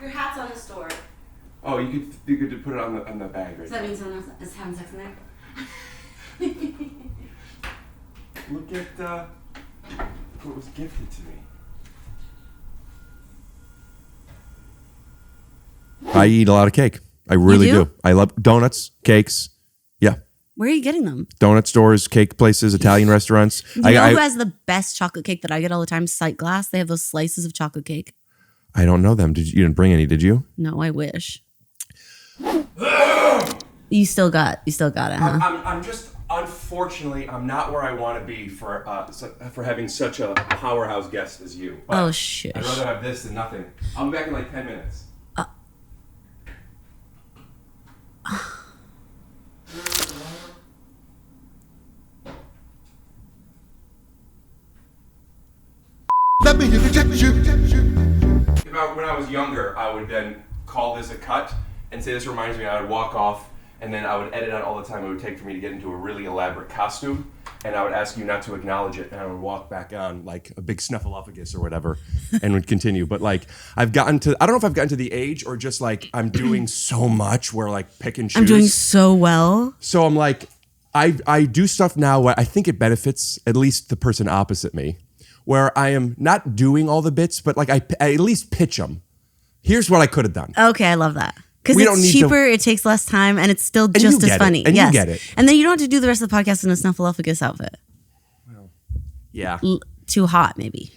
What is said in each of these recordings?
Your hat's on the store. Oh, you could put it on the bag right Does that mean someone else is having sex in there? Look at what was gifted to me. I eat a lot of cake. I really do. I love donuts, cakes. Yeah. Where are you getting them? Donut stores, cake places, Italian restaurants. You know who has the best chocolate cake that I get all the time? Sight Glass. They have those slices of chocolate cake. I don't know them. You didn't bring any, did you? No, I wish. You still got it, huh? I'm just, unfortunately, I'm not where I want to be for having such a powerhouse guest as you. But oh, shit. I'd rather have this than nothing. I'll be back in like 10 minutes. Let me inject you. When I was younger, I would then call this a cut and say, this reminds me, I would walk off, and then I would edit out all the time it would take for me to get into a really elaborate costume, and I would ask you not to acknowledge it, and I would walk back on like a big snuffleupagus or whatever, and would continue. But like, I don't know if I've gotten to the age or just like I'm doing so much where like pick and choose. I'm doing so well. So I'm like, I do stuff now where I think it benefits at least the person opposite me, where I am not doing all the bits, but like I at least pitch them. Here's what I could have done. Okay, I love that. Because it's cheaper, it takes less time, and it's still just as funny. And you get it. And then you don't have to do the rest of the podcast in a snuffleupagus outfit. Well, yeah. Too hot, maybe.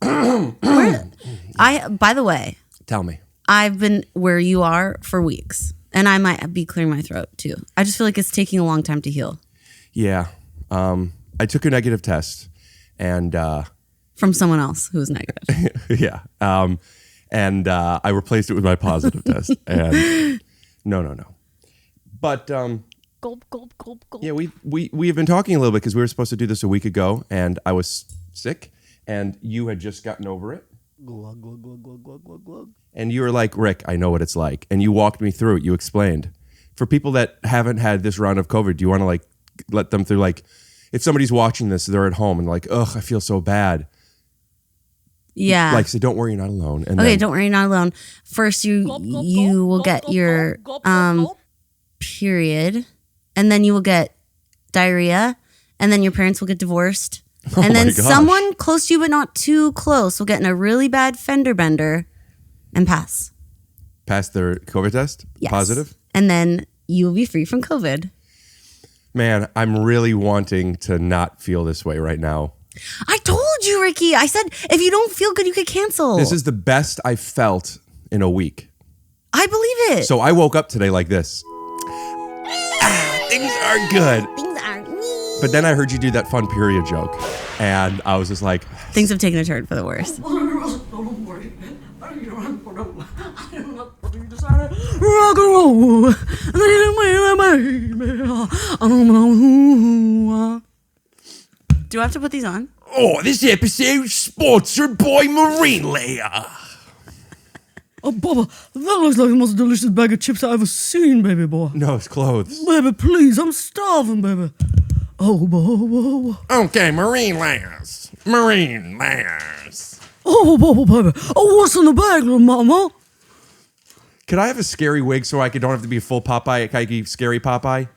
By the way. Tell me. I've been where you are for weeks, and I might be clearing my throat too. I just feel like it's taking a long time to heal. Yeah. I took a negative test, and from someone else who was negative. Yeah. And I replaced it with my positive test. And no. But gulp, gulp, gulp, gulp. Yeah, we have been talking a little bit because we were supposed to do this a week ago, and I was sick, and you had just gotten over it. Glug, glug, glug, glug, glug, glug, glug. And you were like, Rick, I know what it's like. And you walked me through it. You explained. For people that haven't had this round of COVID, do you want to like let them through? Like, if somebody's watching this, they're at home and like, ugh, I feel so bad. Yeah. Like, say, don't worry, you're not alone. And okay, don't worry, you're not alone. First, you will get your period, and then you will get diarrhea, and then your parents will get divorced. And then someone close to you, but not too close, will get in a really bad fender bender and pass. Pass their COVID test? Yes. Positive? And then you will be free from COVID. Man, I'm really wanting to not feel this way right now. I told you, Ricky. I said, if you don't feel good, you could cancel. This is the best I've felt in a week. I believe it. So I woke up today like this. Things are good. Things are neat. But then I heard you do that fun period joke. And I was just like... Things have taken a turn for the worse. Rock and roll. Do I have to put these on? Oh, this episode is sponsored by Marine Layer. Oh, Bubba, that looks like the most delicious bag of chips I've ever seen, baby boy. No, it's clothes. Baby, please, I'm starving, baby. Oh, Bubba. Okay, Marine Layers. Marine Layers. Oh, Bubba, baby. Oh, what's in the bag, little mama? Could I have a scary wig so I don't have to be a full Popeye, Kaiki, scary Popeye?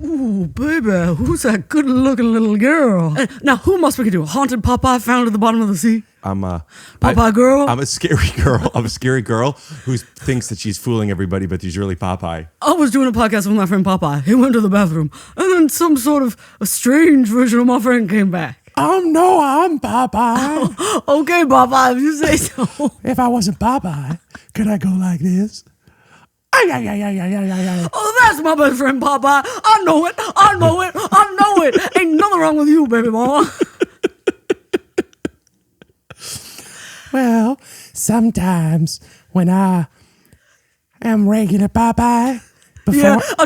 Ooh, baby, who's that good-looking little girl? Now, who am I speaking to? Haunted Popeye found at the bottom of the sea? Popeye girl? I'm a scary girl. I'm a scary girl who thinks that she's fooling everybody, but she's really Popeye. I was doing a podcast with my friend Popeye. He went to the bathroom, and then some sort of a strange version of my friend came back. No, I'm Popeye. Okay, Popeye, if you say so. If I wasn't Popeye, could I go like this? Oh, that's my best friend, Popeye. I know it. Ain't nothing wrong with you, baby boy. Well, sometimes when I am regular Popeye,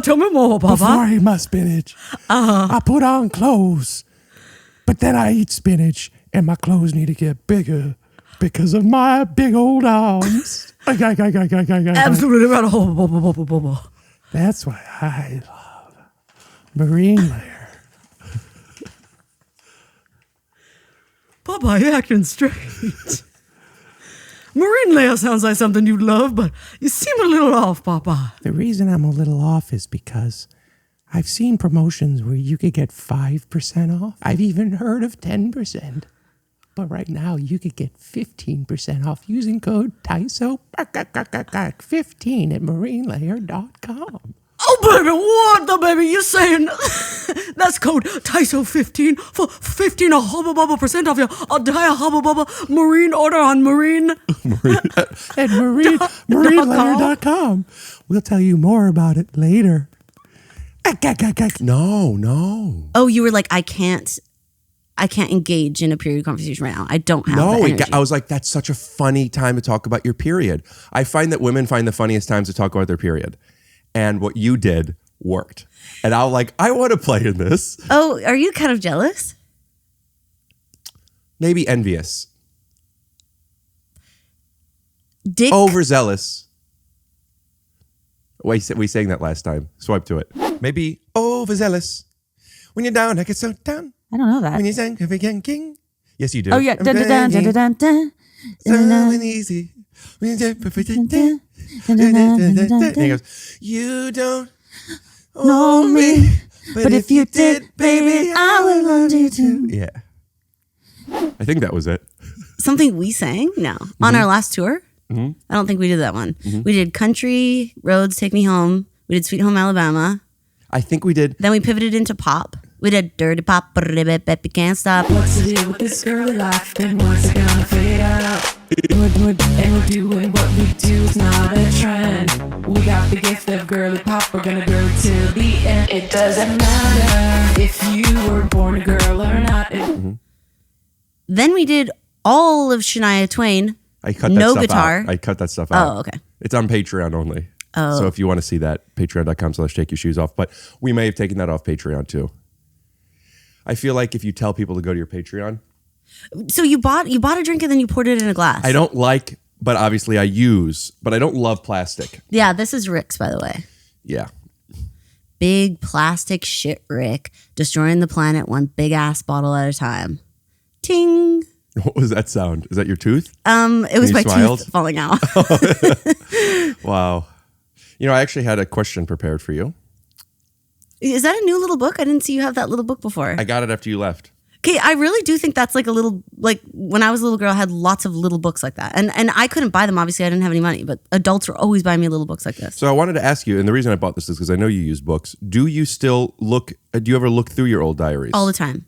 tell me more, Popeye. Before I eat my spinach, I put on clothes, but then I eat spinach, and my clothes need to get bigger because of my big old arms. Absolutely right. That's why I love Marine Layer. Popeye, you acting strange. marine layer sounds like something you'd love, but you seem a little off, Papa. The reason I'm a little off is because I've seen promotions where you could get 5% off. I've even heard of 10%. But right now, you could get 15% off using code TYSO 15 at marinelayer.com. Oh, baby, what the baby? You're saying that's code TYSO 15 for 15 hubba bubba percent off your entire hubba bubba marine order on marine. At marinelayer.com. We'll tell you more about it later. No. Oh, you were like, I can't engage in a period conversation right now. I don't have the energy. I was like, that's such a funny time to talk about your period. I find that women find the funniest times to talk about their period. And what you did worked. And I was like, I want to play in this. Oh, are you kind of jealous? Maybe envious. Dick. Overzealous. We sang that last time. Swipe to it. Maybe overzealous. When you're down, I get so down. I don't know that. When you sang king. Yes, you do. Oh, yeah. Dun, dun, dun, dun, dun, dun, So easy. And he goes, you don't know me, but if you did, baby, I would love you too. Yeah. I think that was it. Something we sang? No. On our last tour? I don't think we did that one. We did Country Roads, Take Me Home. We did Sweet Home Alabama. I think we did. Then we pivoted into pop. We did Dirty Pop, Baby Can't Stop. What's the deal with this girly life? And when's it gonna fade out? And we're doing what we do is not a trend. We got the gift of girly pop, we're gonna grow till the end. It doesn't matter if you were born a girl or not. Then we did all of Shania Twain. I cut that no stuff guitar. out. I cut that stuff out. Oh, okay. It's on Patreon only. Oh. So if you want to see that, patreon.com/takeyourshoes off. But we may have taken that off Patreon too. I feel like if you tell people to go to your Patreon. So you bought a drink and then you poured it in a glass. I don't like, but obviously I use, but I don't love plastic. Yeah, this is Rick's, by the way. Yeah. Big plastic shit, Rick. Destroying the planet one big ass bottle at a time. Ting. What was that sound? Is that your tooth? It was my smiled? tooth falling out. Wow. You know, I actually had a question prepared for you. Is that a new little book? I didn't see you have that little book before. I got it after you left. Okay, I really do think that's like a little, like when I was a little girl, I had lots of little books like that. And I couldn't buy them. Obviously, I didn't have any money, but adults were always buying me little books like this. So I wanted to ask you, and the reason I bought this is because I know you use books. Do you ever look through your old diaries? All the time.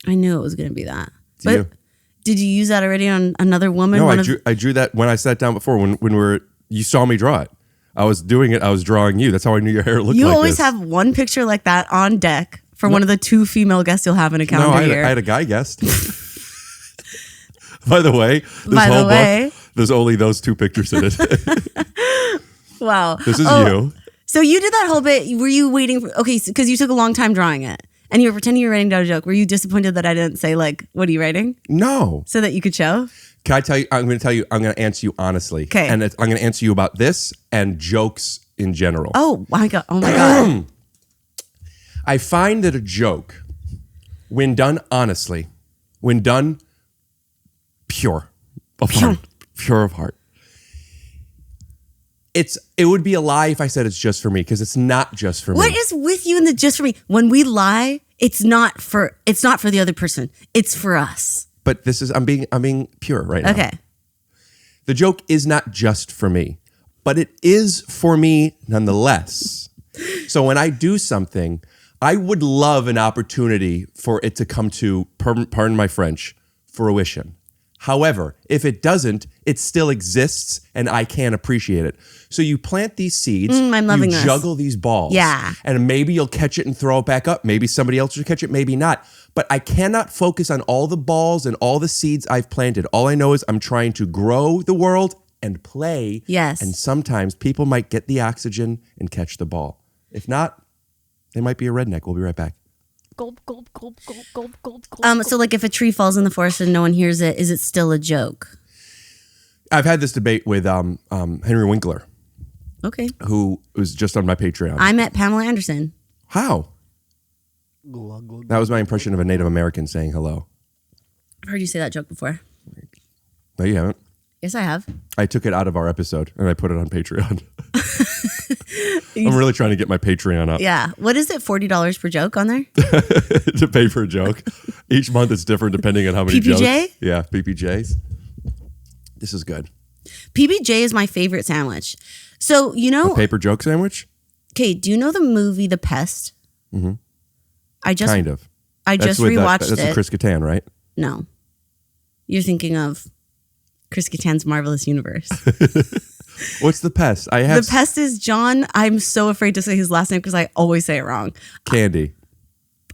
I knew it was going to be that. Did you use that already on another woman? No, I drew that when I sat down before, when you saw me draw it. I was doing it. I was drawing you. That's how I knew your hair looked like this. You always have one picture like that on deck for one of the 2 female guests you'll have in a calendar year. I had a guy guest. By the way, book, there's only those 2 pictures in it. Wow. This is you. So you did that whole bit. Were you waiting for, because you took a long time drawing it and you were pretending you were writing down a joke. Were you disappointed that I didn't say like, what are you writing? No. So that you could show? Can I tell you? I'm going to answer you honestly. Okay. And I'm going to answer you about this and jokes in general. Oh my God. Oh my God. I find that a joke, when done honestly, when done pure of heart, it would be a lie if I said it's just for me, because it's not just for me. What is with you in the just for me? When we lie, it's not for the other person. It's for us. But I'm being pure right now. Okay. The joke is not just for me, but it is for me nonetheless. So when I do something, I would love an opportunity for it to come to, pardon my French, fruition. However, if it doesn't, it still exists and I can't appreciate it. So you plant these seeds, I'm loving you this. juggle these balls. Yeah. And maybe you'll catch it and throw it back up. Maybe somebody else will catch it, maybe not. But I cannot focus on all the balls and all the seeds I've planted. All I know is I'm trying to grow the world and play. Yes. And sometimes people might get the oxygen and catch the ball. If not, they might be a redneck. We'll be right back. Gulp, gulp, gulp, gulp, gulp, gulp, gulp. So like if a tree falls in the forest and no one hears it, is it still a joke? I've had this debate with Henry Winkler, Okay. who was just on my Patreon. I met Pamela Anderson. How? That was my impression of a Native American saying hello. I've heard you say that joke before. No, you haven't. Yes, I have. I took it out of our episode and I put it on Patreon. I'm really trying to get my Patreon up. Yeah. What is it? $40 per joke on there? To pay for a joke. Each month it's different depending on how many PPJ? jokes. Yeah, PPJs. This is good. PBJ is my favorite sandwich. So, you know... A paper joke sandwich? Okay, do you know the movie The Pest? Mm-hmm. Kind of. I just rewatched it. That's with Chris Kattan, right? No. You're thinking of Chris Kattan's Marvelous Universe. What's The Pest? The Pest is John. I'm so afraid to say his last name because I always say it wrong. Candy.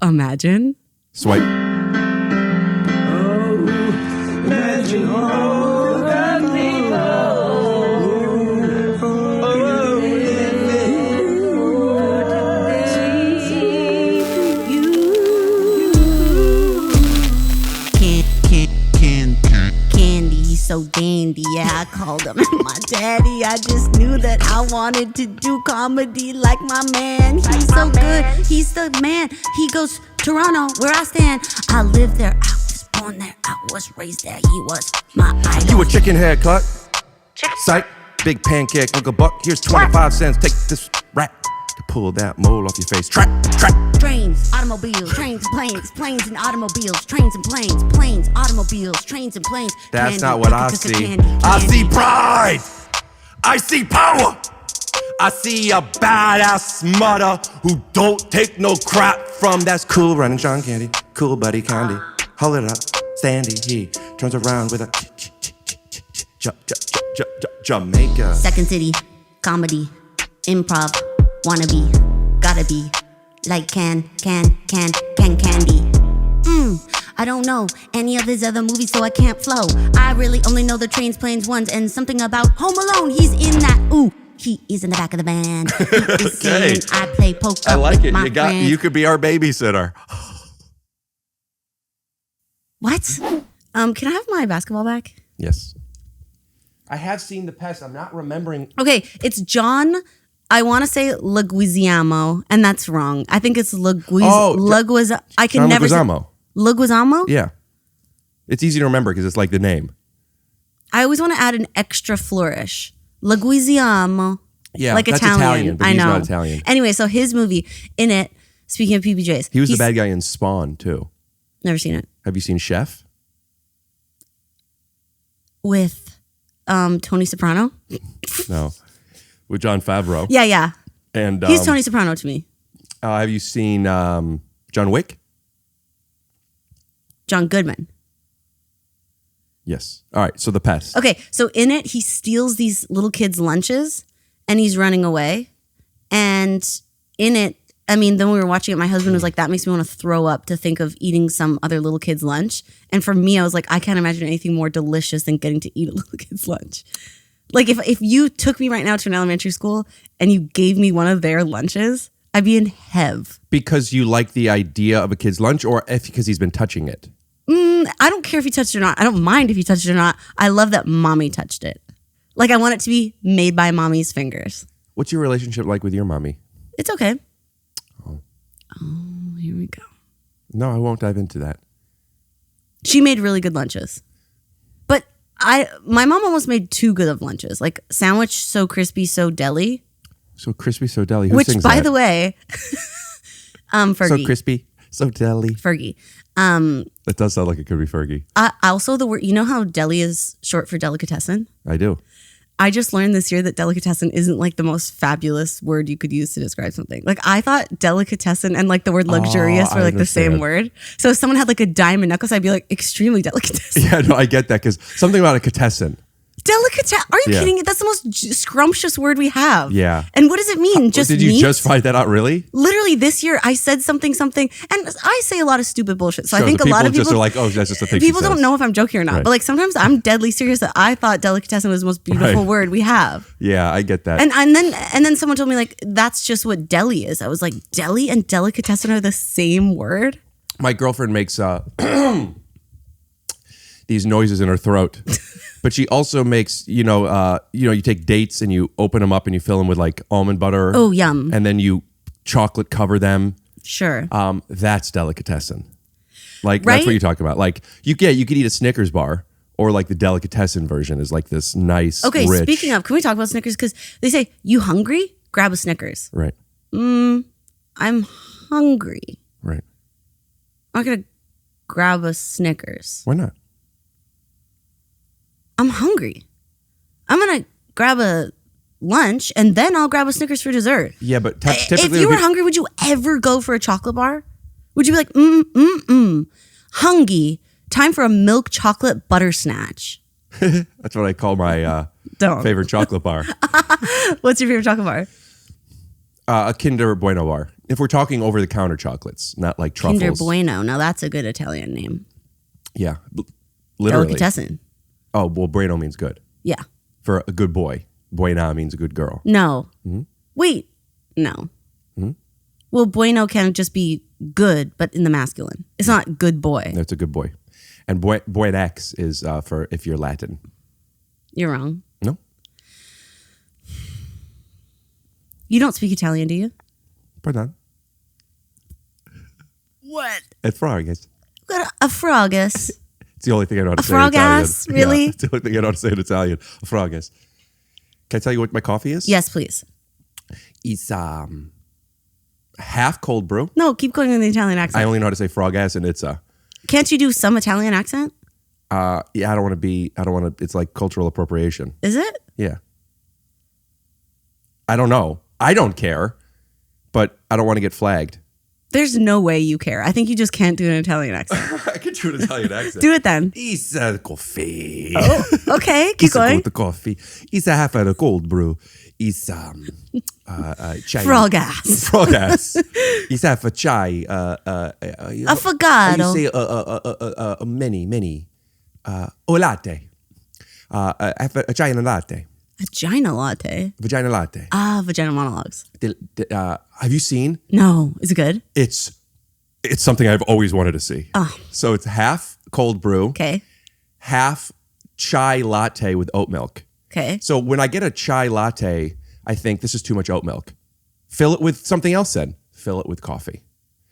Imagine. Swipe. So dandy, yeah, I called him my daddy. I just knew that I wanted to do comedy like my man. He's so good, he's the man. He goes, Toronto, where I stand. I live there, I was born there, I was raised there. He was my idol. You a chicken haircut? Sight, big pancake, Uncle Buck. Here's 25 cents. Take this rat to pull that mole off your face. Track. Trains, automobiles, trains, planes, planes and automobiles, trains and planes, planes, automobiles, trains and planes. That's not what I see. I see pride. I see power. I see a badass mother who don't take no crap from. That's cool running John Candy. Cool buddy Candy. Hold it up. Sandy, he turns around with a Jamaica. Second City, comedy, improv, wannabe, gotta be. Like candy. I don't know any of his other movies, so I can't flow. I really only know the trains, planes, ones, and something about Home Alone. He's in that. Ooh, he is in the back of the band. He is singing. I play poker. I like with it. My friends. You could be our babysitter. What? Can I have my basketball back? Yes. I have seen The Pest. I'm not remembering. Okay, it's John. I want to say Leguizamo, and that's wrong. I think it's Leguizamo. I can John never Leguizamo. Leguizamo? Yeah. It's easy to remember because it's like the name. I always want to add an extra flourish. Leguizamo. Yeah, like that's Italian. but I he's know. not Italian. Anyway, so his movie, in it, speaking of PBJs. He was the bad guy in Spawn, too. Never seen it. Have you seen Chef? With Tony Soprano? No. With Jon Favreau. Yeah. And he's Tony Soprano to me. Have you seen John Wick? John Goodman. Yes. All right. So The Pest. Okay. So in it, he steals these little kids' lunches and he's running away. And in it, I mean, then we were watching it. My husband was like, that makes me want to throw up to think of eating some other little kid's lunch. And for me, I was like, I can't imagine anything more delicious than getting to eat a little kid's lunch. Like if you took me right now to an elementary school and you gave me one of their lunches, I'd be in heaven. Because you like the idea of a kid's lunch or because he's been touching it? I don't care if he touched it or not. I don't mind if he touched it or not. I love that mommy touched it. Like I want it to be made by mommy's fingers. What's your relationship like with your mommy? It's okay. Oh, here we go. No, I won't dive into that. She made really good lunches. But my mom almost made too good of lunches. Like sandwich so crispy, so deli. So crispy, so deli. Who Which, sings by that? the way, Fergie. So crispy, so deli. Fergie. That does sound like it could be Fergie. Also, the word, you know how deli is short for delicatessen? I do. I just learned this year that delicatessen isn't like the most fabulous word you could use to describe something. Like I thought delicatessen and like the word luxurious were like the same word. So if someone had like a diamond necklace, I'd be like extremely delicatessen. Yeah, no, I get that because something about a catessen. Delicatessen? Are you kidding me? That's the most scrumptious word we have. Yeah. And what does it mean? Just did you meat? just find that out? Really? Literally this year, I said something, and I say a lot of stupid bullshit. So I Sure, think the a lot of just people are like, oh, that's just a thing. people don't know if I'm joking or not. Right. But like sometimes I'm deadly serious that I thought delicatessen was the most beautiful Right. word we have. Yeah, I get that. And then someone told me like that's just what deli is. I was like, deli and delicatessen are the same word? My girlfriend makes these noises in her throat, but she also makes you take dates and you open them up and you fill them with like almond butter. Oh, yum. And then you chocolate cover them. Sure. That's delicatessen. Like Right? that's what you're talking about. Like you could eat a Snickers bar, or like the delicatessen version is like this nice. Okay, rich, speaking of, can we talk about Snickers? Because they say, you hungry? Grab a Snickers. right, I'm hungry. right. I'm not going to grab a Snickers. Why not? I'm hungry. I'm going to grab a lunch and then I'll grab a Snickers for dessert. Yeah, but typically, If you were hungry, would you ever go for a chocolate bar? Would you be like, hungry, time for a milk chocolate butter snatch? that's what I call my Don't. favorite chocolate bar. What's your favorite chocolate bar? A Kinder Bueno bar. If we're talking over the counter chocolates, not like truffles. Kinder Bueno. Now that's a good Italian name. Yeah, literally. Delicatessen. Oh well, Bueno means good Yeah. for a good boy. Buena means a good girl. No. Mm-hmm. Wait. No. Well, bueno can just be good, but in the masculine. It's not good boy. That's a good boy. And Buenex is for if you're Latin. You're wrong. No? You don't speak Italian, do you? Pardon. What? It's frogus. A frogus. It's the only thing I know how to A say in Italian. frogas? Really? Yeah, it's the only thing I know how to say in Italian. A frogus. Can I tell you what my coffee is? Yes, please. It's half cold brew. No, keep going in the Italian accent. I only know how to say frogas, and it's Can't you do some Italian accent? yeah, I don't want to, it's like cultural appropriation. Is it? Yeah. I don't know. I don't care, but I don't want to get flagged. There's no way you care. I think you just can't do an Italian accent. I could do an Italian accent. Do it then. It's a coffee. Oh, okay. Keep It's going. a coffee. It's a half of a cold brew. It's chai. Frogas. Frogas. It's half a chai. Affogato. You say many. O latte. A chai and a latte. Vagina latte. Vagina latte. Vagina monologues. Have you seen? No. Is it good? It's something I've always wanted to see. So it's half cold brew, Okay. half chai latte with oat milk. Okay. So when I get a chai latte, I think this is too much oat milk. Fill it with something else then. Fill it with coffee.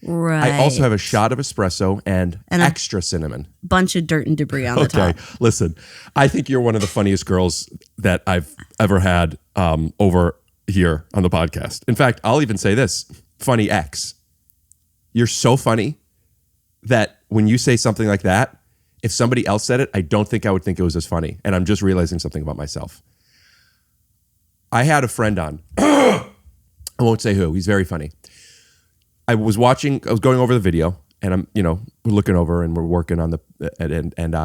Right. I also have a shot of espresso and And a- extra cinnamon. bunch of dirt and debris on the Okay, top. listen. I think you're one of the funniest girls that I've ever had over here on the podcast. In fact, I'll even say this. Funny X. You're so funny that when you say something like that, if somebody else said it, I don't think I would think it was as funny. And I'm just realizing something about myself. I had a friend on. I won't say who. He's very funny. I was going over the video, and we're looking over and we're working on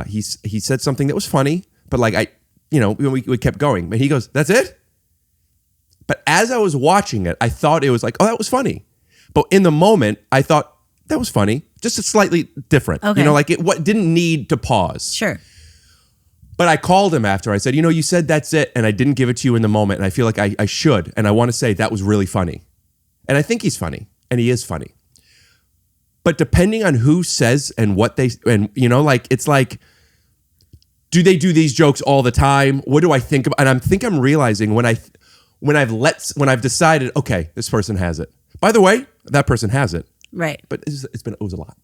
he said something that was funny, but like we kept going. And he goes, "That's it?" But as I was watching it, I thought it was like, "Oh, that was funny." But in the moment, I thought that was funny, just slightly different. Okay. Like it didn't need to pause. Sure. But I called him after. I said, you said that's it, and I didn't give it to you in the moment, and I feel like I should, and I want to say that was really funny. And I think he's funny, and he is funny. But depending on who says and what they, and it's like, do they do these jokes all the time? What do I think about? And I'm realizing when I've decided, okay, this person has it. By the way, that person has it. Right. But it was a lot.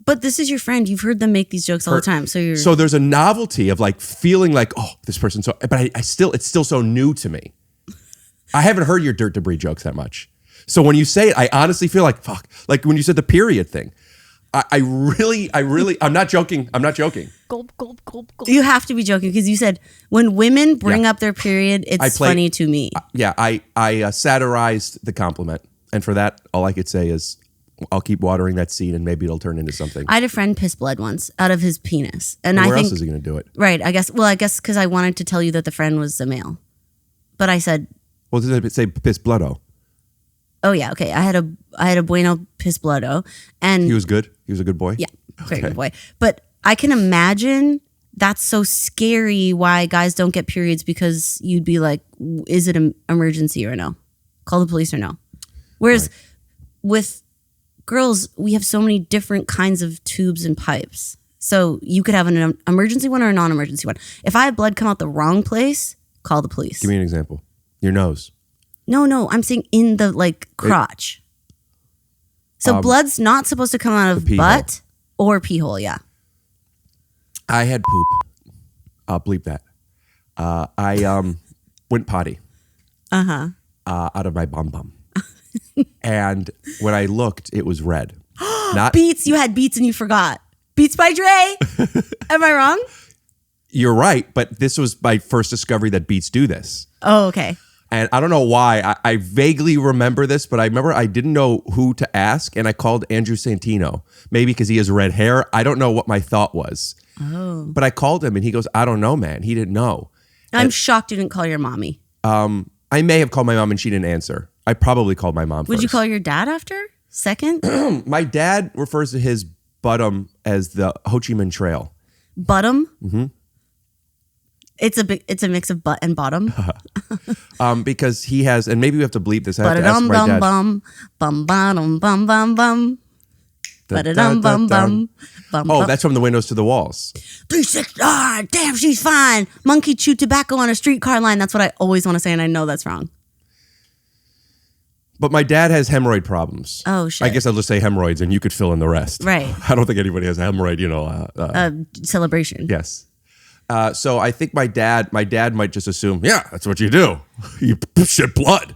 But this is your friend. You've heard them make these jokes all the time. So there's a novelty of like feeling like, oh, this person's so, but it's still so new to me. I haven't heard your dirt debris jokes that much. So when you say it, I honestly feel like, fuck, like when you said the period thing, I really, I'm not joking. Gulp, gulp, gulp, gulp. you have to be joking because you said when women bring up their period, it's funny to me. Yeah, I satirized the compliment. And for that, all I could say is I'll keep watering that seed and maybe it'll turn into something. I had a friend piss blood once out of his penis. And I Where think, else is he going to do it? right, I guess because I wanted to tell you that the friend was a male. But I said, Well, did it say piss bloodo? oh yeah, okay. I had a bueno piss bloodo. And He was good? He was a good boy? yeah, very good boy. But I can imagine that's so scary why guys don't get periods because you'd be like, is it an emergency or no? Call the police or no? Whereas with girls, we have so many different kinds of tubes and pipes. So you could have an emergency one or a non-emergency one. If I have blood come out the wrong place, call the police. Give me an example. Your nose. No, I'm saying in the crotch. So blood's not supposed to come out of The pee butt Or pee hole, yeah. I had poop. I'll bleep that. I went potty. Out of my bum. And when I looked, it was red. Not Beats, you had Beats and you forgot. Beats by Dre. Am I wrong? You're right, but this was my first discovery that Beats do this. Oh, okay. And I don't know why. I vaguely remember this, but I remember I didn't know who to ask, and I called Andrew Santino. Maybe because he has red hair. I don't know what my thought was. Oh. But I called him, and he goes, I don't know, man. He didn't know. I'm shocked you didn't call your mommy. I may have called my mom, and she didn't answer. I probably called my mom Would first. you call your dad after? Second? My dad refers to his bottom as the Ho Chi Minh Trail. Bottom? Mm-hmm. It's a mix of butt and bottom. Because he has, and maybe we have to bleep this. I have to ask my dad. Bum bottom bum bum bum. Ba-da-dum bum bum. Oh, that's from the windows to the walls. 3-6. Ah, damn, she's fine. Monkey chewed tobacco on a streetcar line. That's what I always want to say, and I know that's wrong. But my dad has hemorrhoid problems. Oh, shit. I guess I'll just say hemorrhoids, and you could fill in the rest. Right. I don't think anybody has a hemorrhoid, Celebration. Yes. So I think my dad might just assume, yeah, that's what you do. You shit blood.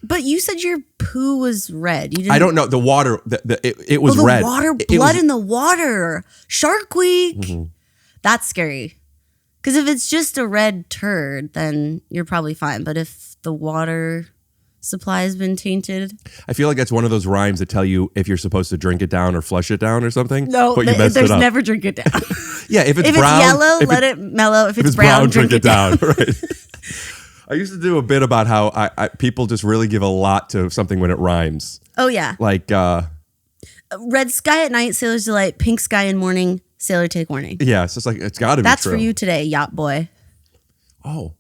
But you said your poo was red. You didn't. I don't know. The water, it was the red. Water, blood in the water. Shark Week. Mm-hmm. That's scary. Because if it's just a red turd, then you're probably fine. But if the water supply has been tainted. I feel like that's one of those rhymes that tell you if you're supposed to drink it down or flush it down or something. No, but you messed there's it up. never drink it down. Yeah, if it's if brown. It's yellow, let it mellow. If it's brown, drink it down. Right. I used to do a bit about how I people just really give a lot to something when it rhymes. Oh, yeah. Like red sky at night, sailor's delight. Pink sky in morning, sailor take warning. Yeah, it's just like, it's got to be That's true. for you today, yacht boy. Oh.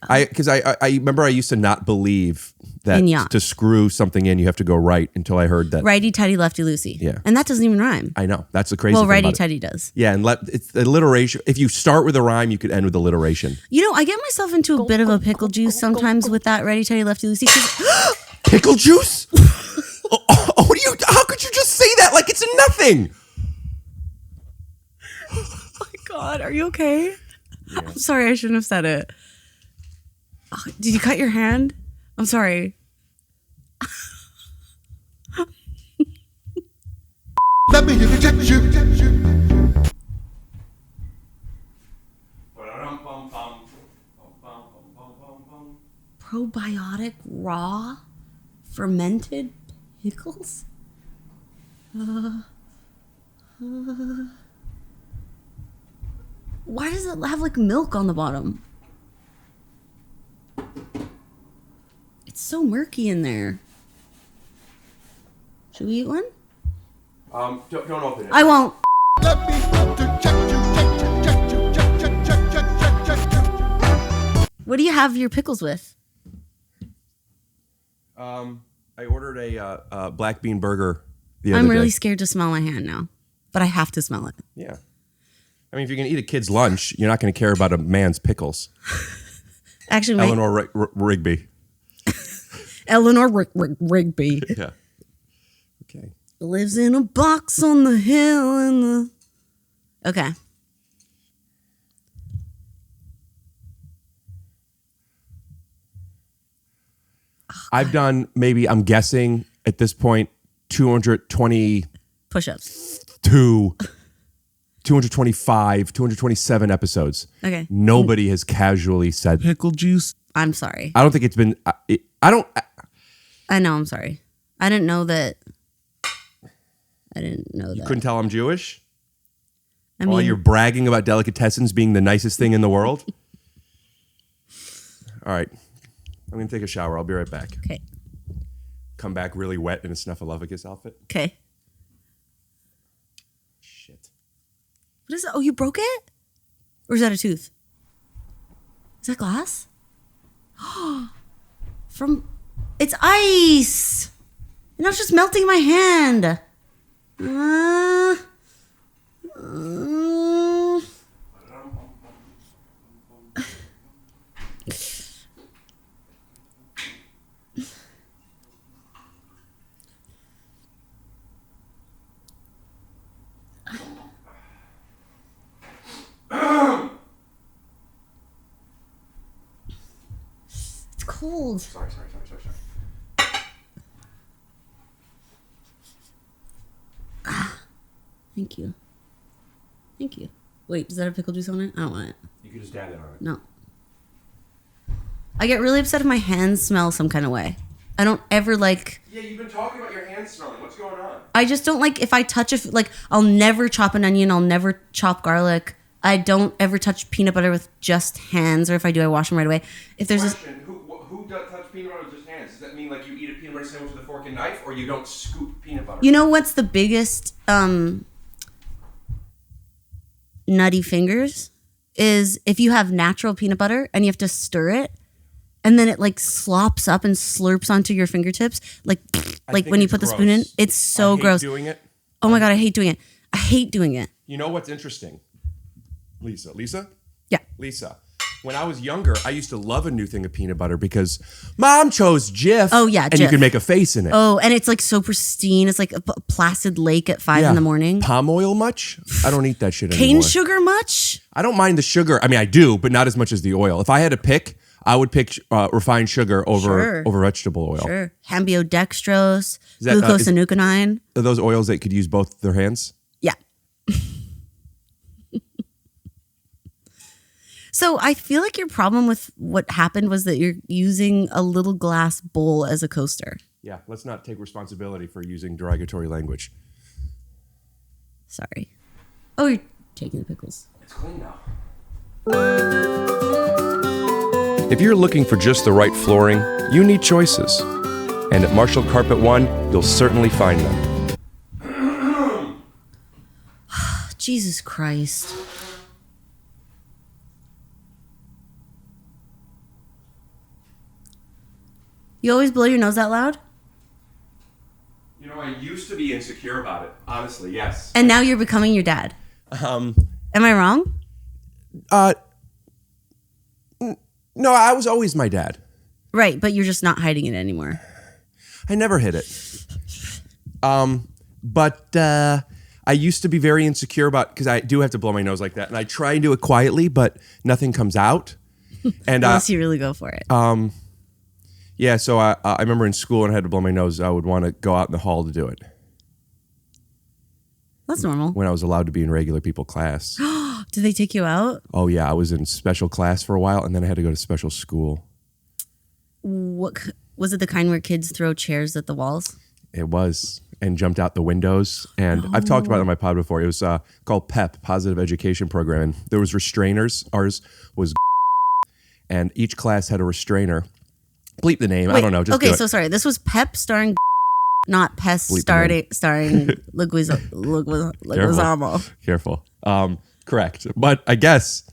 Because I remember I used to not believe that to screw something in, you have to go right until I heard that. Righty tighty, lefty loosey. Yeah. And that doesn't even rhyme. I know. That's the crazy well, thing. Righty tighty does. Yeah, and it's alliteration. If you start with a rhyme, you could end with alliteration. You know, I get myself into a bit of a pickle juice sometimes with that righty tighty, lefty loosey. Pickle juice? How could you just say that like it's nothing? Oh my God, are you okay? Yeah. I'm sorry, I shouldn't have said it. Oh, did you cut your hand? I'm sorry. Let me inject you. Probiotic raw fermented pickles? Why does it have like milk on the bottom? It's so murky in there. Should we eat one? Don't open it. I won't. Let me check you. What do you have your pickles with? I ordered a black bean burger the other I'm day. really scared to smell my hand now, but I have to smell it. Yeah. I mean, if you're going to eat a kid's lunch, you're not going to care about a man's pickles. Actually, Eleanor Rigby. Eleanor Rigby. Yeah. Okay. Lives in a box on the hill in the... Okay. I've done maybe, I'm guessing at this point, 220... Push-ups. 225, 227 episodes. Okay. Nobody has casually said Pickle juice. I'm sorry. I don't think it's been... I know, I'm sorry. I didn't know that. You couldn't tell I'm Jewish? I mean, While you're bragging about delicatessens being the nicest thing in the world? All right. I'm going to take a shower. I'll be right back. Okay. Come back really wet in a snuffleupagus outfit. Okay. Shit. What is it? Oh, you broke it? Or is that a tooth? Is that glass? It's ice. And now it's just melting my hand. cold. Sorry. Thank you. Wait, does that have pickle juice on it? I don't want it. You can just dab it on it. No. I get really upset if my hands smell some kind of way. I don't ever like... Yeah, you've been talking about your hands smelling. What's going on? I just don't like if I touch I'll never chop an onion. I'll never chop garlic. I don't ever touch peanut butter with just hands, or if I do, I wash them right away. If there's Question, who does touch peanut butter with just hands? Does that mean like you eat a peanut butter sandwich with a fork and knife, or you don't scoop peanut butter? You know what's the biggest nutty fingers? Is if you have natural peanut butter and you have to stir it, and then it like slops up and slurps onto your fingertips, like when you put the spoon in. It's so gross. Doing it. Oh my God, I hate doing it. I hate doing it. You know what's interesting? Lisa? Yeah. Lisa. When I was younger, I used to love a new thing of peanut butter because Mom chose Jif. Oh, yeah, and Jif. you can make a face in it. Oh, and it's like so pristine. It's like a placid lake at 5 in the morning. Palm oil much? I don't eat that shit Cane anymore. sugar much? I don't mind the sugar. I mean, I do, but not as much as the oil. If I had to pick, I would pick refined sugar over vegetable oil. Sure. Ambidextrose, that, glucosaminoconine. Are those oils that could use both their hands? Yeah. So I feel like your problem with what happened was that you're using a little glass bowl as a coaster. Yeah, let's not take responsibility for using derogatory language. Sorry. Oh, you're taking the pickles. It's clean now. If you're looking for just the right flooring, you need choices. And at Marshall Carpet One, you'll certainly find them. Jesus Christ. You always blow your nose that loud? You know, I used to be insecure about it. Honestly, yes. And now you're becoming your dad. Am I wrong? No, I was always my dad. Right, but you're just not hiding it anymore. I never hid it. But I used to be very insecure about, because I do have to blow my nose like that, and I try and do it quietly, but nothing comes out. And Unless you really go for it. Yeah, so I remember in school when I had to blow my nose, I would want to go out in the hall to do it. That's normal. When I was allowed to be in regular people class. Did they take you out? Oh yeah, I was in special class for a while, and then I had to go to special school. What was it? The kind where kids throw chairs at the walls? It was, and jumped out the windows. And I've talked about it on my pod before. It was called PEP, Positive Education Program. And there was restrainers. Ours was, and each class had a restrainer. Bleep the name. Wait, I don't know. Just okay, do it. so sorry. This was Pep starring, not Pest starring Leguizamo. Careful. Correct. But I guess,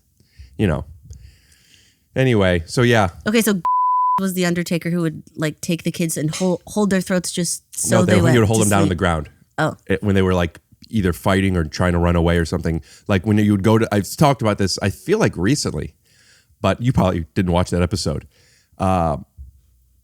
Anyway, so yeah. Okay, so was the Undertaker who would like take the kids and hold their throats just so he went would hold to them down on sleep. the ground. Oh. When they were like either fighting or trying to run away or something. Like when you would go to, I've talked about this, I feel like recently, but you probably didn't watch that episode.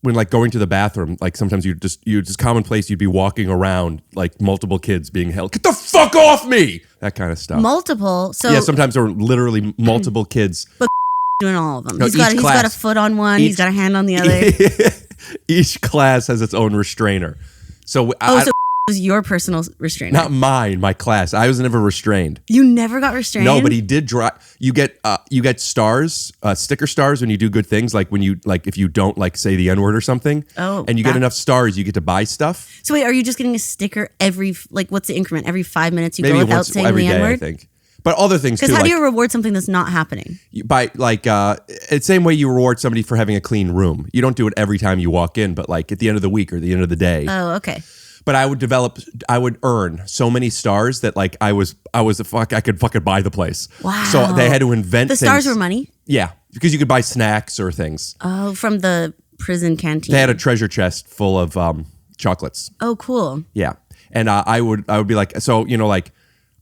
When like going to the bathroom, like sometimes you just commonplace, you'd be walking around like multiple kids being held. Get the fuck off me! That kind of stuff. Multiple. So yeah, sometimes there were literally multiple kids. But doing all of them. No, he's got a foot on one. He's got a hand on the other. Each class has its own restrainer. So so was your personal restrainer? Not mine. My class. I was never restrained. You never got restrained? No, but he did drive. You get stars, sticker stars when you do good things. Like when you if you don't say the N-word or something. Oh, and you get enough stars, you get to buy stuff. So wait, are you just getting a sticker every what's the increment? Every 5 minutes you Maybe go without once saying every the day, N-word? I think. But other things too. Because how do you reward something that's not happening? By it's the same way you reward somebody for having a clean room. You don't do it every time you walk in, but at the end of the week or the end of the day. Oh, okay. But I would earn so many stars that I could fucking buy the place. Wow. So they had to invent the things. stars were money? Yeah, because you could buy snacks or things. Oh, from the prison canteen. They had a treasure chest full of chocolates. Oh, cool. Yeah. And I would be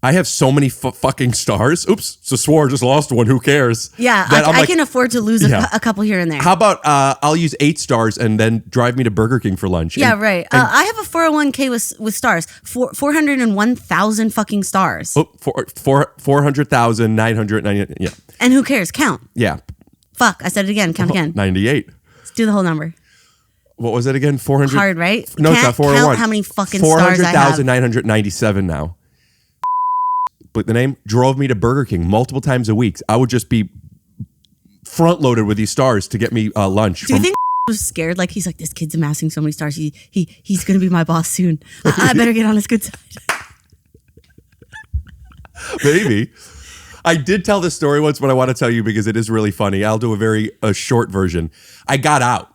I have so many fucking stars. Oops, so swore just lost one. Who cares? Yeah, I can afford to lose a couple here and there. How about I'll use 8 stars and then drive me to Burger King for lunch? Yeah, right. I have a 401k with stars. 401,000 fucking stars. Oh, 400,999. Yeah. And who cares? Count. Yeah. Fuck, I said it again. Count again. 98. Do the whole number. What was it again? 400. Hard, right? No, it's Can't not 401. count how many fucking stars I have. 400,997 now. But the name drove me to Burger King multiple times a week. I would just be front loaded with these stars to get me lunch. Do you think was scared? Like he's like, this kid's amassing so many stars. He's gonna be my boss soon. I better get on his good side. Maybe. I did tell this story once, but I want to tell you because it is really funny. I'll do a short version. I got out.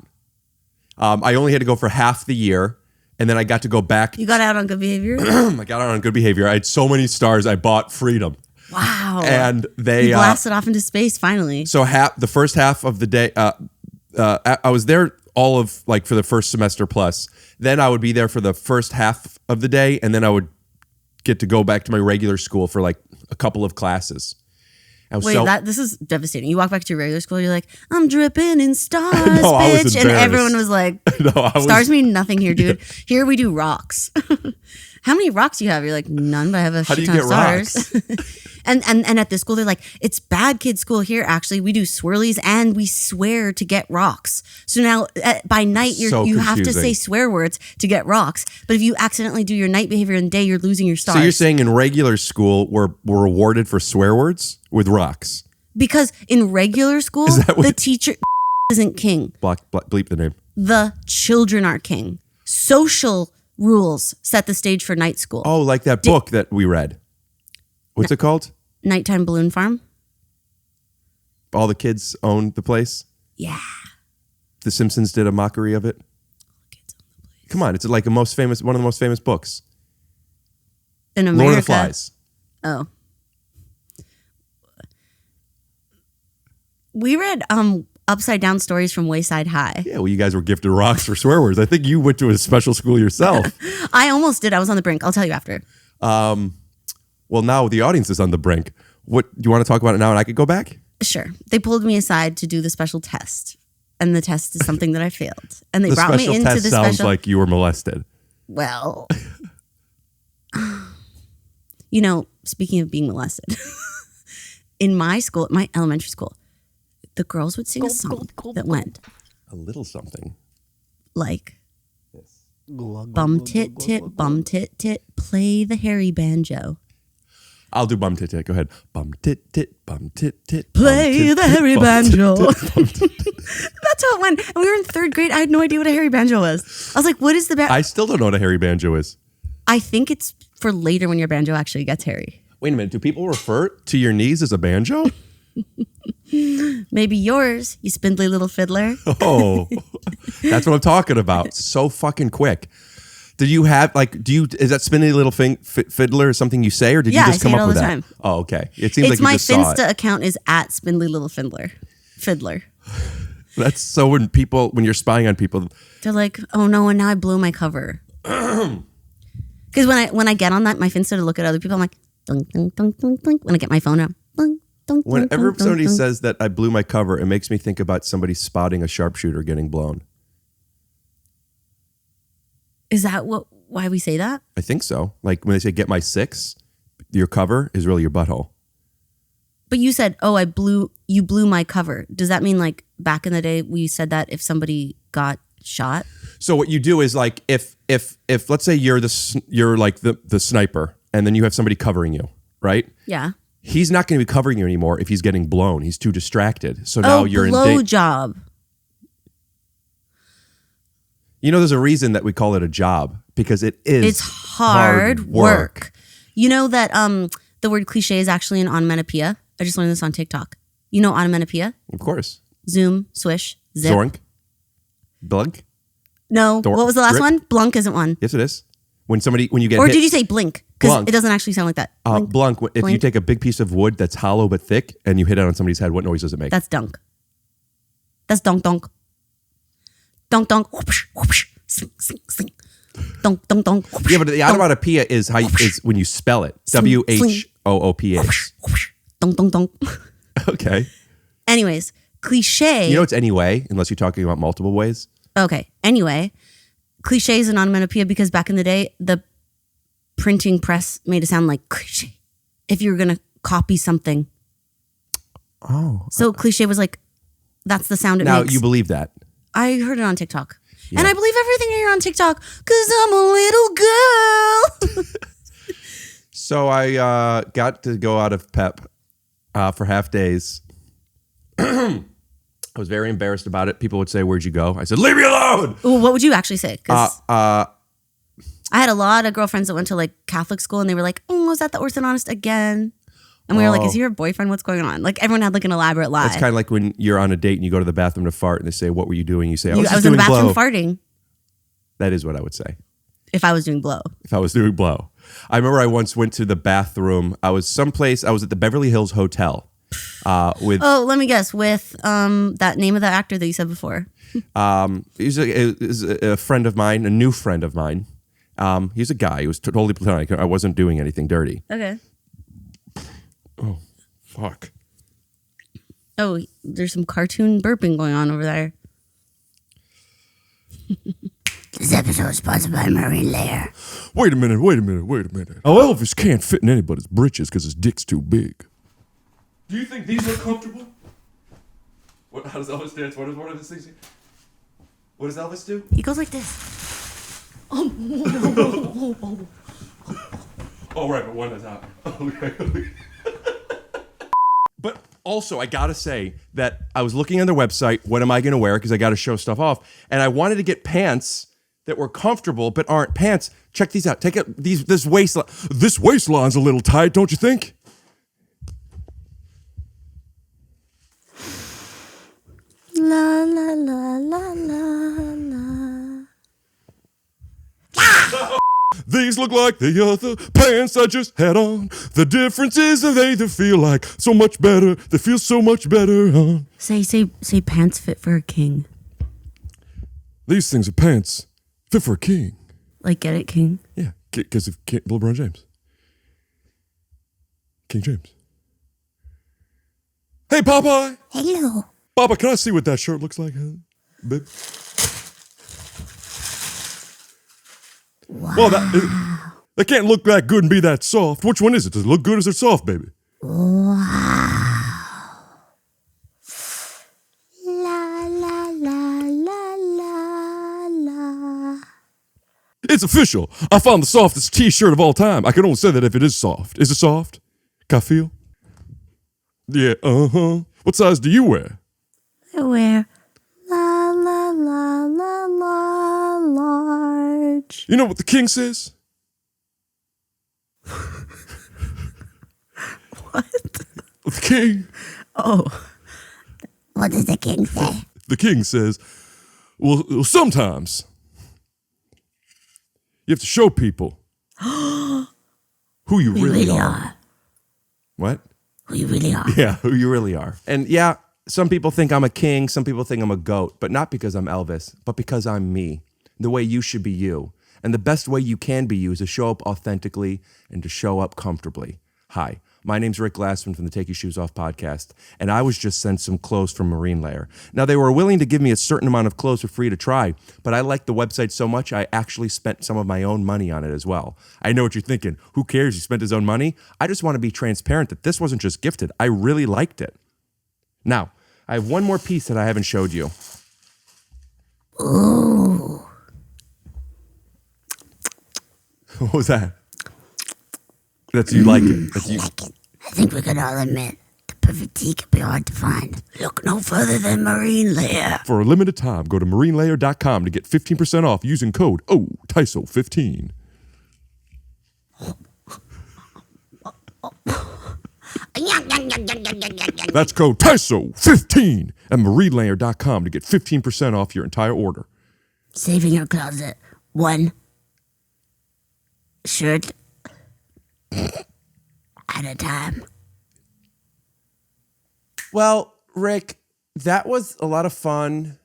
I only had to go for half the year, and then I got to go back. You got out on good behavior? I got out on good behavior. I had so many stars, I bought freedom. Wow. And they you blasted off into space finally. So the first half of the day, I was there all of like for the first semester plus. Then I would be there for the first half of the day, and then I would get to go back to my regular school for like a couple of classes. This is devastating. You walk back to your regular school, you're like, I'm dripping in stars, No, I was bitch. And embarrassed. everyone was like, stars mean nothing here, dude. Here we do rocks. How many rocks do you have? You're like, none, but I have a shit ton of stars. and at this school, they're like, it's bad kid school here, actually. We do swirlies and we swear to get rocks. So now by night, you have to say swear words to get rocks. But if you accidentally do your night behavior in the day, you're losing your stars. So you're saying in regular school, we're rewarded for swear words with rocks? Because in regular school, the teacher isn't king. Bleep the name. The children are king. Social rules set the stage for night school. Oh, like that book that we read. What's it called? Nighttime Balloon Farm. All the kids own the place? Yeah. The Simpsons did a mockery of it? Come on, it's like one of the most famous books. In America. Lord of the Flies. Oh. We read upside down stories from Wayside High. Yeah, well, you guys were gifted rocks for swear words. I think you went to a special school yourself. I almost did. I was on the brink. I'll tell you after. Well, now the audience is on the brink. What do you want to talk about it now and I could go back? Sure. They pulled me aside to do the special test. And the test is something that I failed. And they brought me into the special. Sounds like you were molested. Well, speaking of being molested, in my school, my elementary school, the girls would sing a song that went a little something like bum tit tit, bum tit tit, play the hairy banjo. I'll do bum tit tit. Go ahead. Bum tit tit, bum tit tit. Play the hairy banjo. That's how it went. And we were in third grade. I had no idea what a hairy banjo was. I was like, what is the banjo? I still don't know what a hairy banjo is. I think it's for later when your banjo actually gets hairy. Wait a minute. Do people refer to your knees as a banjo? Maybe yours, you spindly little fiddler. Oh, that's what I'm talking about. So fucking quick. Did you have is that spindly little fiddler something you say, or did you just come up with that? Yeah, I say it all the time. Oh, okay. It seems like you just saw it. My Finsta account is at spindly little fiddler. That's so when you're spying on people, they're like, oh no, and now I blew my cover. Because when I get on that, my Finsta to look at other people, I'm like, dunk, dunk, dunk, dunk, dunk. When I get my phone out, dunk. Whenever somebody says that I blew my cover, it makes me think about somebody spotting a sharpshooter getting blown. Is that why we say that? I think so. Like when they say get my 6, your cover is really your butthole. But you said, you blew my cover. Does that mean like back in the day we said that if somebody got shot? So what you do is like if let's say you're like the sniper and then you have somebody covering you, right? Yeah. He's not going to be covering you anymore if he's getting blown. He's too distracted. So now you're blow job. There's a reason that we call it a job because it's hard work. You know that the word cliche is actually an onomatopoeia. I just learned this on TikTok. You know onomatopoeia? Of course. Zoom, swish, zip. Zorink. Blunk. No. What was the last Grip. one? Blunk isn't one. Yes, it is. When you get or hit. Did you say blink? Because it doesn't actually sound like that. Blunk. If you take a big piece of wood that's hollow but thick and you hit it on somebody's head, what noise does it make? That's dunk. That's donk donk. Donk donk. Whoosh, whoosh, sing, sing, sing. Donk donk donk. Whoosh, yeah, but the onomatopoeia is when you spell it. WHOOPH. Donk donk donk. Okay. Anyways, cliche. It's anyway, unless you're talking about multiple ways. Okay. Anyway, cliche is an onomatopoeia because back in the day, the printing press made it sound like cliche if you were going to copy something. Oh. So cliche was like, that's the sound it makes. Now, you believe that? I heard it on TikTok. Yeah. And I believe everything I hear on TikTok because I'm a little girl. So I got to go out of Pep for half days. I was very embarrassed about it. People would say, "Where'd you go?" I said, "Leave me alone." Ooh, what would you actually say? Because I had a lot of girlfriends that went to like Catholic school, and they were like, "Oh, was that the orthodontist again?" And we were like, "Is he your boyfriend? What's going on?" Like everyone had like an elaborate lie. It's kind of like when you're on a date and you go to the bathroom to fart, and they say, "What were you doing?" You say, I was in the bathroom blow. farting. That is what I would say. If I was doing blow. If I was doing blow. I remember I once went to the bathroom. I was someplace. I was at the Beverly Hills Hotel. With let me guess. With that name of the actor that you said before. He's a friend of mine, a new friend of mine. He's a guy. He was totally platonic. I wasn't doing anything dirty. Okay. Oh, fuck. Oh, there's some cartoon burping going on over there. This episode is sponsored by Marine Layer. Wait a minute. Oh, Elvis can't fit in anybody's britches because his dick's too big. Do you think these look comfortable? How does Elvis dance? What are these things? What does Elvis do? He goes like this. Oh, right, but one is out. Okay. But also, I gotta say that I was looking on their website. What am I gonna wear? Because I gotta show stuff off, and I wanted to get pants that were comfortable but aren't pants. Check these out. Take it. This waistline. This waistline's a little tight, don't you think? La la la la la la. These look like the other pants I just had on. The difference is that they feel like so much better. They feel so much better on. Say pants fit for a king. These things are pants fit for a king. Like, get it, king? Yeah, because of LeBron James. King James. Hey, Popeye. Hello. Papa, can I see what that shirt looks like, huh? Baby? Wow. Well, that can't look that good and be that soft. Which one is it? Does it look good or is it soft, baby? Wow. La la la la la la. It's official. I found the softest t-shirt of all time. I can only say that if it is soft. Is it soft? Can I feel? Yeah, uh-huh. What size do you wear? I wear la la la la la large. You know what the king says? What? The king. Oh. What does the king say? The king says, well, sometimes you have to show people who you really are. What? Who you really are. Yeah, who you really are. And yeah, some people think I'm a king, some people think I'm a goat, but not because I'm Elvis, but because I'm me, the way you should be you. And the best way you can be you is to show up authentically and to show up comfortably. Hi, my name's Rick Glassman from the Take Your Shoes Off podcast, and I was just sent some clothes from Marine Layer. Now, they were willing to give me a certain amount of clothes for free to try, but I liked the website so much, I actually spent some of my own money on it as well. I know what you're thinking. Who cares? He spent his own money? I just want to be transparent that this wasn't just gifted. I really liked it. Now, I have one more piece that I haven't showed you. Ooh. What was that? That's you like it. That's you. I like it. I think we can all admit the perfect tea can be hard to find. Look no further than Marine Layer. For a limited time, go to marinelayer.com to get 15% off using code TYSO15. That's code TYSO15 at marinelayer.com to get 15% off your entire order. Save in your closet one shirt at a time. Well, Rick, that was a lot of fun.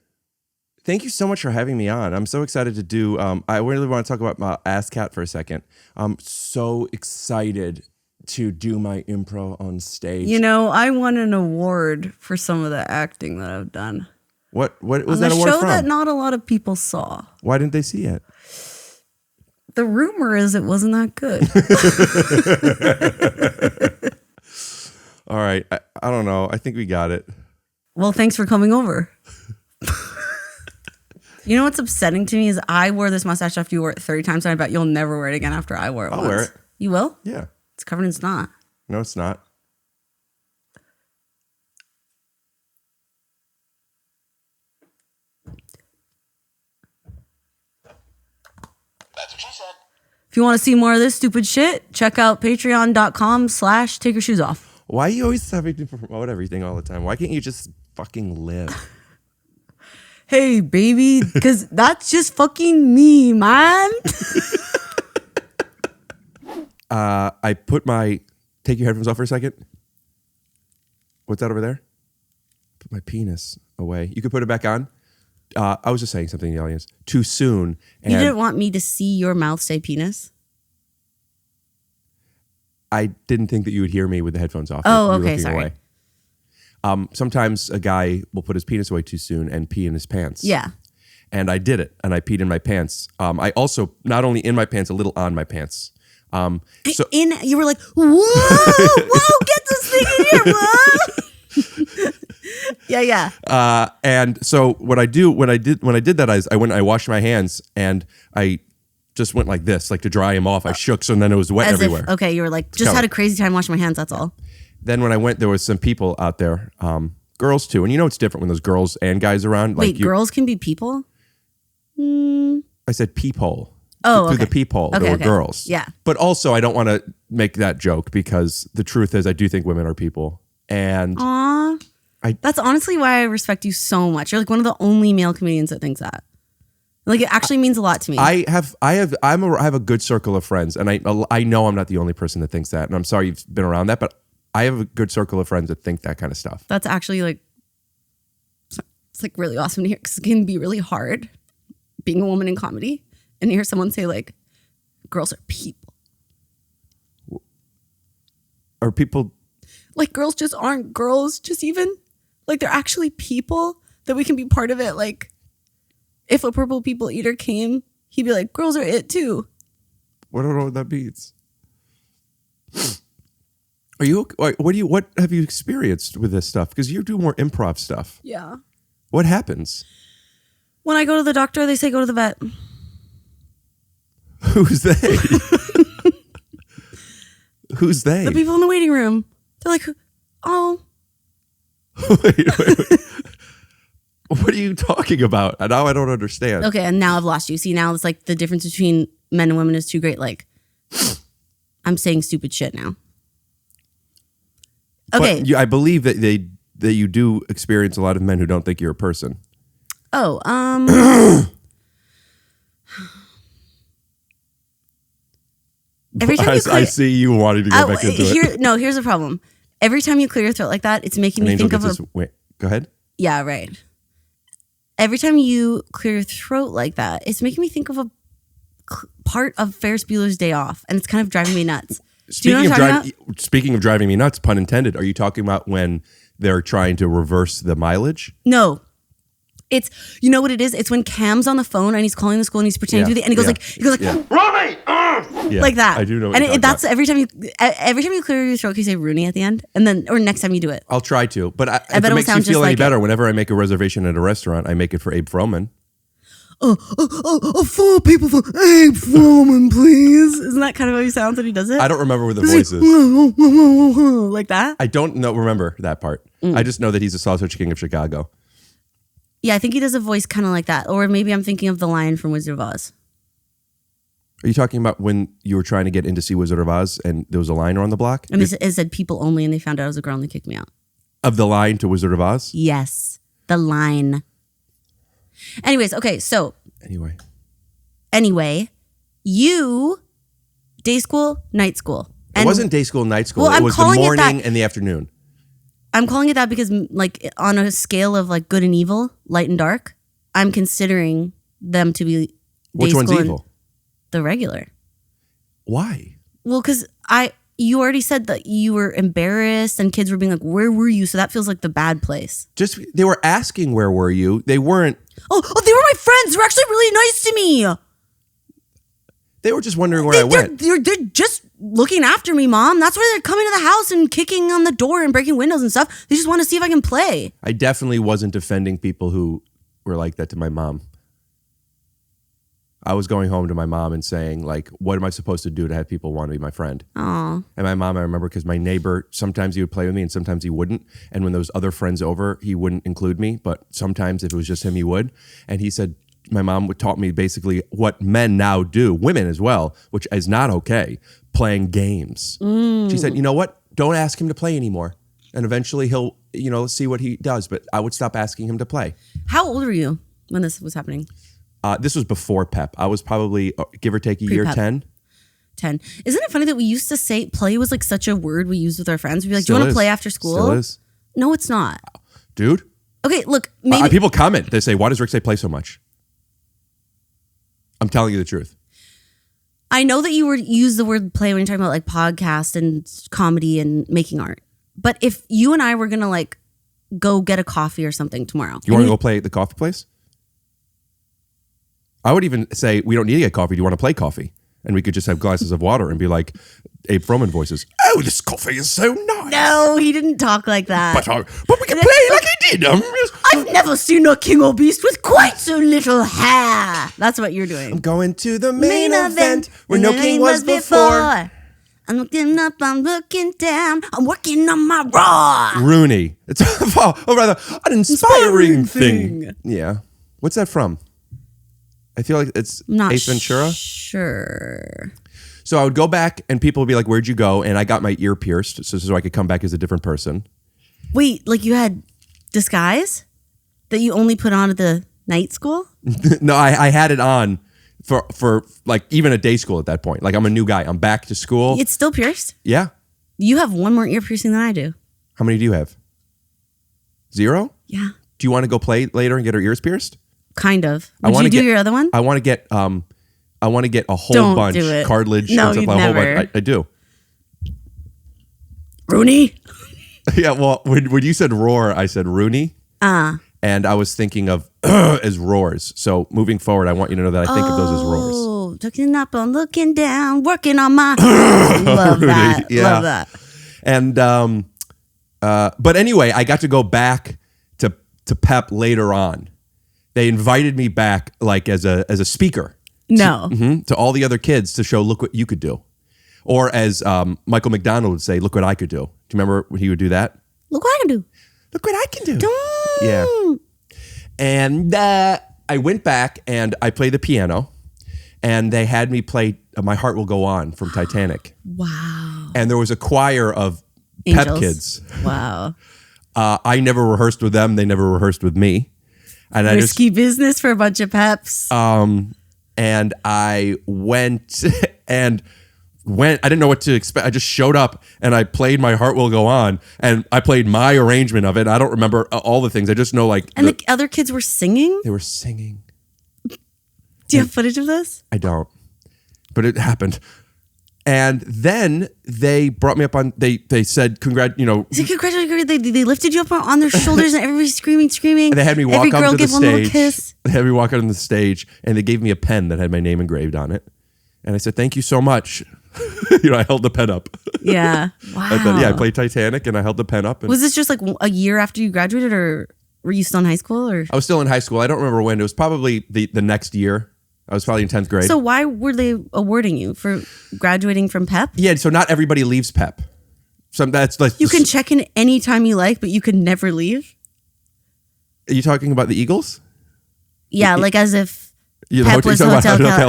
Thank you so much for having me on. I'm so excited to do, I really want to talk about my ASCAT for a second. I'm so excited to do my improv on stage. You know, I won an award for some of the acting that I've done. What was On that a award show from? that not a lot of people saw. Why didn't they see it? The rumor is it wasn't that good. All right. I don't know. I think we got it. Well, thanks for coming over. You know what's upsetting to me is I wore this mustache after you wore it 30 times, and I bet you'll never wear it again after I wore it. I'll wear it. You will? Yeah. It's covered in snot. No, it's not. If you want to see more of this stupid shit, check out patreon.com/takeyourShoesOff. Why are you always having to promote everything all the time? Why can't you just fucking live? Hey, baby, because that's just fucking me, man. I put my... Take your headphones off for a second. What's that over there? Put my penis away. You could put it back on. I was just saying something in the audience. Too soon. And You didn't want me to see your mouth say penis? I didn't think that you would hear me with the headphones off. Oh, You were okay, looking sorry. away. Sometimes a guy will put his penis away too soon and pee in his pants. Yeah. And I did it, and I peed in my pants. I also, not only in my pants, a little on my pants. So You were like, whoa, get this thing in here, whoa. Yeah. And so what I do when I did that is I went and I washed my hands and I just went like this, like to dry them off. I shook, so then it was wet As everywhere. okay, you were like, just had a crazy time washing my hands, that's all. Then when I went, there was some people out there, girls too, and you know it's different when there's girls and guys around. Wait, girls can be people? I said peephole. Oh, through okay. the peephole, Okay, there were okay. girls. Yeah. But also, I don't want to make that joke because the truth is, I do think women are people, and Aw. That's honestly why I respect you so much. You're like one of the only male comedians that thinks that. Like it actually means a lot to me. I have a good circle of friends, and I know I'm not the only person that thinks that, and I'm sorry you've been around that, but I have a good circle of friends that think that kind of stuff. That's actually like, it's like really awesome to hear because it can be really hard being a woman in comedy and hear someone say like, girls are people. Are people Like girls just aren't girls, just even like they're actually people that we can be part of it. Like if a purple people eater came, he'd be like, girls are it too. I don't know what that means. Are you? What have you experienced with this stuff? Because you do more improv stuff. Yeah. What happens? When I go to the doctor, they say go to the vet. Who's they? Who's they? The people in the waiting room. They're like, oh. wait. What are you talking about? Now I don't understand. Okay, and now I've lost you. See, now it's like the difference between men and women is too great. Like, I'm saying stupid shit now. Okay. But I believe that you do experience a lot of men who don't think you're a person. Oh, every time you clear, I see you wanting to go back into it. No, here's the problem. Every time you clear your throat like that, it's making me think of a... Wait, go ahead. Yeah, right. Every time you clear your throat like that, it's making me think of a part of Ferris Bueller's Day Off, and it's kind of driving me nuts. Speaking of driving me nuts, pun intended, are you talking about when they're trying to reverse the mileage? No. It's, you know what it is? It's when Cam's on the phone and he's calling the school and he's pretending to do the, and he goes like, Rooney! Yeah, like that. I do know what and you're that's talking every time you clear your throat, can you say Rooney at the end? And then, or next time you do it. I'll try to, but if bet it it'll makes you sound feel just any like better, it. whenever I make a reservation at a restaurant, I make it for Abe Froman. 4 people for Abe Froman, please. Isn't that kind of how he sounds when he does it? I don't remember what the voice is. Like that? I don't remember that part. I just know that he's a sausage king of Chicago. Yeah, I think he does a voice kind of like that. Or maybe I'm thinking of the lion from Wizard of Oz. Are you talking about when you were trying to get in to see Wizard of Oz and there was a line on the block? And it said people only, and they found out I was a girl and they kicked me out. Of the line to Wizard of Oz? Yes, the line. Anyways, okay, so. Anyway, you, day school, night school. It wasn't day school, night school. Well, it was the morning and the afternoon. I'm calling it that because, like, on a scale of like good and evil, light and dark, I'm considering them to be. Which one's evil? The regular. Why? Well, because you already said that you were embarrassed and kids were being like, "Where were you?" So that feels like the bad place. They were asking, "Where were you?" They weren't. Oh, they were my friends. They were actually really nice to me. They were just wondering where I went. They're just looking after me, Mom. That's why they're coming to the house and kicking on the door and breaking windows and stuff. They just want to see if I can play. I definitely wasn't defending people who were like that to my mom. I was going home to my mom and saying, like, what am I supposed to do to have people want to be my friend? Aw. And my mom, I remember, because my neighbor, sometimes he would play with me and sometimes he wouldn't. And when there was other friends over, he wouldn't include me. But sometimes if it was just him, he would. And he said, my mom would taught me basically what men now do, women as well, which is not okay, playing games. She said, you know what? Don't ask him to play anymore. And eventually he'll, see what he does. But I would stop asking him to play. How old were you when this was happening? This was before PEP. I was probably, give or take, a year Pre-PEP. 10. 10. Isn't it funny that we used to say play was like such a word we used with our friends? We'd be like, do Still you want to is. play after school? Still is. No, it's not. Dude. Okay, look, maybe People comment. They say, why does Rick say play so much? I'm telling you the truth. I know that you use the word play when you're talking about like podcast and comedy and making art. But if you and I were going to like go get a coffee or something tomorrow. You want to go play at the coffee place? I would even say, we don't need to get coffee. Do you want to play coffee? And we could just have glasses of water and be like Abe Froman voices. Oh, this coffee is so nice. No, he didn't talk like that. But we can play like he did. I've never seen a king or beast with quite so little hair. That's what you're doing. I'm going to the main event where no king was before. I'm looking up, I'm looking down, I'm working on my raw. Rooney. It's rather an inspiring thing. Yeah. What's that from? I feel like it's Not Ace Ventura. Sure. So I would go back and people would be like, where'd you go? And I got my ear pierced so I could come back as a different person. Wait, like you had disguise that you only put on at the night school? No, I had it on for like even a day school at that point. Like I'm a new guy. I'm back to school. It's still pierced? Yeah. You have one more ear piercing than I do. How many do you have? 0? Yeah. Do you want to go play later and get our ears pierced? Kind of. Would you do your other one? I want to get a whole Don't bunch do it. cartilage. No, and stuff, you'd a whole never. bunch. I do. Rooney? Yeah. Well, when you said roar, I said Rooney. And I was thinking of as roars. So moving forward, I want you to know that I think of those as roars. Oh, looking up, I'm looking down, working on my. Love that. Yeah. Love that. And but anyway, I got to go back to PEP later on. They invited me back like as a speaker. No. To all the other kids to show, look what you could do. Or as Michael McDonald would say, look what I could do. Do you remember when he would do that? Look what I can do. Look what I can do. Don't. Yeah. And I went back and I played the piano and they had me play My Heart Will Go On from Titanic. Wow. And there was a choir of Angels. PEP kids. Wow. I never rehearsed with them. They never rehearsed with me. And Risky business for a bunch of peps. and I went I didn't know what to expect. I just showed up and I played My Heart Will Go On and I played my arrangement of it. I don't remember all the things. I just know like. And the other kids were singing? They were singing. Do you have footage of this? I don't, but it happened. And then they brought me up on, they said, So congratulations, they lifted you up on their shoulders and everybody's screaming. and they had me walk Every girl onto the gave one little stage. kiss. They had me walk on the stage and they gave me a pen that had my name engraved on it. And I said, thank you so much. I held the pen up. Yeah. Wow. I played Titanic and I held the pen up. And Was this just like a year after you graduated or were you still in high school? Or I was still in high school. I don't remember when. It was probably the next year. I was probably in 10th grade. So why were they awarding you for graduating from PEP? Yeah, so not everybody leaves PEP. So that's like You can check in anytime you like, but you can never leave? Are you talking about the Eagles? Yeah, like as if You PEP was talking about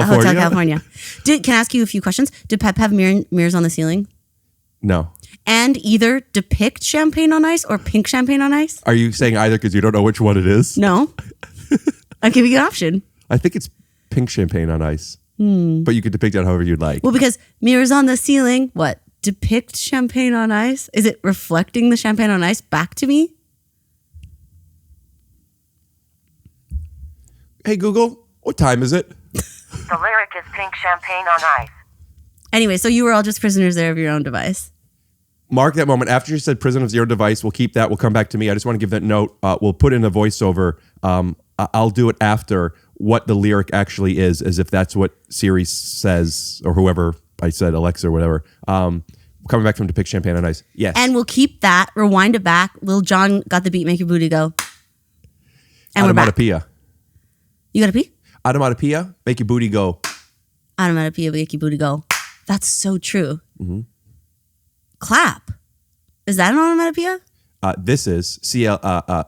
Hotel California. Can I ask you a few questions? Did PEP have mirrors on the ceiling? No. And either depict champagne on ice or pink champagne on ice? Are you saying either because you don't know which one it is? No. I'm giving you an option. I think it's pink champagne on ice. But you could depict it however you'd like. Well, because mirrors on the ceiling, what? Depict champagne on ice? Is it reflecting the champagne on ice back to me? Hey, Google, what time is it? The lyric is pink champagne on ice. Anyway, so you were all just prisoners there of your own device. Mark that moment. After you said prison of zero device, we'll keep that. We'll come back to me. I just want to give that note. We'll put in a voiceover. I'll do it after what the lyric actually is, as if that's what Siri says, or whoever I said, Alexa or whatever. Coming back from Depict Champagne on Ice. Yes. And we'll keep that, rewind it back. Lil Jon got the beat, make your booty go. And we're back. Onomatopoeia. You got to pee? Onomatopoeia, make your booty go. Onomatopoeia, make your booty go. That's so true. Mm-hmm. Clap. Is that an onomatopoeia? This is TSAAA.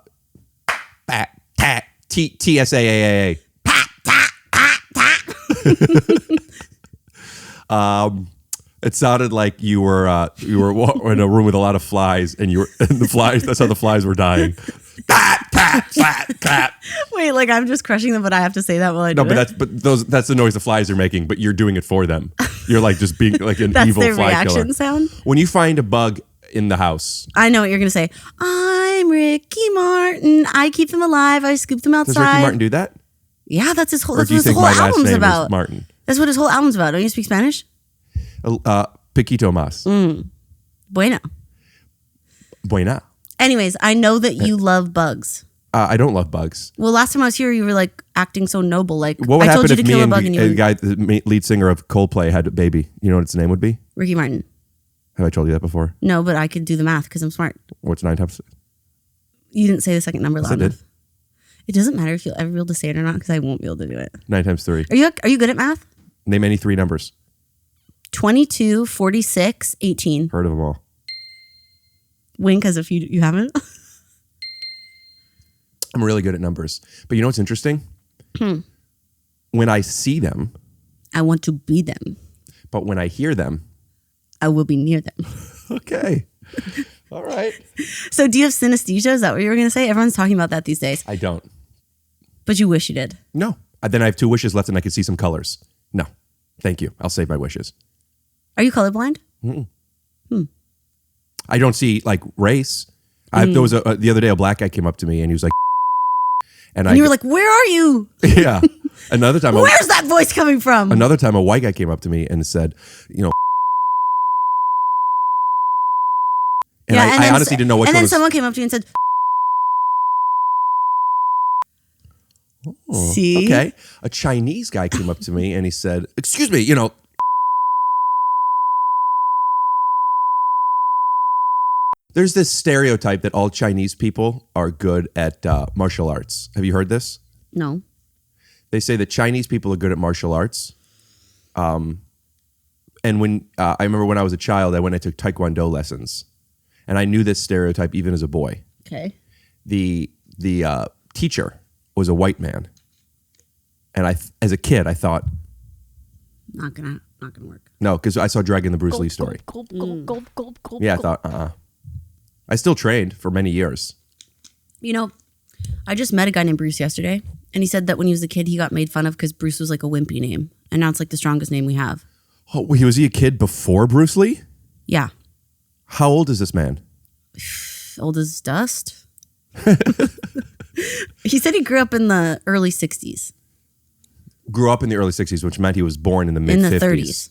It sounded like you were in a room with a lot of flies, and the flies. That's how the flies were dying. Wait, like I'm just crushing them, but I have to say that while I do it. That's the noise the flies are making, but you're doing it for them. You're like just being like an That's evil their fly reaction killer. sound. When you find a bug in the house, I know what you're gonna say. I'm Ricky Martin. I keep them alive. I scoop them outside. does Ricky Martin do that? Yeah, that's his whole. Or That's do you what his think whole my last album's name about. is Martin? That's what his whole album's about. Don't you speak Spanish? Piquito mas. Bueno. Buena. Anyways, I know that you love bugs. I don't love bugs. Well, last time I was here, you were like acting so noble. Like What would I told happen you if to kill me a bug and and the you guy, the lead singer of Coldplay, had a baby? You know what its name would be? Ricky Martin. Have I told you that before? No, but I could do the math because I'm smart. What's 9 times? You didn't say the second number Yes, loud I did. enough. It doesn't matter if you'll ever be able to say it or not because I won't be able to do it. 9 times 3. Are you good at math? Name any 3 numbers. 22, 46, 18. Heard of them all. Wink as if you haven't. I'm really good at numbers. But you know what's interesting? When I see them, I want to be them. but when I hear them, I will be near them. okay. All right. So do you have synesthesia? Is that what you were going to say? Everyone's talking about that these days. I don't. But you wish you did. No. Then I have 2 wishes left and I can see some colors. No. Thank you. I'll save my wishes. Are you colorblind? I don't see like race. There was the other day a black guy came up to me and he was like, And you were like, where are you? yeah. Another time, Where's that voice coming from? Another time, a white guy came up to me and said, and I honestly didn't know which one. And then was, someone came up to you and said, oh, see? Okay. A Chinese guy came up to me and he said, excuse me, there's this stereotype that all Chinese people are good at martial arts. Have you heard this? No. They say that Chinese people are good at martial arts. And when I remember when I was a child, I took Taekwondo lessons. And I knew this stereotype even as a boy. Okay. The teacher was a white man. And as a kid, I thought, Not gonna work. no, because I saw Dragon the Bruce Lee story. Yeah, I thought, I still trained for many years. I just met a guy named Bruce yesterday, and he said that when he was a kid, he got made fun of because Bruce was like a wimpy name, and now it's like the strongest name we have. Oh, was he a kid before Bruce Lee? Yeah. How old is this man? Old as dust. He said he grew up in the early 60s. Grew up in the early 60s, which meant he was born in the mid 50s. In the 30s.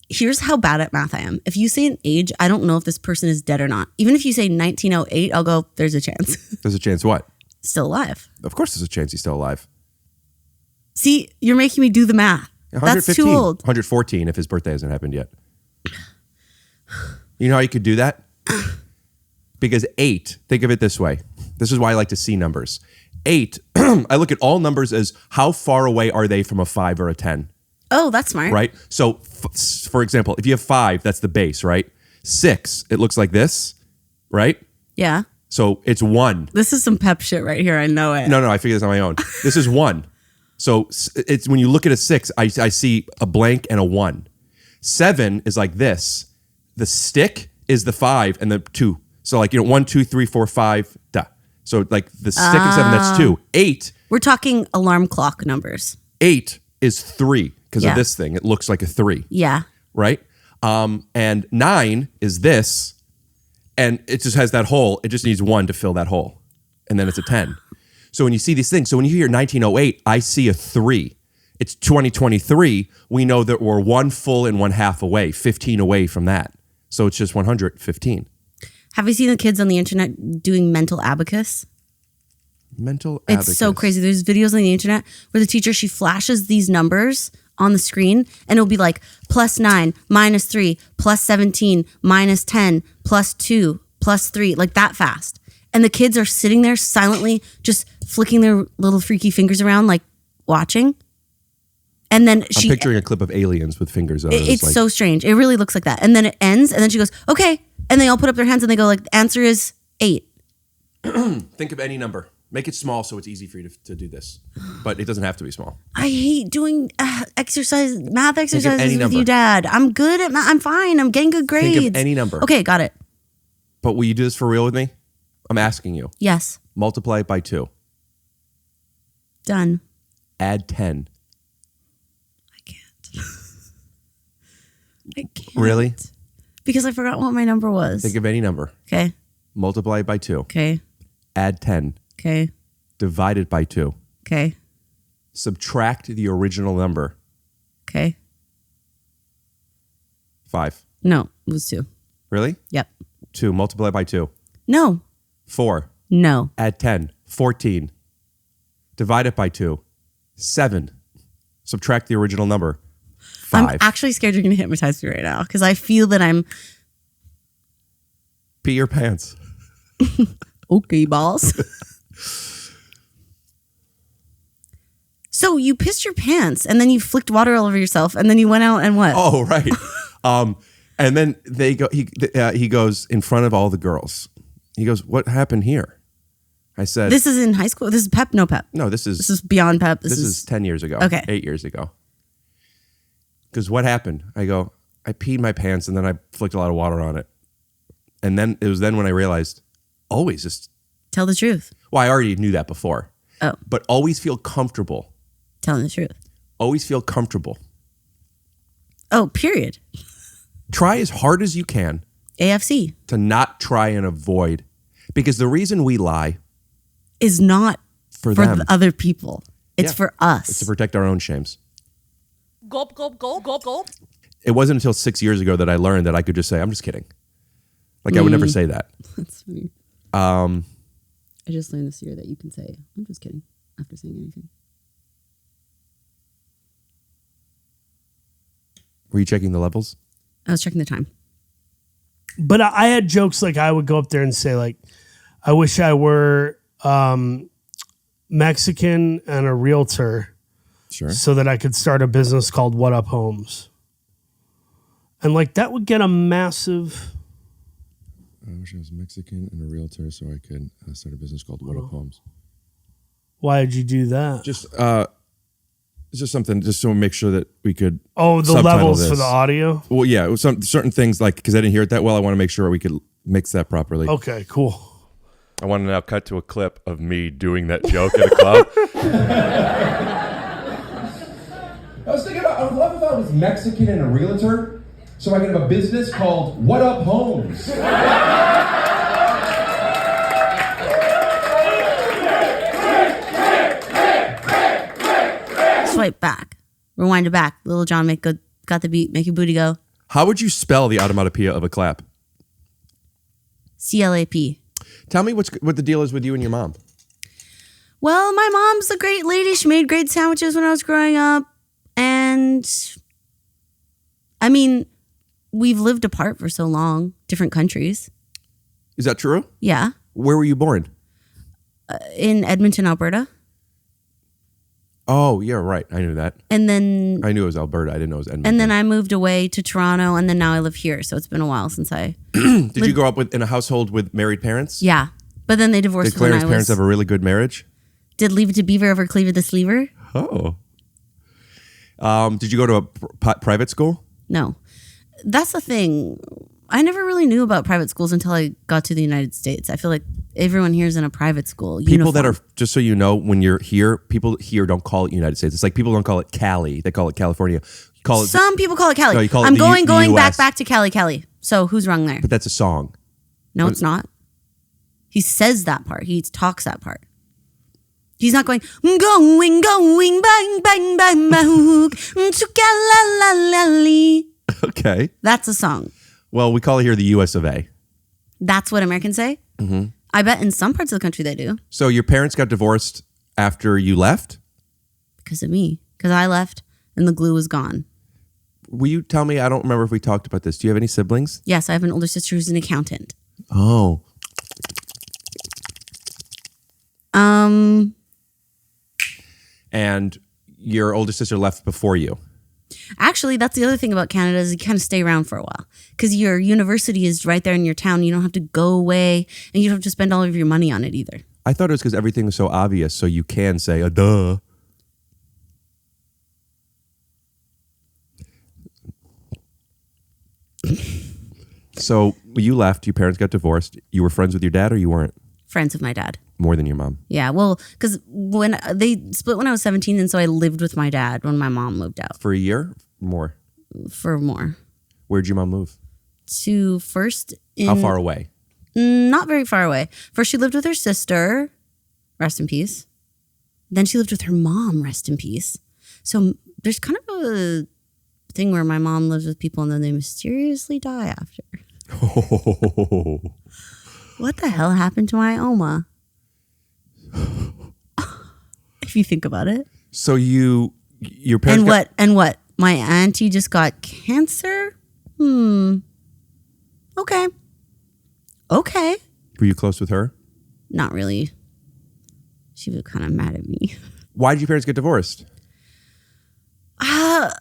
Here's how bad at math I am. If you say an age, I don't know if this person is dead or not. Even if you say 1908, I'll go, there's a chance. There's a chance what? Still alive. Of course there's a chance he's still alive. See, you're making me do the math. That's too old. 114 if his birthday hasn't happened yet. You know how you could do that? Because 8, think of it this way. This is why I like to see numbers. 8, I look at all numbers as how far away are they from a 5 or a 10? Oh, that's smart. Right? So, for example, if you have 5, that's the base, right? 6, it looks like this, right? Yeah. So it's 1. This is some pep shit right here. I know it. No, I figured this on my own. This is 1. So it's when you look at a 6, I see a blank and a 1. 7 is like this. The stick is the 5 and the 2. So 1, 2, 3, 4, 5, duh. So like the stick and 7, that's 2. 8. We're talking alarm clock numbers. 8 is 3 because Yeah. of this thing. It looks like a 3. Yeah. Right? And 9 is this, and it just has that hole. It just needs 1 to fill that hole, and then it's a 10. So when you see these things, so when you hear 1908, I see a 3. It's 2023. We know that we're 1 full and 1 half away, 15 away from that. So it's just 115. Have you seen the kids on the internet doing mental abacus? Mental abacus. It's so crazy. There's videos on the internet where the teacher, she flashes these numbers on the screen and it'll be like +9, -3, +17, -10, +2, +3, like that fast. and the kids are sitting there silently, just flicking their little freaky fingers around, like watching. And then I'm picturing a clip of aliens with fingers on it. It's like, so strange. It really looks like that. And then it ends, and then she goes, okay. And they all put up their hands and they go like, the answer is 8. Think of any number. Make it small so it's easy for you to do this. But it doesn't have to be small. I hate doing math exercises with number. you, Dad. I'm good at math. I'm fine. I'm getting good grades. Think of any number. Okay, got it. But will you do this for real with me? I'm asking you. Yes. Multiply it by 2. Done. Add 10. I can't. Really? Because I forgot what my number was. Think of any number. Okay. Multiply it by 2. Okay. Add 10. Okay. Divide it by 2. Okay. Subtract the original number. Okay. 5. No, it was 2. Really? Yep. 2. Multiply by 2. No. 4. No. Add 10. 14. Divide it by 2. 7. Subtract the original number. 5. I'm actually scared you're going to hypnotize me right now because I feel that I'm... Pee your pants. Okay, balls. So you pissed your pants and then you flicked water all over yourself and then you went out and what? Oh, right. And then they go. He goes in front of all the girls. He goes, "What happened here?" I said, This is in high school? This is pep? No pep. "No, this is beyond pep. This is 10 years ago. Okay. 8 years ago." Because what happened? I go, I peed my pants and then I flicked a lot of water on it. And then it was then when I realized, always just... Tell the truth. Well, I already knew that before. Oh. But always feel comfortable. Telling the truth. Always feel comfortable. Oh, period. Try as hard as you can AFC. to not try and avoid. Because the reason we lie... Is not for the other people. It's for us. It's to protect our own shames. Gulp, gulp, gulp, gulp, gulp. It wasn't until 6 years ago that I learned that I could just say, I'm just kidding. Like, I would never say that. That's funny. I just learned this year that you can say, I'm just kidding, after saying anything. Were you checking the levels? I was checking the time. But I had jokes like I would go up there and say like, I wish I were Mexican and a realtor. Sure. So that I could start a business called What Up Homes. And like that would get a massive... I wish I was Mexican and a realtor so I could start a business called What Up Homes. Why did you do that? Just something just to make sure that we could the subtitle levels this. for the audio? Well, yeah, it was some certain things like because I didn't hear it that well, I want to make sure we could mix that properly. Okay, cool. I want to now cut to a clip of me doing that joke at a club. I was thinking about, I would love if I was Mexican and a realtor, so I could have a business called What Up Homes. Swipe back. Rewind it back. Little John got the beat. Make your booty go. How would you spell the onomatopoeia of a clap? CLAP. Tell me what the deal is with you and your mom. Well, my mom's a great lady. She made great sandwiches when I was growing up. And I mean, we've lived apart for so long, different countries. Is that true? Yeah. Where were you born? In Edmonton, Alberta. Oh, yeah, right. I knew that. And then I knew it was Alberta. I didn't know it was Edmonton. And then I moved away to Toronto, and then now I live here. So it's been a while since I... Did you grow up in a household with married parents? Yeah. But then they divorced Did when I Claire's was... parents have a really good marriage? Did Leave It to Beaver ever cleave it the sleever? Oh. Did you go to a private school? No. That's the thing. I never really knew about private schools until I got to the United States. I feel like everyone here is in a private school. People that are, just so you know, when you're here, people here don't call it United States. It's like people don't call it Cali. They call it California. Some people call it Cali. No, you call it I'm the going US. back to Cali. So who's wrong there? But that's a song. No, it's not. He says that part. He talks that part. He's not going, bang, bang, bang, bang, Okay. That's a song. Well, we call it here the US of A. That's what Americans say? Mm-hmm. I bet in some parts of the country they do. So your parents got divorced after you left? Because of me. Because I left and the glue was gone. Will you tell me, I don't remember if we talked about this. Do you have any siblings? Yes, I have an older sister who's an accountant. Oh. And your older sister left before you. Actually, that's the other thing about Canada is you kind of stay around for a while because your university is right there in your town. You don't have to go away and you don't have to spend all of your money on it either. I thought it was because everything was so obvious, so you can say a duh. So you left, your parents got divorced. You were friends with your dad or you weren't? Friends with my dad. More than your mom? Yeah, well, because when they split when I was 17, and so I lived with my dad when my mom moved out. For a year? More? For more. Where'd your mom move? To first in... How far away? Not very far away. First, she lived with her sister, rest in peace. Then she lived with her mom, rest in peace. So there's kind of a thing where my mom lives with people and then they mysteriously die after. Oh. What the hell happened to my Oma? If you think about it. So your parents And what? My auntie just got cancer? Okay. Were you close with her? Not really. She was kind of mad at me. Why did your parents get divorced? I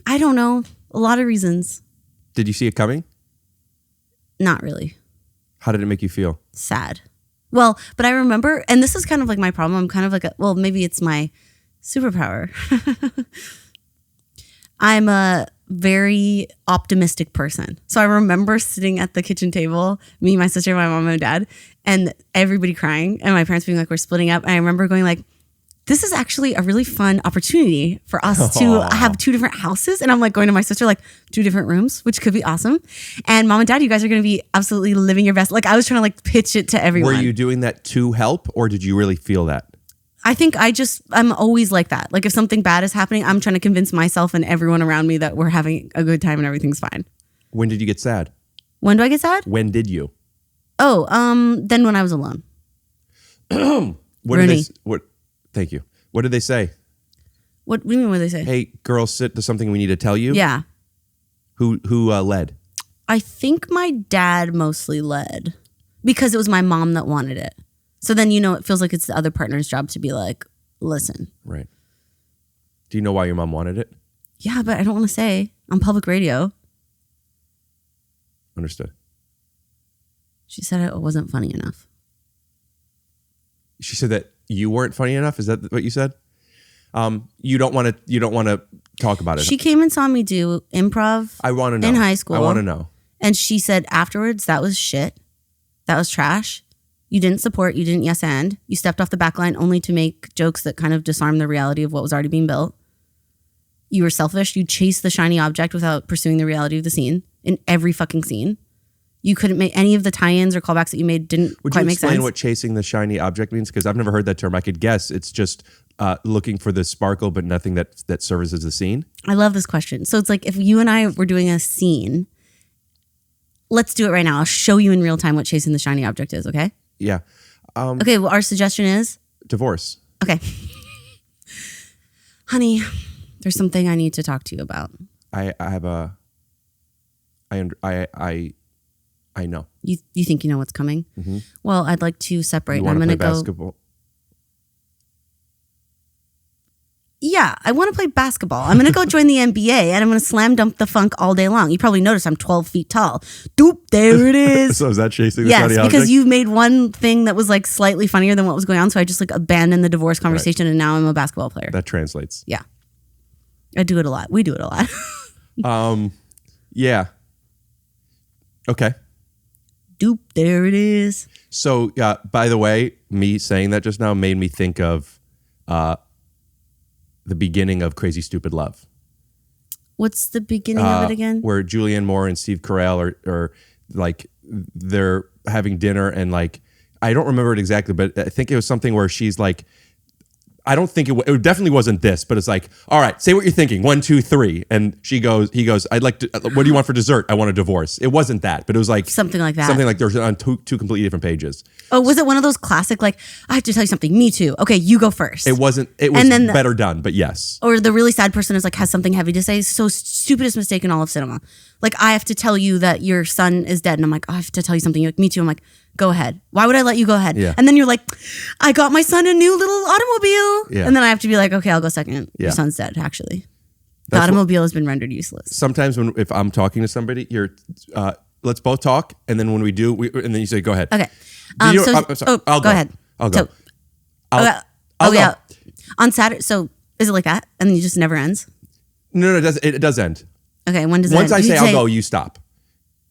don't know. A lot of reasons. Did you see it coming? Not really. How did it make you feel? Sad. Well, but I remember, and this is kind of like my problem. I'm kind of like, maybe it's my superpower. I'm a very optimistic person. So I remember sitting at the kitchen table, me, my sister, my mom, and my dad, and everybody crying, and my parents being like, we're splitting up. And I remember going like, this is actually a really fun opportunity for us to have two different houses. And I'm like going to my sister, like 2 different rooms, which could be awesome. And mom and dad, you guys are going to be absolutely living your best. Like I was trying to like pitch it to everyone. Were you doing that to help or did you really feel that? I think I'm always like that. Like if something bad is happening, I'm trying to convince myself and everyone around me that we're having a good time and everything's fine. When did you get sad? When do I get sad? When did you? Oh, then when I was alone. Thank you. What did they say? What do you mean? What did they say? Hey, girls, sit. There's something we need to tell you. Yeah. Who led? I think my dad mostly led because it was my mom that wanted it. So then, it feels like it's the other partner's job to be like, listen. Right. Do you know why your mom wanted it? Yeah, but I don't want to say on public radio. Understood. She said it wasn't funny enough. She said that you weren't funny enough. Is that what you said? You don't want to talk about it. She came and saw me do improv. I want to know. In high school. I want to know. And she said afterwards, that was shit. That was trash. You didn't support. You didn't yes and. You stepped off the back line only to make jokes that kind of disarm the reality of what was already being built. You were selfish. You chased the shiny object without pursuing the reality of the scene in every fucking scene. You couldn't make any of the tie-ins or callbacks that you made didn't quite make sense. Would you explain what chasing the shiny object means? Because I've never heard that term. I could guess it's just looking for the sparkle, but nothing that serves as a scene. I love this question. So it's like if you and I were doing a scene, let's do it right now. I'll show you in real time what chasing the shiny object is, okay? Yeah. Okay, well, our suggestion is? Divorce. Okay. Honey, there's something I need to talk to you about. I know. You think you know what's coming? Mm-hmm. Well, I'd like to separate. You want I'm to going play to go. basketball? Yeah, I want to play basketball. I'm going to go join the NBA and I'm going to slam dunk the funk all day long. You probably noticed I'm 12 feet tall. Doop, there it is. So is that chasing the yes, shiny object? because you made one thing that was like slightly funnier than what was going on. So I just like abandoned the divorce conversation and now I'm a basketball player. That translates. Yeah. I do it a lot. We do it a lot. Yeah. Okay. Doop, there it is. So, by the way, me saying that just now made me think of the beginning of Crazy Stupid Love. What's the beginning of it again? Where Julianne Moore and Steve Carell are like, they're having dinner and like, I don't remember it exactly, but I think it was something where she's like, I don't think it definitely wasn't this, but it's like, all right, say what you're thinking. 1, 2, 3. And he goes, I'd like to, what do you want for dessert? I want a divorce. It wasn't that, but it was like something like that. Something like they're on two completely different pages. Oh, was it one of those classic, like, I have to tell you something. Me too. Okay, you go first. It wasn't, it was better done, but yes. Or the really sad person is like, has something heavy to say. So stupidest mistake in all of cinema. Like, I have to tell you that your son is dead. And I'm like, oh, I have to tell you something. You're like, me too. I'm like, go ahead. Why would I let you go ahead? Yeah. And then you're like, I got my son a new little automobile. Yeah. And then I have to be like, okay, I'll go second. Yeah. Your son's dead, actually. The That's automobile has been rendered useless. Sometimes if I'm talking to somebody, let's both talk, and then when we do, and then you say, go ahead. Okay. I'm sorry. I'll go ahead. I'll go. So, I'll go. yeah. On Saturday, so is it like that? And then it just never ends? No, it does end. Okay, when does it Once end? I say I'll go, you stop.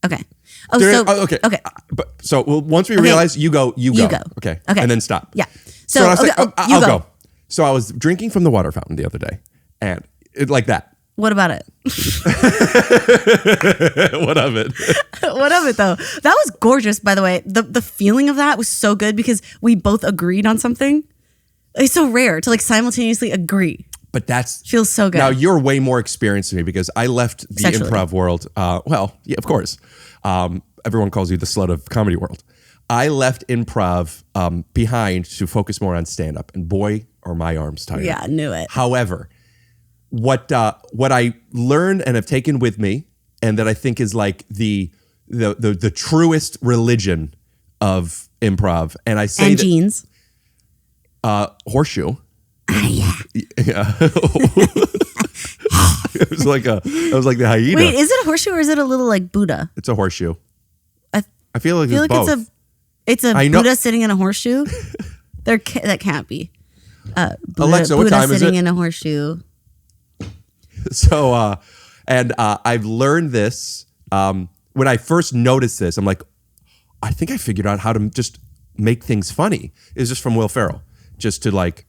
Okay. Oh, okay. Okay. But once we realize you go. Okay. Okay. And then stop. Yeah. So I was like, I'll you go. So I was drinking from the water fountain the other day, and like that. What about it? What of it? What of it though? That was gorgeous, by the way. The feeling of that was so good because we both agreed on something. It's so rare to like simultaneously agree. But that's feels so good. Now you're way more experienced than me because I left the Sexually. improv world. Well, yeah, of course. Everyone calls you the slut of comedy world. I left improv behind to focus more on stand up, and boy, are my arms tired. Yeah, I knew it. However, what I learned and have taken with me, and that I think is like the truest religion of improv, and I say and jeans. Horseshoe. Yeah. It was like the hyena. Wait, is it a horseshoe or is it a little like Buddha? It's a horseshoe. I feel like feel it's like both. it's a Buddha sitting in a horseshoe. That can't be. Buddha, Alexa, what Buddha time is sitting it? in a horseshoe. So, I've learned this. When I first noticed this, I'm like, I think I figured out how to just make things funny. It's just from Will Ferrell. Just to like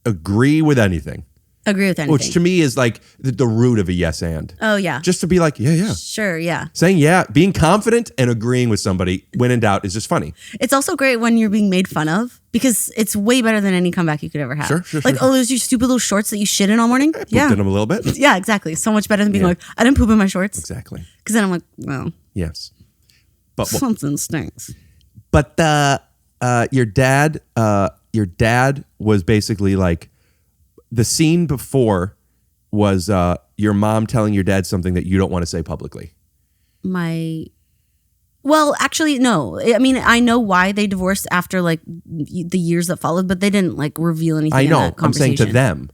agree with anything. Agree with anything. Which to me is like the root of a yes and. Oh, yeah. Just to be like, yeah. Sure, yeah. Saying yeah, being confident and agreeing with somebody when in doubt is just funny. It's also great when you're being made fun of because it's way better than any comeback you could ever have. Sure. Like, oh, those your stupid little shorts that you shit in all morning? I pooped in them a little bit. Yeah, exactly. So much better than being like, I didn't poop in my shorts. Exactly. Because then I'm like, well, yes. But something stinks. But your dad was basically like, the scene before was your mom telling your dad something that you don't want to say publicly. Well, actually, no. I mean, I know why they divorced after like the years that followed, but they didn't like reveal anything. I know. In that I'm saying to conversation. them.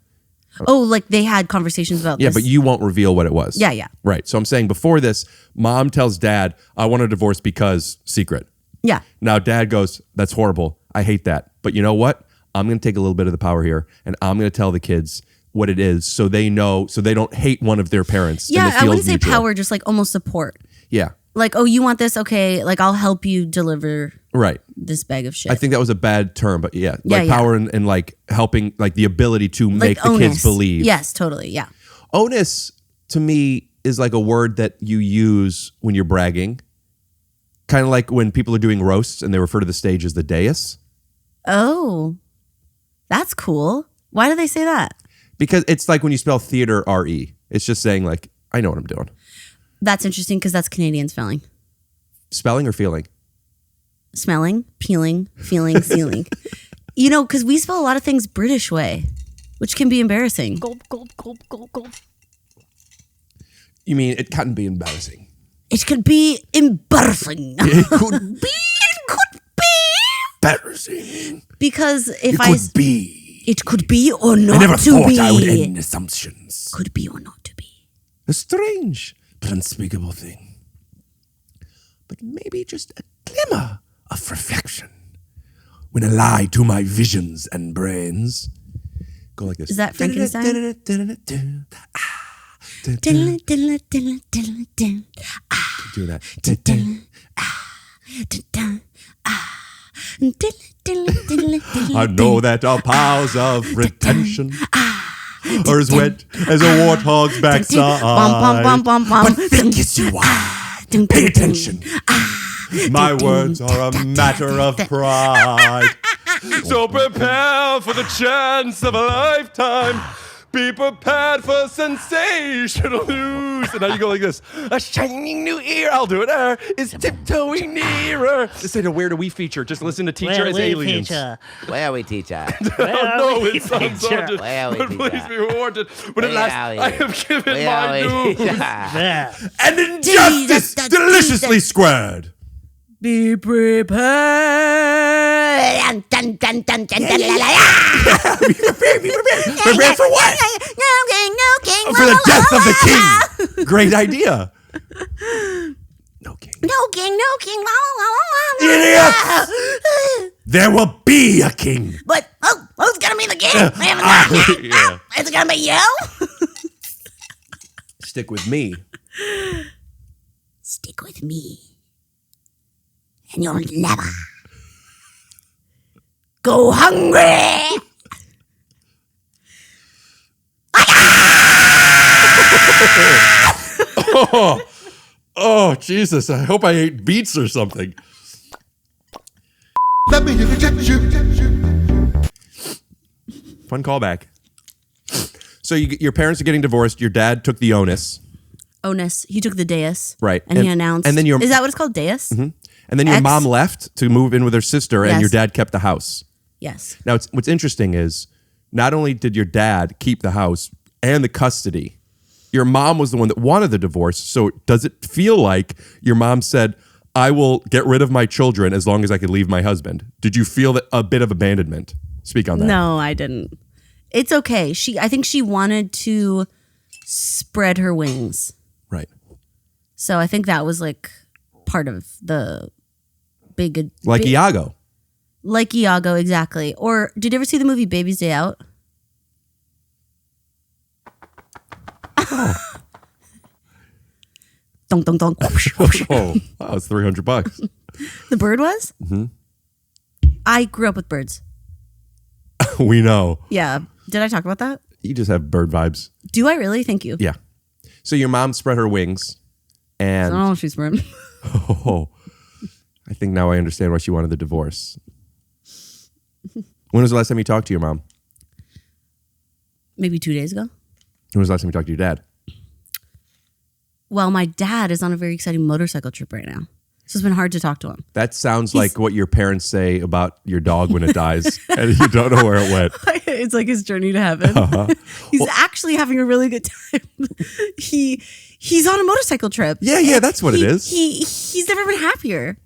Oh, like they had conversations about Yeah, this. but you won't reveal what it was. Yeah. Right. So I'm saying before this, mom tells dad, I want a divorce because secret. Yeah. Now dad goes, that's horrible. I hate that. But you know what? I'm going to take a little bit of the power here and I'm going to tell the kids what it is so they know, so they don't hate one of their parents. Yeah, and it I wouldn't feels say mutual. power, just like almost support. Yeah. Like, oh, you want this? Okay, like I'll help you deliver Right. this bag of shit. I think that was a bad term, but yeah. Yeah, like yeah. power and like helping, like the ability to make the onus. kids believe. Yes, totally. Yeah. Onus to me is like a word that you use when you're bragging. Kind of like when people are doing roasts and they refer to the stage as the dais. Oh, that's cool. Why do they say that? Because it's like when you spell theater R-E. It's just saying like, I know what I'm doing. That's interesting because that's Canadian spelling. Spelling or feeling? Smelling, peeling, feeling, sealing. You know, because we spell a lot of things British way, which can be embarrassing. Gulp. You mean it can be embarrassing? It could be embarrassing. It could be embarrassing. Because if It could be or not I never to thought be. I would end assumptions. Could be or not to be. A strange but unspeakable thing. But maybe just a glimmer of reflection when allied to my visions and brains. Go like this. Is that Frankenstein? Do that. I know that our powers of retention are as wet as a warthog's backside. But think as you are. Pay attention. My words are a matter of pride. So prepare for the chance of a lifetime. Be prepared for sensational news. And now you go like this. A shining new ear, I'll do it, is tiptoeing nearer. This ain't a Where Do We feature. Just listen to Teacher as Aliens. Where are we, teacher? No, it's undaunted. Where are we, But teacher? please be warned. But Where at last, are we? I have given Where my are we, news. teacher? And injustice deliciously squared. Be prepared. Dun, dun, dun, dun, dun, Be la, la, la. prepared for what? No king. For the death of the king. Great idea. No king. No king. Idiots! There will be a king. But who's gonna be the king? Yeah. Is it gonna be you? Stick with me. Stick with me, and you'll never go hungry. Oh, Jesus. I hope I ate beets or something. Fun callback. So your parents are getting divorced. Your dad took the onus. Onus. He took the dais. Right. And he announced. And then is that what it's called? Dais? Mm-hmm. And then your mom left to move in with her sister, and Yes. your dad kept the house. Yes. Now, what's interesting is not only did your dad keep the house and the custody, your mom was the one that wanted the divorce. So does it feel like your mom said, I will get rid of my children as long as I could leave my husband? Did you feel that a bit of abandonment? Speak on that. No, I didn't. It's okay. I think she wanted to spread her wings. Right. So I think that was like part of the big. Like Iago. Like Iago, exactly. Or did you ever see the movie Baby's Day Out? Oh. Dunk, dunk, dunk. Oh, wow, it's $300. The bird was? Mm-hmm. I grew up with birds. We know. Yeah. Did I talk about that? You just have bird vibes. Do I really? Thank you. Yeah. So your mom spread her wings, and Oh, she's spread. oh, I think now I understand why she wanted the divorce. When was the last time you talked to your mom? Maybe 2 days ago. When was the last time you talked to your dad? Well, my dad is on a very exciting motorcycle trip right now. So it's been hard to talk to him. That sounds like what your parents say about your dog when it dies and you don't know where it went. It's like his journey to heaven. He's actually having a really good time. He's on a motorcycle trip. Yeah, that's what it is. He's never been happier.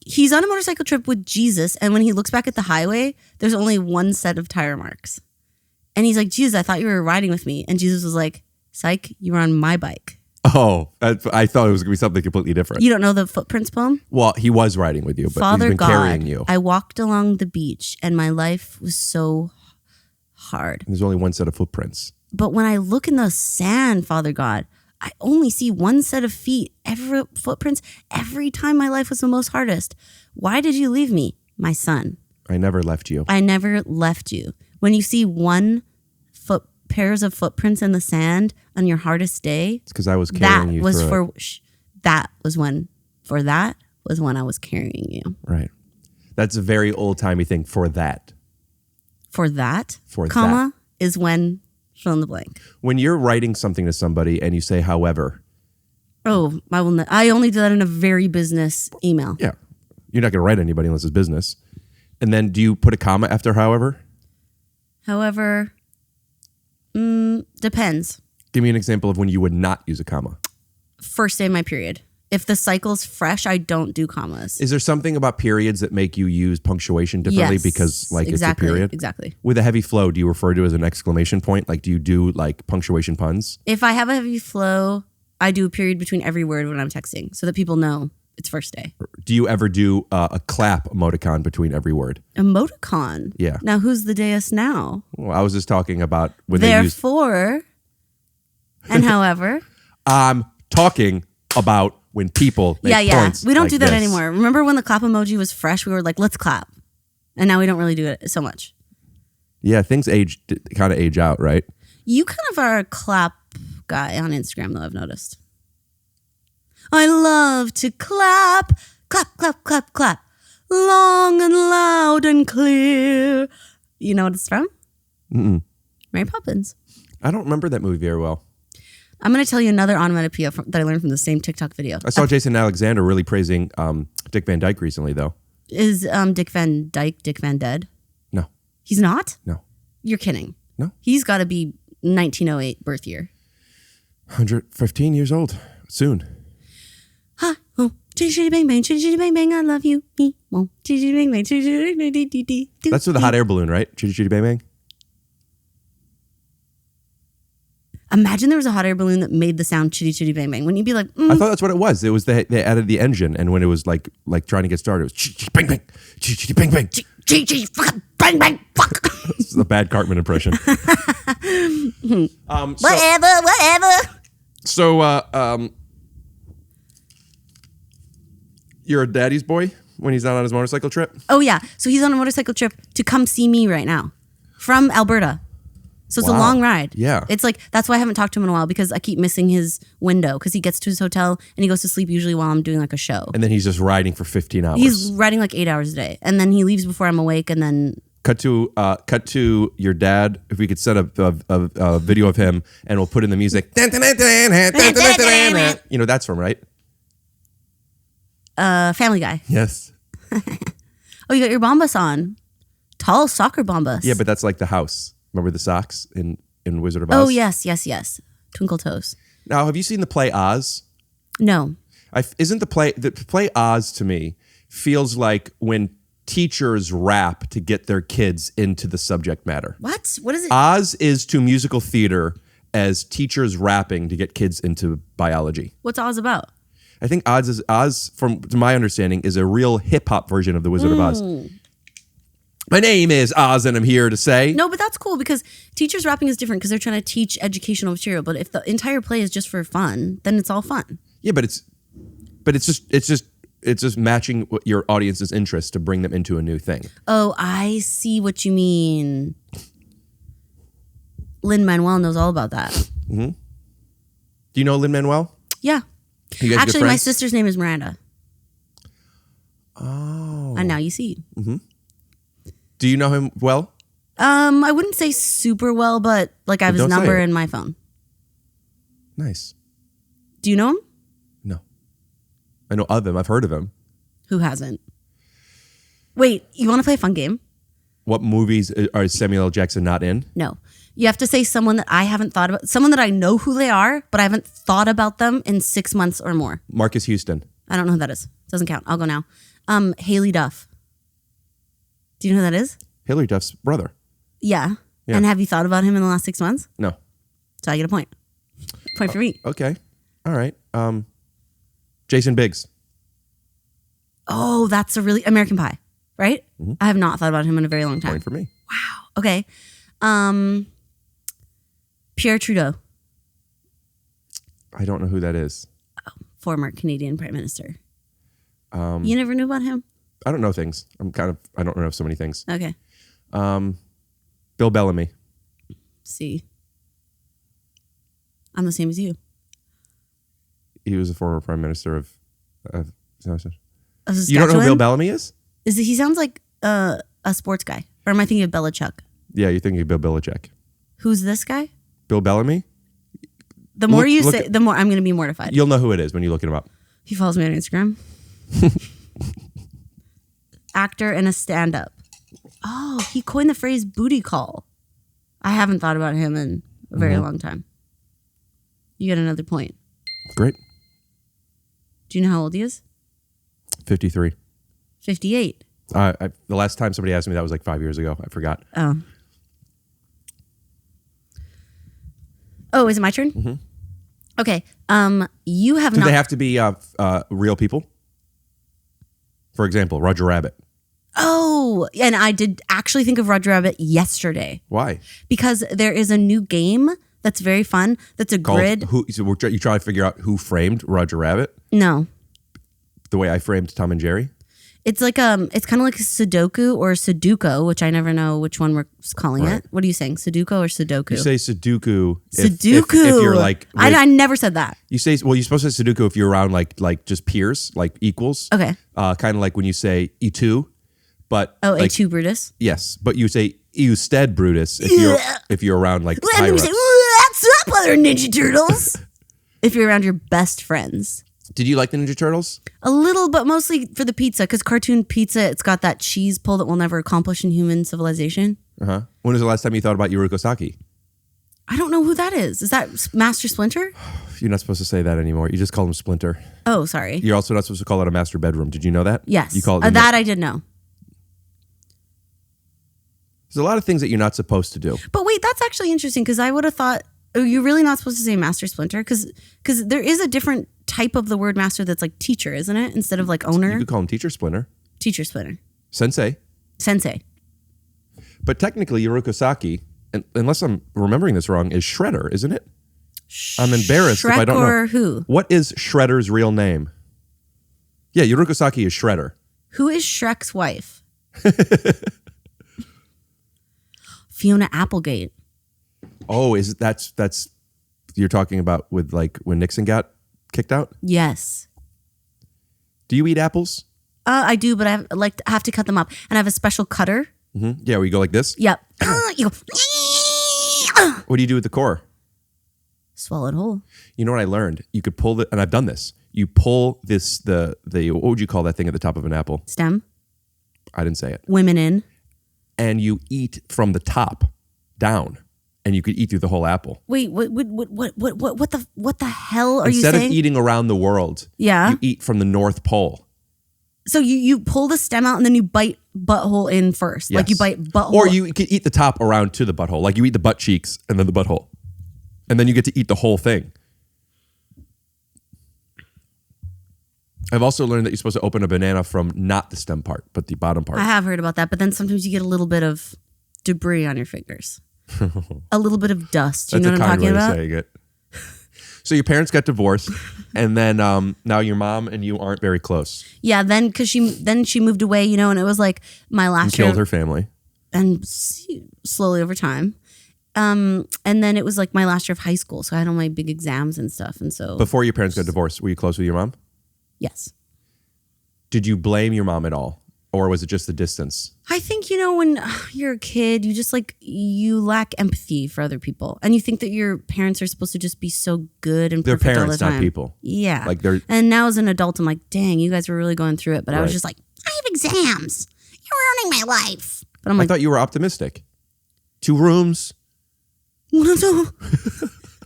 He's on a motorcycle trip with Jesus, and when he looks back at the highway, there's only one set of tire marks. And he's like, Jesus, I thought you were riding with me. And Jesus was like, psych, you were on my bike. Oh, I thought it was going to be something completely different. You don't know the Footprints poem? Well, he was riding with you, but Father he's been God, carrying you. I walked along the beach, and my life was so hard. There's only one set of footprints. But when I look in the sand, Father God, I only see one set of footprints every time my life was the most hardest. Why did you leave me, my son? I never left you. I never left you. When you see pairs of footprints in the sand on your hardest day, It's because I was carrying you through it. That was when I was carrying you. Right. That's a very old-timey thing for that. For that, For comma, is when fill in the blank. When you're writing something to somebody and you say, however. Oh, I only do that in a very business email. Yeah. You're not going to write anybody unless it's business. And then do you put a comma after however? However, depends. Give me an example of when you would not use a comma. First day of my period. If the cycle's fresh, I don't do commas. Is there something about periods that make you use punctuation differently Yes, because like exactly, it's a period? Exactly. With a heavy flow, do you refer to it as an exclamation point? Like do you do like punctuation puns? If I have a heavy flow, I do a period between every word when I'm texting so that people know it's first day. Do you ever do a clap emoticon between every word? Emoticon? Yeah. Now who's the deus now? Well, I was just talking about when they use... Therefore, and however. I'm talking about when people make points We don't like do that this. anymore. Remember when the clap emoji was fresh? We were like, let's clap. And now we don't really do it so much. Yeah, things kind of age out, right? You kind of are a clap guy on Instagram, though, I've noticed. I love to clap, clap, clap, clap, clap, long and loud and clear. You know what it's from? Mm-mm. Mary Poppins. I don't remember that movie very well. I'm going to tell you another onomatopoeia that I learned from the same TikTok video. I saw Jason Alexander really praising Dick Van Dyke recently, though. Is Dick Van Dyke Dick Van Dead? No. He's not? No. You're kidding. No. He's got to be 1908 birth year. 115 years old soon. Chitty chitty bang bang, chitty chitty bang bang, I love you. Me won't. Chitty chitty bang bang, chitty chitty bang bang, dee dee. That's with the hot air balloon, right? Chitty chitty bang bang. Imagine there was a hot air balloon that made the sound chitty chitty bang bang. Wouldn't you be like, I thought that's what it was. It was they added the engine, and when it was like trying to get started, it was chitty chitty bang bang, chitty chitty bang bang. chitty chitty fucking bang bang, fuck. This is a bad Cartman impression. Whatever. So, you're a daddy's boy when he's not on his motorcycle trip? Oh yeah, so he's on a motorcycle trip to come see me right now from Alberta. So it's a long ride. Yeah. It's like, that's why I haven't talked to him in a while, because I keep missing his window, because he gets to his hotel and he goes to sleep usually while I'm doing like a show. And then he's just riding for 15 hours. He's riding like 8 hours a day. And then he leaves before I'm awake, and then... Cut to your dad. If we could set up a video of him, and we'll put in the music. You know, that's from, right? Family Guy. Yes. Oh, you got your bombas on. Tall soccer bombas. Yeah, but that's like the house. Remember the socks in Wizard of Oz? Oh, yes. Twinkle Toes. Now, have you seen the play Oz? No. Isn't the play Oz to me feels like when teachers rap to get their kids into the subject matter. What? What is it? Oz is to musical theater as teachers rapping to get kids into biology. What's Oz about? I think Oz, from to my understanding, is a real hip hop version of the Wizard of Oz. My name is Oz, and I'm here to say. No, but that's cool, because teachers rapping is different because they're trying to teach educational material. But if the entire play is just for fun, then it's all fun. Yeah, but it's just matching your audience's interest to bring them into a new thing. Oh, I see what you mean. Lin-Manuel knows all about that. Mm-hmm. Do you know Lin-Manuel? Yeah. You guys actually, good my friends? sister's name is Miranda. Oh. And now you see. Mm-hmm. Do you know him well? I wouldn't say super well, but like I have his number in my phone. Nice. Do you know him? No. I know of him. I've heard of him. Who hasn't? Wait, you want to play a fun game? What movies are Samuel L. Jackson not in? No. You have to say someone that I haven't thought about, someone that I know who they are, but I haven't thought about them in 6 months or more. Marcus Houston. I don't know who that is. Doesn't count. I'll go now. Haley Duff. Do you know who that is? Hillary Duff's brother. Yeah. Yeah. And have you thought about him in the last 6 months? No. So I get a point. Point for me. Okay. All right. Jason Biggs. Oh, that's a really American Pie, right? Mm-hmm. I have not thought about him in a very long time. Point for me. Wow. Okay. Pierre Trudeau. I don't know who that is. Former Canadian Prime Minister. You never knew about him? I don't know things. I don't know so many things. Okay. Bill Bellamy. See. I'm the same as you. He was a former prime minister of Saskatchewan? You don't know who Bill Bellamy is? He sounds like a sports guy. Or am I thinking of Belichick? Yeah, you're thinking of Bill Belichick. Who's this guy? Bill Bellamy? The more you say, the more I'm going to be mortified. You'll know who it is when you look him up. He follows me on Instagram. Actor and a stand-up. Oh, he coined the phrase booty call. I haven't thought about him in a very long time. You get another point. Great. Do you know how old he is? 53. 58. The last time somebody asked me that was like 5 years ago. I forgot. Oh, is it my turn? Mm-hmm. Okay. You have Do not. they have to be real people? For example, Roger Rabbit. Oh, and I did actually think of Roger Rabbit yesterday. Why? Because there is a new game that's very fun. That's a grid. You try to figure out who framed Roger Rabbit? No. The way I framed Tom and Jerry? It's like it's kind of like Sudoku or Sudoku, which I never know which one we're calling it. What are you saying, Sudoku or Sudoku? You say Sudoku. Sudoku. If you're like, I never said that. You say, well, you're supposed to say Sudoku if you're around like just peers, like equals. Okay. Kind of like when you say E2, but like, A2 Brutus. Yes, but you say Eusted Brutus if you're around like. Well, you say, what's up, other Ninja Turtles? If you're around your best friends. Did you like the Ninja Turtles? A little, but mostly for the pizza, because cartoon pizza, it's got that cheese pull that we'll never accomplish in human civilization. Uh-huh. When was the last time you thought about Yuruko Saki? I don't know who that is. Is that Master Splinter? You're not supposed to say that anymore. You just call him Splinter. Oh, sorry. You're also not supposed to call it a master bedroom. Did you know that? Yes. You call it that I did know. There's a lot of things that you're not supposed to do. But wait, that's actually interesting because I would have thought, oh, you're really not supposed to say Master Splinter because there is a different type of the word master that's like teacher, isn't it? Instead of like owner. You could call him Teacher Splinter. Teacher Splinter. Sensei. But technically, Yorikosaki, unless I'm remembering this wrong, is Shredder, isn't it? I'm embarrassed Shrek if I don't know. or who? What is Shredder's real name? Yeah, Yorikosaki is Shredder. Who is Shrek's wife? Fiona Applegate. Oh, that's you're talking about with like when Nixon got kicked out? Yes. Do you eat apples? I do, but I have to cut them up, and I have a special cutter. Mm-hmm. Yeah, where you go like this. Yep. You go. What do you do with the core? Swallow it whole. You know what I learned? You could pull and I've done this. You pull the what would you call that thing at the top of an apple? Stem. I didn't say it. Women in. And you eat from the top down, and you could eat through the whole apple. Wait, what the hell are you saying? Instead of eating around the world, you eat from the North Pole. So you pull the stem out and then you bite butthole in first. Yes. Like you bite butthole. Or you could eat the top around to the butthole. Like you eat the butt cheeks and then the butthole. And then you get to eat the whole thing. I've also learned that you're supposed to open a banana from not the stem part, but the bottom part. I have heard about that, but then sometimes you get a little bit of debris on your fingers. A little bit of dust. You know what I'm talking about? That's a kind way of saying it. So your parents got divorced, and then now your mom and you aren't very close. Yeah, then because she moved away, and it was like my last year. Killed her family. And slowly over time. And then it was like my last year of high school, so I had all my big exams and stuff. And so before your parents got divorced, were you close with your mom? Yes. Did you blame your mom at all? Or was it just the distance? I think, when you're a kid, you just you lack empathy for other people. And you think that your parents are supposed to just be so good and they're perfect parents, all the time. not people. Yeah. And now as an adult, I'm like, dang, you guys were really going through it. But I was just like, I have exams. You're ruining my life. But I'm like, I thought you were optimistic. 2 rooms.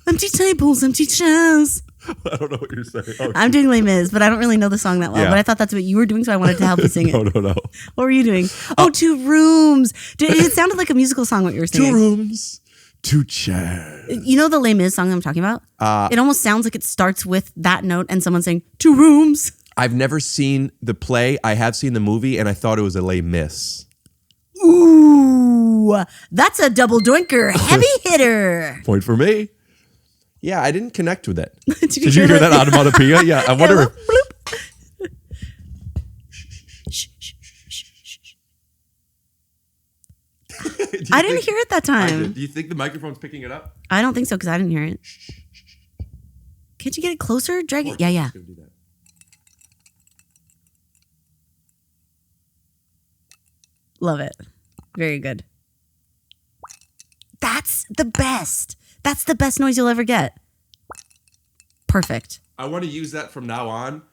Empty tables, empty chairs. I don't know what you're saying. Oh, I'm doing Les Mis, but I don't really know the song that well. Yeah. But I thought that's what you were doing, so I wanted to help you sing it. No. What were you doing? Oh, 2 rooms. It sounded like a musical song what you were singing. 2 rooms, 2 chairs. You know the Les Mis song I'm talking about? It almost sounds like it starts with that note and someone saying 2 rooms. I've never seen the play. I have seen the movie, and I thought it was a Les Mis. Ooh, that's a double doinker, heavy hitter. Point for me. Yeah, I didn't connect with it. Did you hear that onomatopoeia? Yeah, I wonder. I didn't hear it that time. Do you think the microphone's picking it up? I don't think so because I didn't hear it. Can't you get it closer? Drag it. Yeah. Love it. Very good. That's the best. That's the best noise you'll ever get. Perfect. I want to use that from now on.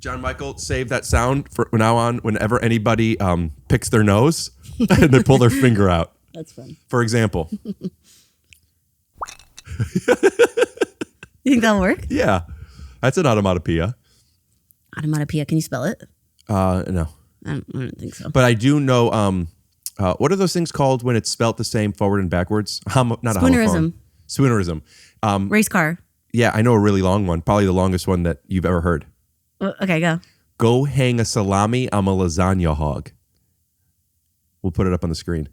JonMichael, save that sound from now on whenever anybody picks their nose and they pull their finger out. That's fun. For example. You think that'll work? Yeah. That's an onomatopoeia. Onomatopoeia. Can you spell it? No. I don't think so. But I do know, what are those things called when it's spelt the same forward and backwards? Not Spoonerism. Spoonerism. Race car. Yeah, I know a really long one. Probably the longest one that you've ever heard. Okay, go. Go hang a salami, I'm a lasagna hog. We'll put it up on the screen.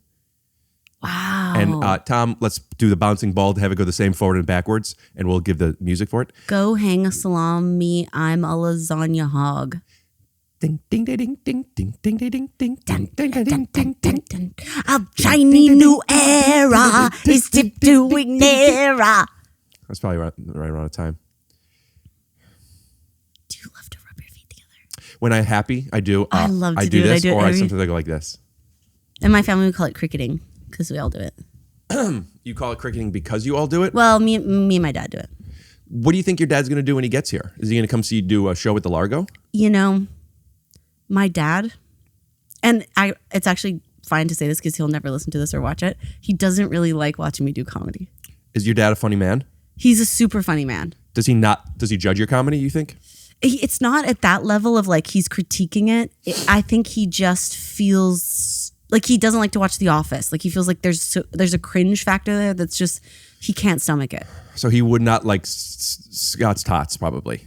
Wow. And Tom, let's do the bouncing ball to have it go the same forward and backwards, and we'll give the music for it. Go hang a salami, I'm a lasagna hog. Ding ding ding ding ding ding ding ding ding ding ding ding ding. A shiny new era is tiptoeing nearer. That's probably right around the time. Do you love to rub your feet together? When I'm happy, I do. I love to I do it. this, I do it or I every- sometimes I go like this. In my family, we call it cricketing because we all do it. You call it cricketing because you all do it? Well, me and my dad do it. What do you think your dad's going to do when he gets here? Is he going to come see you do a show at the Largo? My dad, and it's actually fine to say this because he'll never listen to this or watch it. He doesn't really like watching me do comedy. Is your dad a funny man? He's a super funny man. Does he judge your comedy, you think? It's not at that level of like he's critiquing it. I think he just feels like he doesn't like to watch The Office. Like he feels like there's a cringe factor there that's just he can't stomach it. So he would not like Scott's Tots, probably.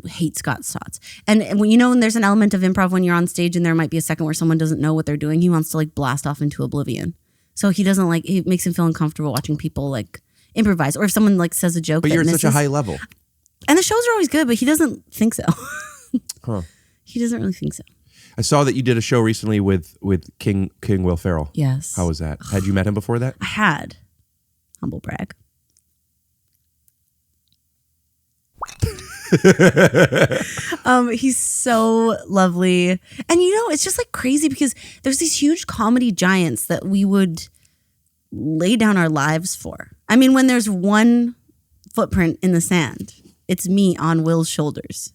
Hate Scott's Tots. And when there's an element of improv when you're on stage and there might be a second where someone doesn't know what they're doing, he wants to like blast off into oblivion. So he doesn't like, it makes him feel uncomfortable watching people like improvise, or if someone like says a joke. But you're at such a high level. And the shows are always good, but he doesn't think so. Huh. He doesn't really think so. I saw that you did a show recently with King Will Ferrell. Yes. How was that? Had you met him before that? I had. Humble brag. He's so lovely. And it's just like crazy because there's these huge comedy giants that we would lay down our lives for. I mean, when there's one footprint in the sand, it's me on Will's shoulders,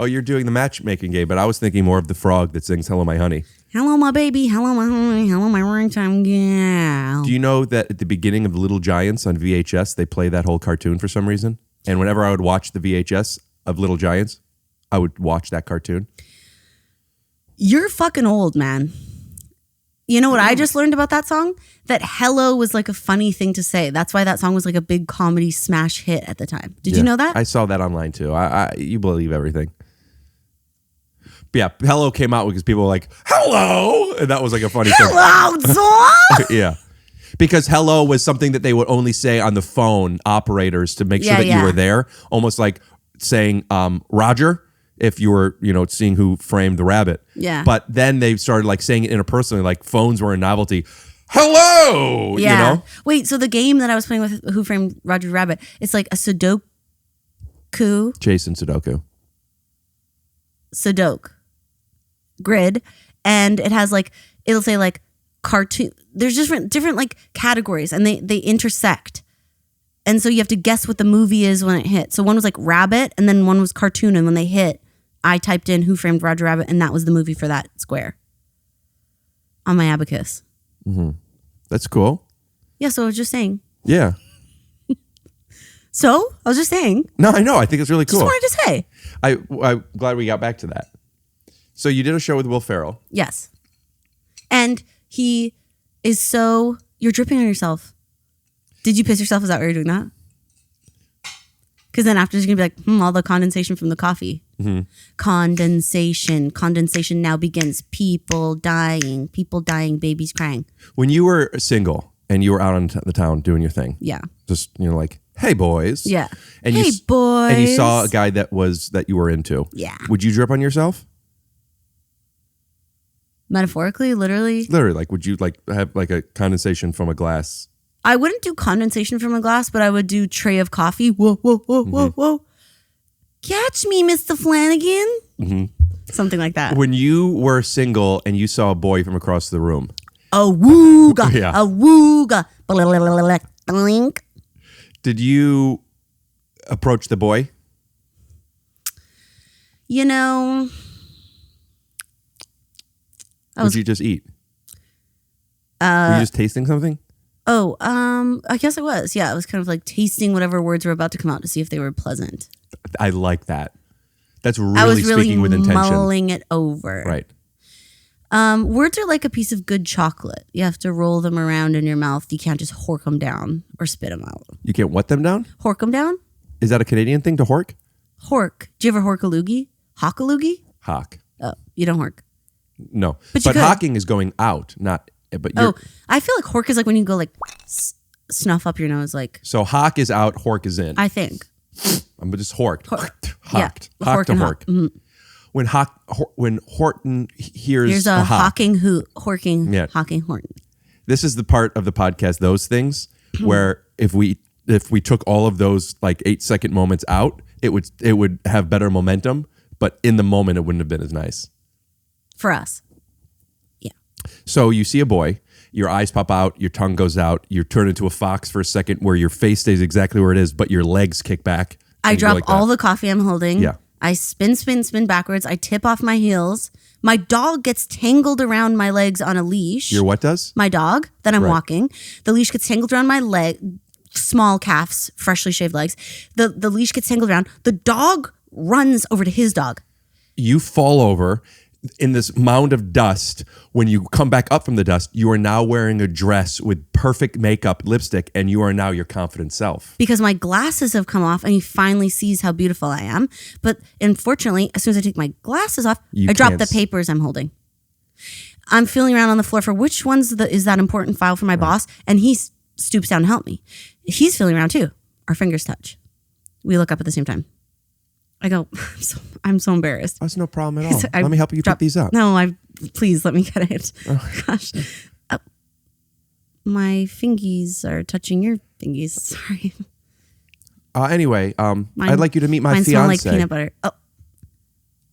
Oh, you're doing the matchmaking game, but I was thinking more of the frog that sings Hello My Honey. Hello, my baby. Hello, my honey. Hello, my ragtime gal. Do you know that at the beginning of Little Giants on VHS, they play that whole cartoon for some reason? And whenever I would watch the VHS of Little Giants, I would watch that cartoon. You're fucking old, man. You know what I just learned about that song? That hello was like a funny thing to say. That's why that song was like a big comedy smash hit at the time. Did you know that? I saw that online too. You believe everything. But yeah, hello came out because people were like, hello! And that was like a funny thing. Hello, Zor! Yeah. Because hello was something that they would only say on the phone, operators, to make sure that you were there. Almost like saying Roger, if you were, seeing Who Framed the Rabbit. Yeah. But then they started like saying it interpersonally, like phones were a novelty. Hello! Yeah. Wait, so the game that I was playing with Who Framed Roger Rabbit, it's like a Sudoku. Jason Sudoku. Sudoku grid, and it has like, it'll say like cartoon. There's different like categories, and they intersect. And so you have to guess what the movie is when it hits. So one was like rabbit, and then one was cartoon, and when they hit, I typed in Who Framed Roger Rabbit, and that was the movie for that square on my abacus. Mm-hmm. That's cool. Yeah, so I was just saying. Yeah. So I was just saying. No, I know. I think it's really cool. Just wanted to say. I'm glad we got back to that. So you did a show with Will Ferrell. Yes. And he is so... You're dripping on yourself. Did you piss yourself? Is that why you're doing that? Because then after, you're going to be like, all the condensation from the coffee. Mm-hmm. Condensation. Condensation now begins. People dying, babies crying. When you were single and you were out on the town doing your thing. Yeah. Just, like, hey, boys. Yeah. And hey, boys. And you saw a guy that you were into. Yeah. Would you drip on yourself? Metaphorically, literally? Literally, like, would you like have like a condensation from a glass? I wouldn't do condensation from a glass, but I would do tray of coffee. Whoa, whoa, whoa, whoa, whoa. Catch me, Mr. Flanagan. Mm-hmm. Something like that. When you were single and you saw a boy from across the room. A wooga. Yeah. A wooga. Blink. Did you approach the boy? Would you just eat? Were you just tasting something? Oh, I guess I was. Yeah, I was kind of like tasting whatever words were about to come out to see if they were pleasant. I like that. That's really I was really speaking with intention. mulling it over. Right. Words are like a piece of good chocolate. You have to roll them around in your mouth. You can't just hork them down or spit them out. You can't what them down? Hork them down? Is that a Canadian thing to hork? Hork. Do you ever hork a loogie? Hawk a loogie? Hawk. Oh, you don't hork. No. But But hawking is going out, not... But Oh, I feel like hork is like when you go like snuff up your nose. Like So hawk is out, hork is in. I think. I'm just horked. Hawked. Yeah, Hawk to and hork. Mm-hmm. When Horton hears Here's a hawk. Hawking Yeah. Hawking Horton. This is the part of the podcast, those things, where if we took all of those like 8-second moments out, it would have better momentum, but in the moment it wouldn't have been as nice. For us. So you see a boy, your eyes pop out, your tongue goes out, you turn into a fox for a second where your face stays exactly where it is, but your legs kick back. I drop all the coffee I'm holding. Yeah. I spin backwards. I tip off my heels. My dog gets tangled around my legs on a leash. Your what does? My dog that I'm Right. walking. The leash gets tangled around my leg, small calves, freshly shaved legs. The leash gets tangled around. The dog runs over to his dog. You fall over in this mound of dust. When you come back up from the dust, you are now wearing a dress with perfect makeup, lipstick, and you are now your confident self. Because my glasses have come off and he finally sees how beautiful I am. But unfortunately, as soon as I take my glasses off, I drop the papers I'm holding. I'm feeling around on the floor for which one's is that important file for my boss, and he stoops down to help me. He's feeling around too. Our fingers touch. We look up at the same time. I go, I'm so embarrassed. That's no problem at all. Let me help you pick these up. No, please let me get it. Gosh. My fingies are touching your fingies. Sorry. Anyway, I'd like you to meet my mine fiance. smell like peanut butter. Oh,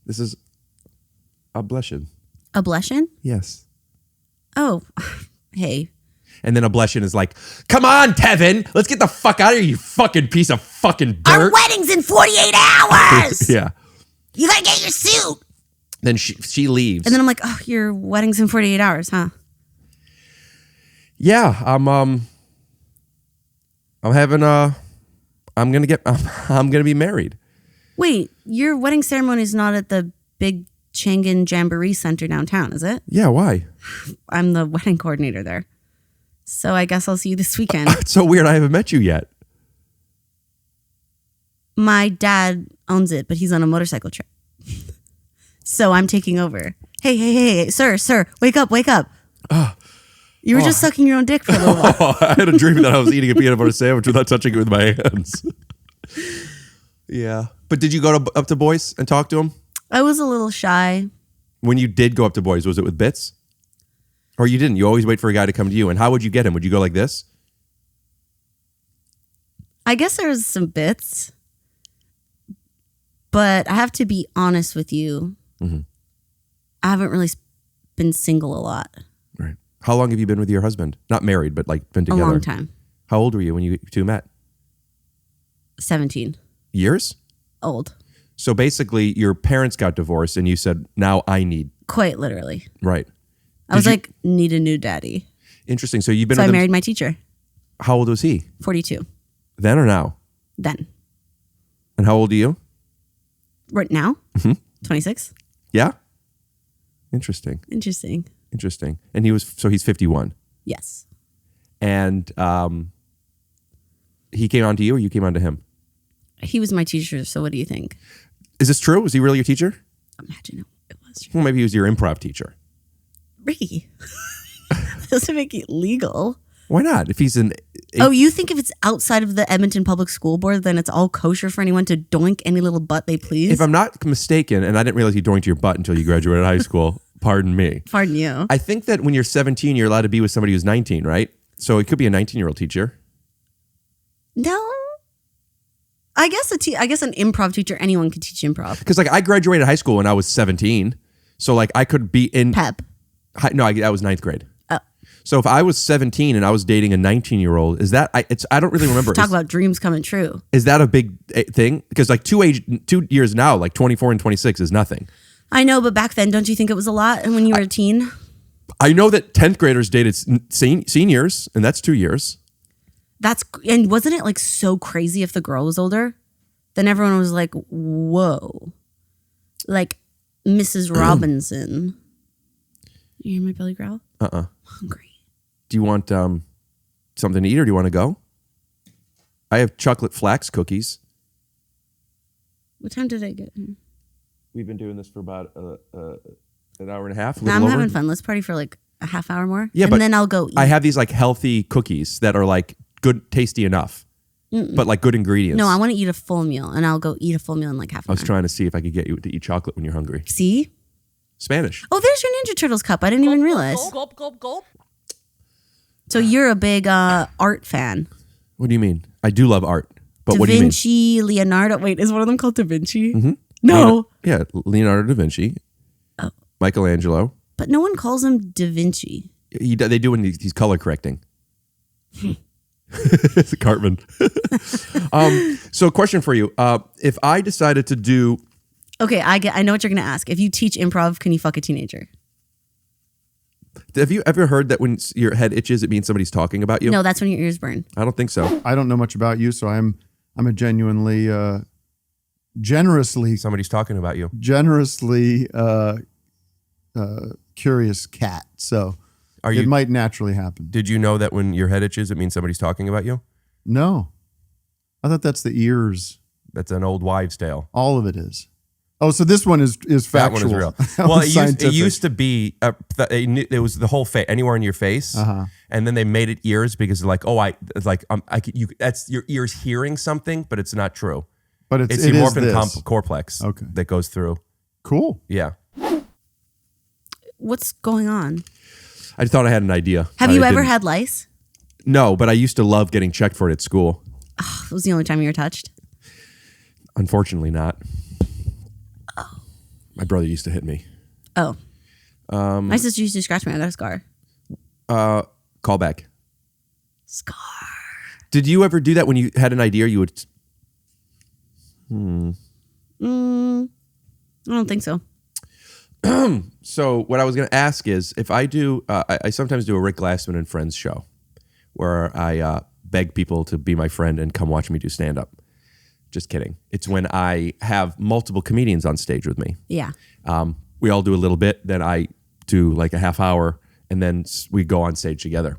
This is a blushin. a blushin? Yes. Oh, hey. And then a blushin is like, come on, Tevin, let's get the fuck out of here, you fucking piece of fucking dirt. Our wedding's in 48 hours. Yeah. You gotta get your suit. Then she leaves. And then I'm like, oh, your wedding's in 48 hours, huh? Yeah, I'm gonna be married. Wait, your wedding ceremony is not at the big Changan Jamboree Center downtown, is it? Yeah, why? I'm the wedding coordinator there. So I guess I'll see you this weekend. It's so weird. I haven't met you yet. My dad owns it, but he's on a motorcycle trip. So I'm taking over. Hey, sir, wake up. You were just sucking your own dick for a little while. I had a dream that I was eating a peanut butter sandwich without touching it with my hands. Yeah. But did you go up to boys and talk to them? I was a little shy. When you did go up to boys, was it with bits? Or you didn't? You always wait for a guy to come to you. And how would you get him? Would you go like this? I guess there was some bits. But I have to be honest with you. Mm-hmm. I haven't really been single a lot. Right. How long have you been with your husband? Not married, but like been together? A long time. How old were you when you two met? 17. Years? Old. So basically, your parents got divorced and you said, now I need. Quite literally. Right. I was like, need a new daddy. Interesting. So you've been So with I him. married my teacher. How old was he? 42. Then or now? Then. And how old are you? Right now? Mm-hmm. 26. Yeah? Interesting. Interesting. And he's 51. Yes. And he came on to you or you came on to him? He was my teacher, so what do you think? Is this true? Was he really your teacher? Imagine it was. Well, maybe he was your improv teacher. Ricky. Doesn't make it legal. Why not? If he's Oh, you think if it's outside of the Edmonton Public School Board, then it's all kosher for anyone to doink any little butt they please? If I'm not mistaken, and I didn't realize you doinked your butt until you graduated high school, pardon me. Pardon you. I think that when you're 17, you're allowed to be with somebody who's 19, right? So it could be a 19-year-old teacher. No. I guess an improv teacher, anyone could teach improv. Because like I graduated high school when I was 17. So like I could be in... Pep. No, that was 9th grade. Oh. So if I was 17 and I was dating a 19-year-old, is that... I don't really remember. Talk about dreams coming true. Is that a big thing? Because like 2 years now, like 24 and 26 is nothing. I know, but back then, don't you think it was a lot? And when you were a teen? I know that 10th graders dated seniors, and that's 2 years. And wasn't it like so crazy if the girl was older? Then everyone was like, whoa. Like Mrs. Robinson. You hear my belly growl? I'm hungry. Do you want something to eat or do you want to go? I have chocolate flax cookies. What time did I get here? We've been doing this for about an hour and a half. I'm having fun. Let's party for like a half hour more. Yeah, and then I'll go eat. I have these like healthy cookies that are like good, tasty enough, but like good ingredients. No, I want to eat a full meal, and I'll go eat a full meal in like half an I was hour. trying to see if I could get you to eat chocolate when you're hungry. See? Spanish. Oh, there's your Ninja Turtles cup. I didn't even realize. Gulp. So you're a big art fan. What do you mean? I do love art, but Da what do you mean? Vinci, Leonardo. Wait, is one of them called Da Vinci? Mm-hmm. No. Leonardo da Vinci, Michelangelo. But no one calls him Da Vinci. They do when he's color correcting. Cartman. So a question for you. If I decided to do Okay, I know what you're gonna ask. If you teach improv, can you fuck a teenager? Have you ever heard that when your head itches, it means somebody's talking about you? No, that's when your ears burn. I don't think so. I don't know much about you, so I'm a genuinely, generously Somebody's talking about you. Curious cat. So Are it you? might naturally happen. Did you know that when your head itches, it means somebody's talking about you? No, I thought that's the ears. That's an old wives' tale. All of it is. Oh, so this one is factual. That one is real. That Well, was it used to be it was the whole face, anywhere in your face, and then they made it ears because like, that's your ears hearing something, but it's not true. But It's it the is morphin this. complex that goes through. Cool. Yeah. What's going on? I thought I had an idea. Have you ever had lice? No, but I used to love getting checked for it at school. Oh, it was the only time you were touched. Unfortunately, not. My brother used to hit me. Oh. My sister used to scratch me. I got a scar. Call back. Scar. Did you ever do that when you had an idea? You would. I don't think so. So what I was going to ask is if I do, I sometimes do a Rick Glassman and Friends show where I beg people to be my friend and come watch me do stand-up. Just kidding. It's when I have multiple comedians on stage with me. Yeah. We all do a little bit, then I do like a half hour, and then we go on stage together.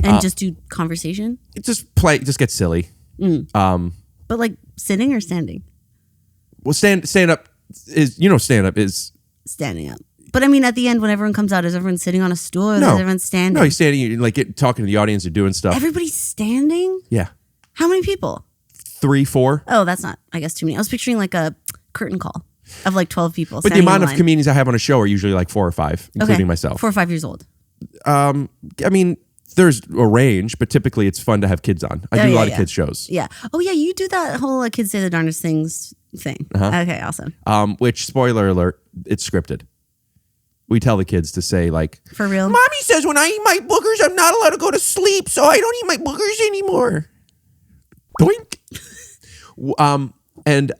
And just do conversation? Just get silly. But like sitting or standing? Well, stand up is Standing up. But I mean, at the end, when everyone comes out, is everyone sitting on a stool or is everyone standing? No, you're standing, you're like talking to the audience or doing stuff. Everybody's standing? Yeah. How many people? 3, 4. Oh, that's not, I guess, too many. I was picturing like a curtain call of like 12 people. But the amount of comedians I have on a show are usually like 4 or 5, including myself. 4 or 5 years old. I mean, there's a range, but typically it's fun to have kids on. I do a lot of kids shows. Yeah. Oh, yeah. You do that whole kids say the darndest things thing. Okay, awesome. Which, spoiler alert, it's scripted. We tell the kids to say like, for real? Mommy says when I eat my boogers, I'm not allowed to go to sleep, so I don't eat my boogers anymore. Doink. And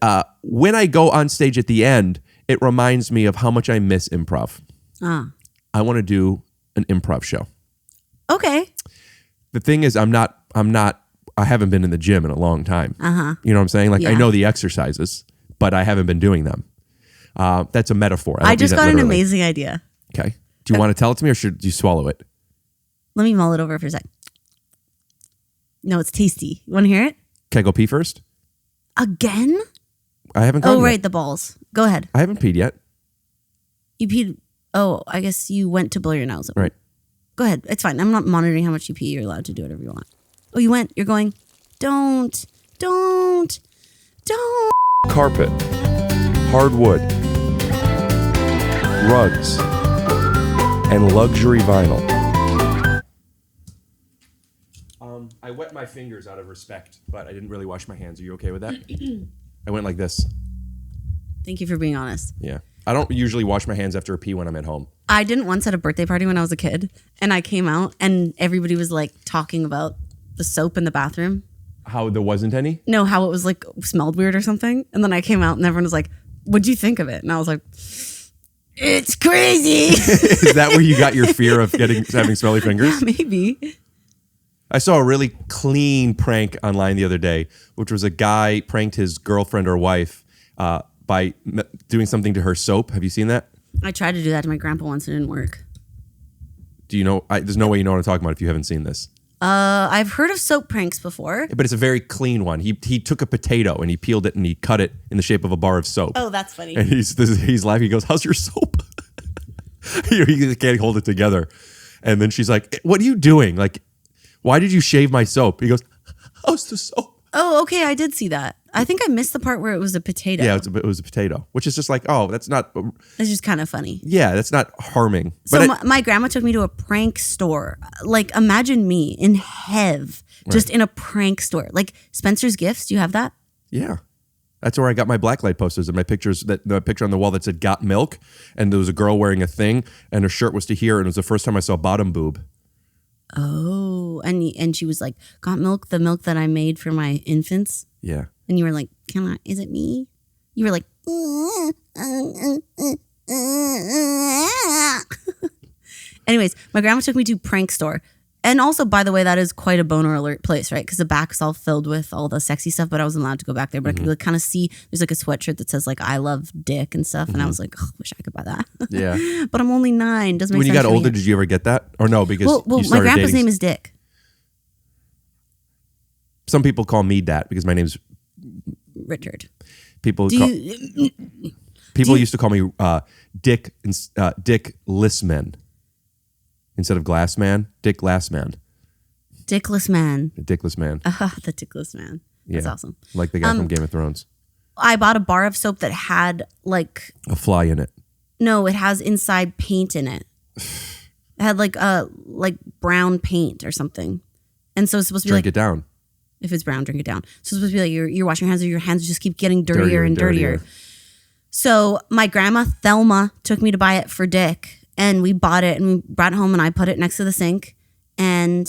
when I go on stage at the end, it reminds me of how much I miss improv. I want to do an improv show. Okay. The thing is, I haven't been in the gym in a long time. You know what I'm saying? Like I know the exercises, but I haven't been doing them. That's a metaphor. I just got an amazing idea. Okay. Do you want to tell it to me or should you swallow it? Let me mull it over for a sec. No, it's tasty. You want to hear it? Can I go pee first? Again? I haven't gone Oh, right, yet. the balls. Go ahead. I haven't peed yet. You peed. Oh, I guess you went to blow your nose. Right. Go ahead. It's fine. I'm not monitoring how much you pee. You're allowed to do whatever you want. Oh, you went. You're going. Don't. Carpet, hardwood, rugs, and luxury vinyl. I wet my fingers out of respect, but I didn't really wash my hands. Are you okay with that? I went like this. Thank you for being honest. Yeah. I don't usually wash my hands after a pee when I'm at home. I didn't once at a birthday party when I was a kid, and I came out and everybody was like talking about the soap in the bathroom. How there wasn't any? No, how it was like smelled weird or something. And then I came out and everyone was like, what'd you think of it? And I was like, it's crazy. Is that where you got your fear of having smelly fingers? Maybe. I saw a really clean prank online the other day, which was a guy pranked his girlfriend or wife by doing something to her soap. Have you seen that? I tried to do that to my grandpa once and it didn't work. Do you know? There's no way you know what I'm talking about if you haven't seen this. I've heard of soap pranks before. But it's a very clean one. He took a potato and he peeled it and he cut it in the shape of a bar of soap. Oh, that's funny. And he's laughing. He goes, "How's your soap?" He can't hold it together. And then she's like, "What are you doing? Like, why did you shave my soap?" He goes, "How's the soap?" Oh, okay. I did see that. I think I missed the part where it was a potato. Yeah, it was a potato, which is just like, oh, that's not. It's just kind of funny. Yeah, that's not harming. So my grandma took me to a prank store. Like, imagine me in Hev, just in a prank store. Like Spencer's Gifts. Do you have that? Yeah. That's where I got my blacklight posters and my pictures. The picture on the wall that said "Got Milk," and there was a girl wearing a thing, and her shirt was to here, and it was the first time I saw bottom boob. Oh, and she was like, "Got milk? The milk that I made for my infants." Yeah. And you were like, is it me? You were like, anyways, my grandma took me to Prank Store. And also, by the way, that is quite a boner alert place, right? Because the back is all filled with all the sexy stuff, but I wasn't allowed to go back there. But I could like, kind of see there's like a sweatshirt that says like, I love dick and stuff. And I was like, oh, wish I could buy that. Yeah. But I'm only 9. Doesn't make When sense. you got for me. older, did you ever get that? Or no, because Well, you my started grandpa's dating. name is Dick. Some people call me that because my name's Richard. people. Do Call, you, people used to call me Dick Lissman instead of Glassman. Dick Glassman. Dickless man. Dickless man. The dickless man. That's awesome. Like the guy from Game of Thrones. I bought a bar of soap that had like A fly in it. no, it has inside paint in it. It had like brown paint or something. And so it's supposed to be Drink like it down. if it's brown, drink it down. So it's supposed to be like you're washing your hands, or your hands just keep getting dirtier and dirtier. So my grandma Thelma took me to buy it for Dick, and we bought it and we brought it home, and I put it next to the sink, and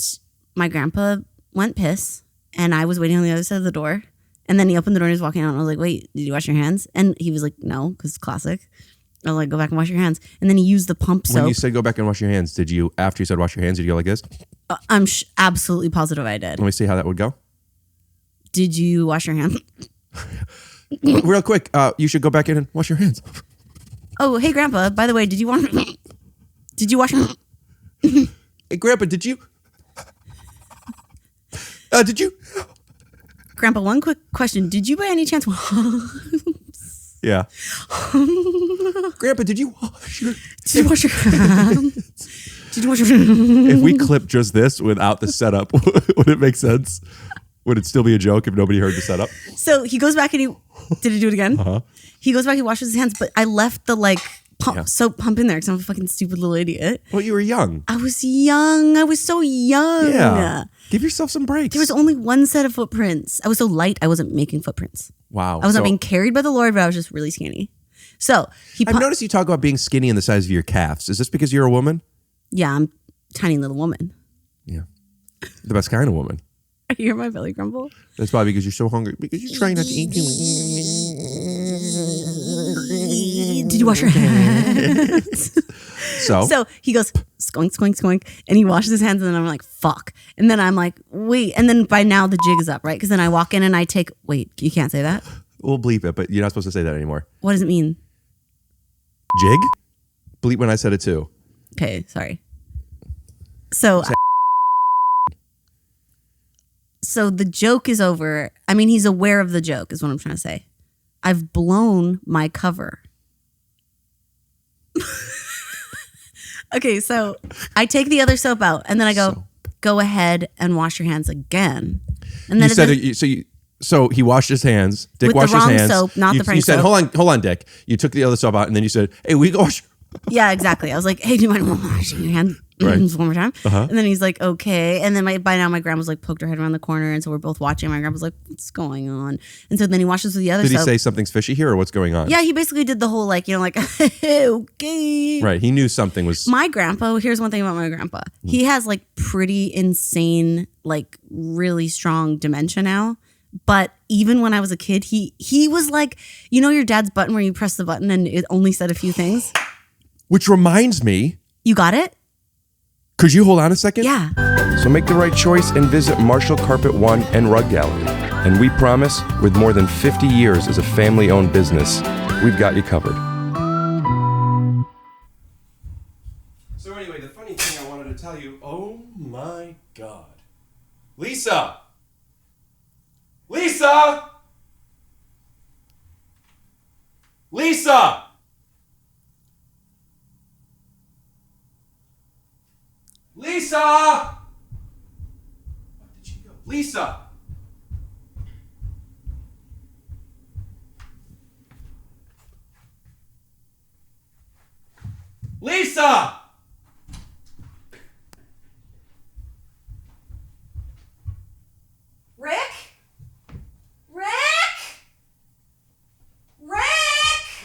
my grandpa went piss, and I was waiting on the other side of the door, and then he opened the door and he was walking out, and I was like, wait, did you wash your hands? And he was like, no, because it's classic. I was like, go back and wash your hands. And then he used the pump soap. When you said go back and wash your hands, did you, after you said wash your hands, did you go like this? I'm absolutely positive I did. Let me see how that would go. Did you wash your hands? Real quick, you should go back in and wash your hands. Oh, hey, Grandpa, by the way, did you wash your Hey, Grandpa, did you? Grandpa, one quick question. Did you by any chance Yeah. Grandpa, did you wash your hands? Did you wash your If we clip just this without the setup, would it make sense? Would it still be a joke if nobody heard the setup? So he goes back and did he do it again? Uh-huh. He goes back, he washes his hands, but I left the soap pump in there because I'm a fucking stupid little idiot. Well, you were young. I was young. I was so young. Yeah. Give yourself some breaks. There was only one set of footprints. I was so light, I wasn't making footprints. Wow. I was not being carried by the Lord, but I was just really skinny. So I've noticed you talk about being skinny in the size of your calves. Is this because you're a woman? Yeah, I'm a tiny little woman. Yeah. The best kind of woman. I hear my belly grumble. That's probably because you're so hungry. Because you're trying not to eat too much. Did you wash your hands? So he goes, skoink, skoink, skoink, and he washes his hands, and then I'm like, fuck. And then I'm like, wait. And then by now the jig is up, right? Because then I walk in and I take, wait, you can't say that? We'll bleep it, but you're not supposed to say that anymore. What does it mean? Jig? Bleep when I said it too. Okay, sorry. So the joke is over. I mean, he's aware of the joke is what I'm trying to say. I've blown my cover. Okay, so I take the other soap out and then I go ahead and wash your hands again. And then so he washed his hands. Dick with washed the wrong his hands. soap, not the prank You said, soap. hold on, Dick. You took the other soap out and then you said, hey, we go wash. Yeah, exactly. I was like, hey, do you mind washing your hand Right. one more time? Uh-huh. And then he's like, okay. And then by now my grandma's like poked her head around the corner. And so we're both watching. My grandma's like, what's going on? And so then he washes with the other Did he soap. say something's fishy here or what's going on? Yeah, he basically did the whole okay. Right. He knew something was. My grandpa, here's one thing about my grandpa. He has pretty insane, really strong dementia now. But even when I was a kid, he was like, your dad's button where you press the button and it only said a few things? Which reminds me. You got it? Could you hold on a second? Yeah. So make the right choice and visit Marshall Carpet One and Rug Gallery. And we promise, with more than 50 years as a family-owned business, we've got you covered. So anyway, the funny thing I wanted to tell you, oh my God. Lisa! Lisa! Lisa! Lisa! Where did she go? Lisa! Lisa! Rick?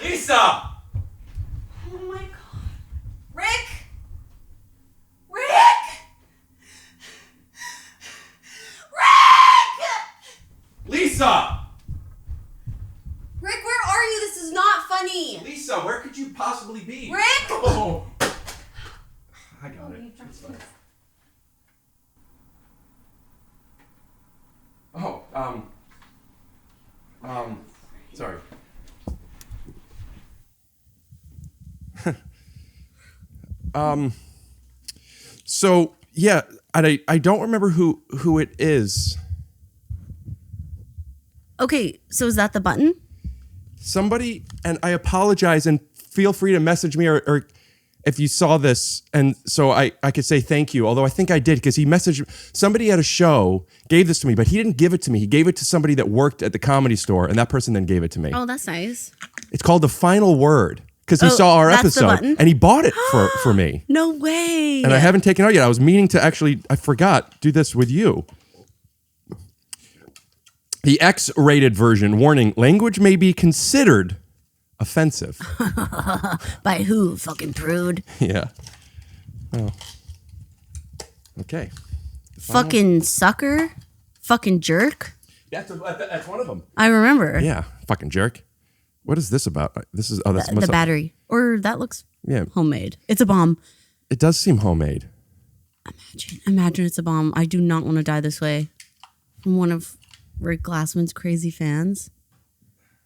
Lisa! Oh my God. Rick! Lisa! Rick, where are Where could you possibly be? Rick! Oh. I got it. It's fine. Oh, sorry. So yeah, and I don't remember who it is. Okay, so is that the button? Somebody, and I apologize, and feel free to message me or if you saw this, and so I could say thank you, although I think I did, because he messaged, somebody at a show gave this to me, but he didn't give it to me. He gave it to somebody that worked at the Comedy Store, and that person then gave it to me. Oh, that's nice. It's called The Final Word, because he saw our that's the episode, button? and he bought it for me. No way. And I haven't taken it out yet. I was meaning to actually, I forgot, do this with you. The X-rated version, warning, language may be considered offensive. By who? Fucking prude. Yeah. Oh. Okay. Fucking sucker. Fucking jerk. That's one of them. I remember. Yeah. Fucking jerk. What is this about? This is that's The battery. Or that looks homemade. It's a bomb. It does seem homemade. Imagine it's a bomb. I do not want to die this way. I'm one of Rick Glassman's crazy fans.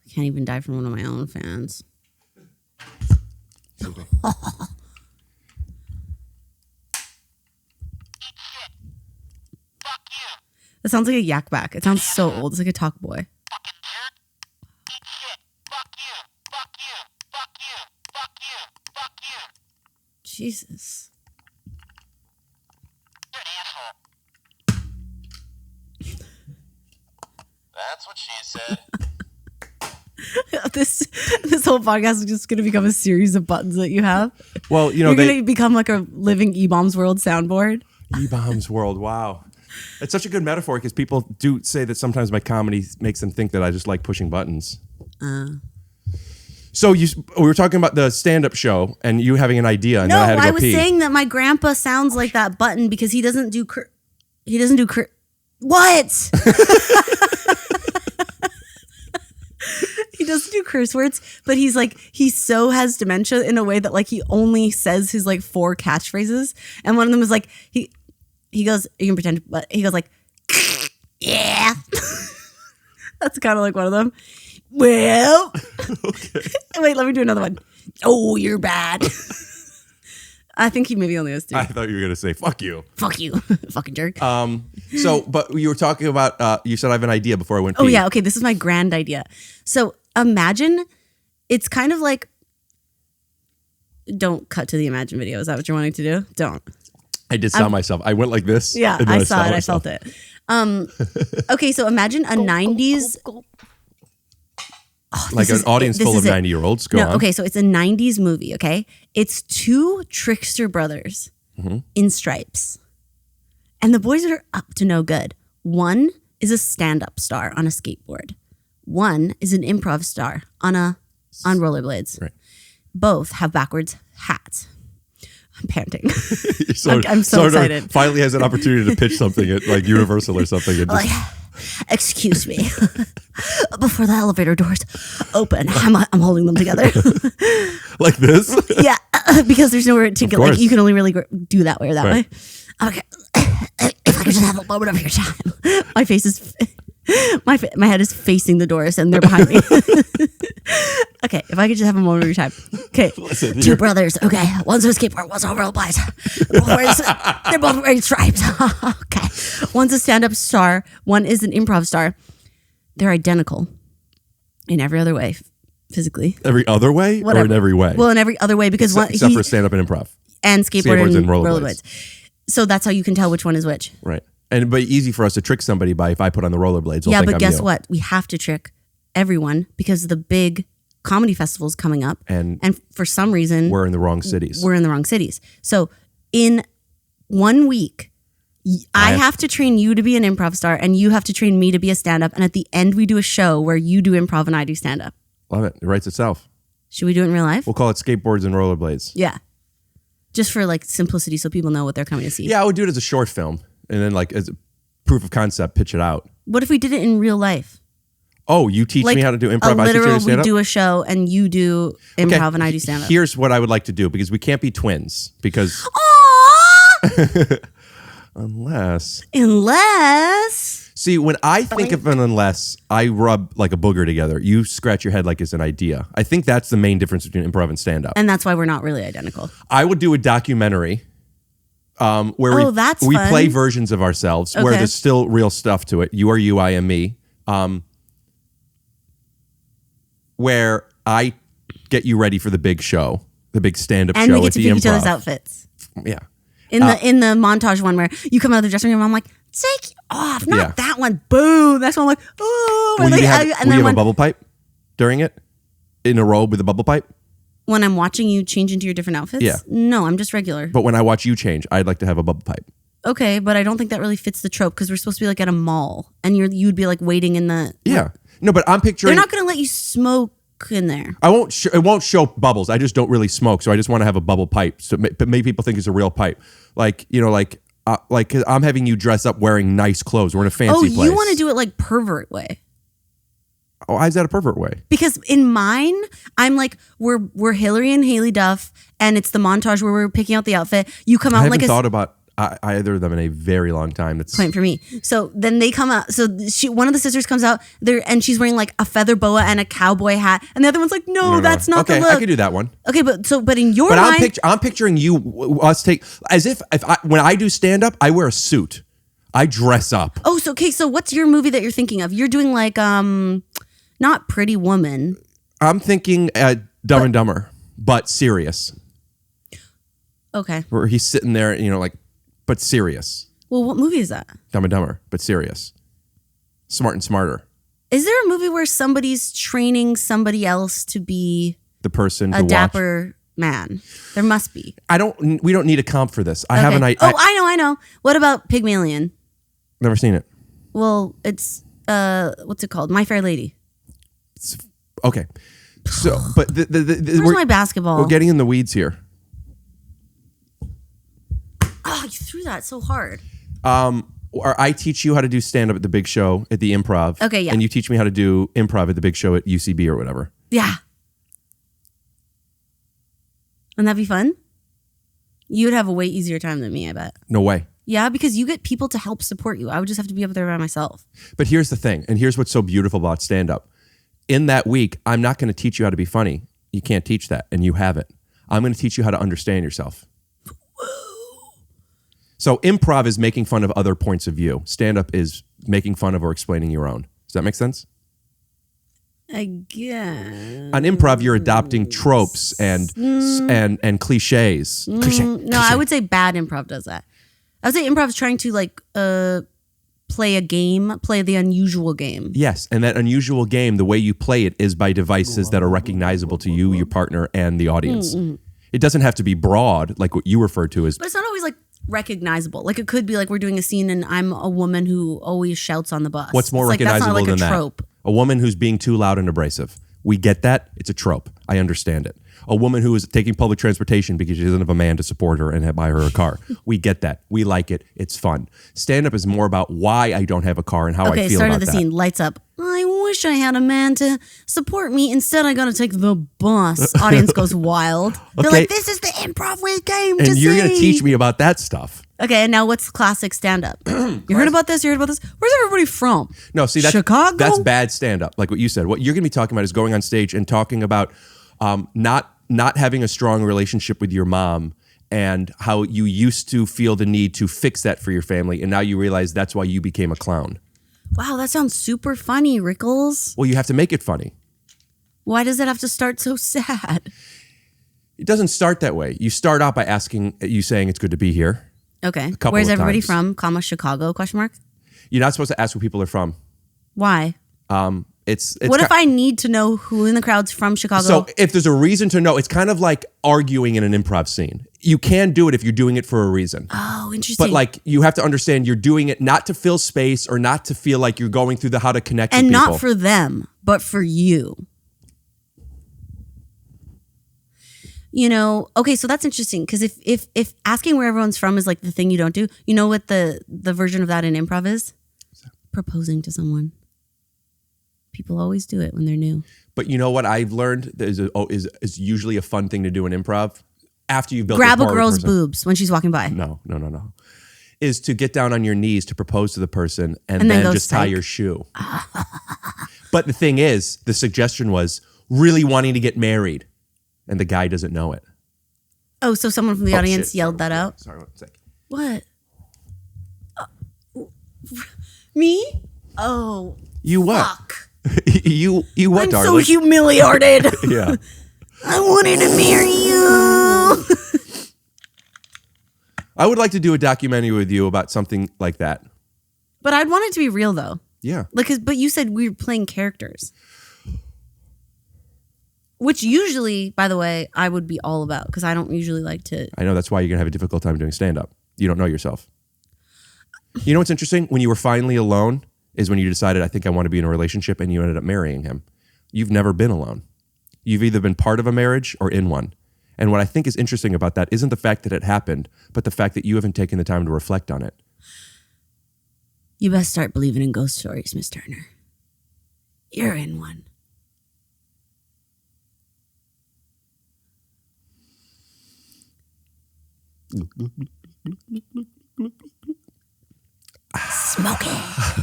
I can't even die from one of my own fans. That sounds like a yak back. It sounds so old. It's like a talk boy. Jesus. That's what she said. This whole podcast is just going to become a series of buttons that you have. Well, you know, you're going to become like a living E-Bombs World soundboard. E-Bombs World, wow. It's such a good metaphor because people do say that sometimes my comedy makes them think that I just like pushing buttons. So we were talking about the stand-up show and you having an idea, and no, then I had to go I was pee. saying that my grandpa sounds like that button because he doesn't do what? He doesn't do curse words, but he's like, he so has dementia in a way that like he only says his like 4 catchphrases. And one of them is like, he goes, you can pretend, but he goes like, yeah. That's kind of like one of them. Well, okay. Wait, let me do another one. Oh, you're bad. I think he maybe only has 2. I thought you were going to say, fuck you. Fuck you, fucking jerk. So, but you were talking about, you said I have an idea before I went pee. Oh, yeah. Okay. This is my grand idea. So imagine it's kind of like, don't cut to the Imagine video. Is that what you're wanting to do? Don't. I did stop myself. I went like this. Yeah, and then I saw it. myself. I felt it. Okay. So imagine a 90s. Oh, like an audience full of 90-year-olds. Go on. Okay. So it's a 90s movie. Okay. It's 2 trickster brothers in stripes. And the boys are up to no good. One is a stand-up star on a skateboard. One is an improv star on rollerblades. Right. Both have backwards hats. I'm panting. So, I'm so excited. Finally has an opportunity to pitch something at like Universal or something. And Like, excuse me. Before the elevator doors open, I'm holding them together. like this? Yeah, because there's nowhere to go. Like, you can only really do that way or that way. Okay. If I could just have a moment of your time. My face is... My head is facing the doors and they're behind me. Okay, if I could just have a moment of your time. Okay, Listen, 2 brothers. Okay, one's on a skateboard, one's on rollerblades. They're both wearing stripes. Okay, one's a stand-up star, one is an improv star. They're identical in every other way, physically. Every other way, Whatever. or in every way? Well, in every other way because except for stand-up and improv and skateboard and rollerblades. So that's how you can tell which one is which. Right. But easy for us to trick somebody by if I put on the rollerblades. Yeah, but I'm guess you. what? We have to trick everyone because the big comedy festival is coming up, and for some reason we're in the wrong cities. We're in the wrong cities. So in 1 week, I have to train you to be an improv star, and you have to train me to be a stand-up. And at the end, we do a show where you do improv and I do stand-up. Love it. It writes itself. Should we do it in real life? We'll call it skateboards and rollerblades. Yeah, just for like simplicity, so people know what they're coming to see. Yeah, I would do it as a short film, and then like as a proof of concept, pitch it out. What if we did it in real life? Oh, you teach me how to do improv. I teach you how to we stand up? do a show and you do improv and I do stand up. Here's what I would like to do because we can't be twins because unless see when I think of an unless I rub like a booger together. You scratch your head like it's an idea. I think that's the main difference between improv and stand up. And that's why we're not really identical. I would do a documentary where we play versions of ourselves where there's still real stuff to it. You are you, I am me. Where I get you ready for the big show, the big stand-up show. And we get at to the pick improv. each other's outfits. Yeah. In the montage one where you come out of the dressing room, I'm like, take off, not that one. Boom. That's one I'm like, oh. Will you have a bubble pipe during it? In a robe with a bubble pipe? When I'm watching you change into your different outfits? Yeah. No, I'm just regular. But when I watch you change, I'd like to have a bubble pipe. Okay, but I don't think that really fits the trope because we're supposed to be like at a mall and you'd be like waiting in the... Yeah. No, but I'm picturing... They're not going to let you smoke in there. It won't show bubbles. I just don't really smoke, so I just want to have a bubble pipe. So but maybe people think it's a real pipe. Like, you know, like 'cause I'm having you dress up wearing nice clothes. We're in a fancy place. Oh, you want to do it like pervert way. Oh, how's that a pervert way? Because in mine, I'm like, we're Hillary and Haley Duff, and it's the montage where we're picking out the outfit. You come out I haven't like thought about either of them in a very long time. That's point for me. So then they come out. So one of the sisters comes out there, and she's wearing like a feather boa and a cowboy hat, and the other one's like, no, that's not the look. I could do that one. Okay, but in your mind, I'm picturing us take as if when I do stand up, I wear a suit. I dress up. Oh, so what's your movie that you're thinking of? You're doing like not Pretty Woman. I'm thinking Dumb and Dumber, but serious. Okay. Where he's sitting there, you know, like, but serious. Well, what movie is that? Dumb and Dumber, but serious. Smart and Smarter. Is there a movie where somebody's training somebody else to be the person a dapper man? There must be. We don't need a comp for this. I have an idea. Oh, I know. What about Pygmalion? Never seen it. Well, it's what's it called? My Fair Lady. Okay. So, but where's my basketball? We're getting in the weeds here. Oh, you threw that so hard. Or I teach you how to do stand-up at the big show at the improv. Okay, yeah. And you teach me how to do improv at the big show at UCB or whatever. Yeah. Wouldn't that be fun? You would have a way easier time than me, I bet. No way. Yeah, because you get people to help support you. I would just have to be up there by myself. But here's the thing, and here's what's so beautiful about stand-up. In that week, I'm not going to teach you how to be funny. You can't teach that, and you haven't. I'm going to teach you how to understand yourself. So improv is making fun of other points of view. Stand-up is making fun of or explaining your own. Does that make sense? Again. On improv, you're adopting tropes and cliches. No, I would say bad improv does that. I would say improv is trying to like play a game, play the unusual game. Yes, and that unusual game, the way you play it is by devices that are recognizable to you, your partner, and the audience. Mm-hmm. It doesn't have to be broad, like what you refer to as... But it's not always like recognizable. Like it could be like we're doing a scene and I'm a woman who always shouts on the bus. What's more recognizable than that? A woman who's being too loud and abrasive. We get that. It's a trope. I understand it. A woman who is taking public transportation because she doesn't have a man to support her and buy her a car. We get that. We like it. It's fun. Stand-up is more about why I don't have a car and how I feel about that. Okay, start of the scene. Lights up. I wish I had a man to support me. Instead, I got to take the bus. Audience goes wild. They're like, this is the improv game to see. And you're going to teach me about that stuff. Okay, and now what's classic stand-up? You heard about this? You heard about this? Where's everybody from? No, see, that's Chicago? That's bad stand-up, like what you said. What you're going to be talking about is going on stage and talking about not having a strong relationship with your mom and how you used to feel the need to fix that for your family, and now you realize that's why you became a clown. Wow, that sounds super funny, Rickles. Well, you have to make it funny. Why does it have to start so sad? It doesn't start that way. You start out by saying it's good to be here. Okay. Where's everybody from? Chicago? ? You're not supposed to ask where people are from. Why? It's what if I need to know who in the crowd's from Chicago? So if there's a reason to know, it's kind of like arguing in an improv scene. You can do it if you're doing it for a reason. Oh, interesting. But like you have to understand you're doing it not to fill space or not to feel like you're going through the how to connect and with people. Not for them, but for you. You know, okay, so that's interesting because if asking where everyone's from is like the thing you don't do, you know what the version of that in improv is? Proposing to someone. People always do it when they're new. But you know what I've learned is usually a fun thing to do in improv after you've built Grab a rapport with girl's person. boobs when she's walking by. No. Is to get down on your knees to propose to the person and then go just tie psych. your shoe. But the thing is, the suggestion was really wanting to get married, and the guy doesn't know it. Oh, so someone from the audience shit. yelled that out? Sorry, 1 sec. What? Me? Oh. You what? Fuck. you what, I'm darling? so humiliated. Yeah. I wanted to marry you. I would like to do a documentary with you about something like that. But I'd want it to be real, though. Yeah. But you said we were playing characters. Which usually, by the way, I would be all about because I don't usually like to. I know that's why you're going to have a difficult time doing stand-up. You don't know yourself. You know what's interesting? When you were finally alone is when you decided, I think I want to be in a relationship, and you ended up marrying him. You've never been alone. You've either been part of a marriage or in one. And what I think is interesting about that isn't the fact that it happened, but the fact that you haven't taken the time to reflect on it. You best start believing in ghost stories, Miss Turner. You're in one. Smoky.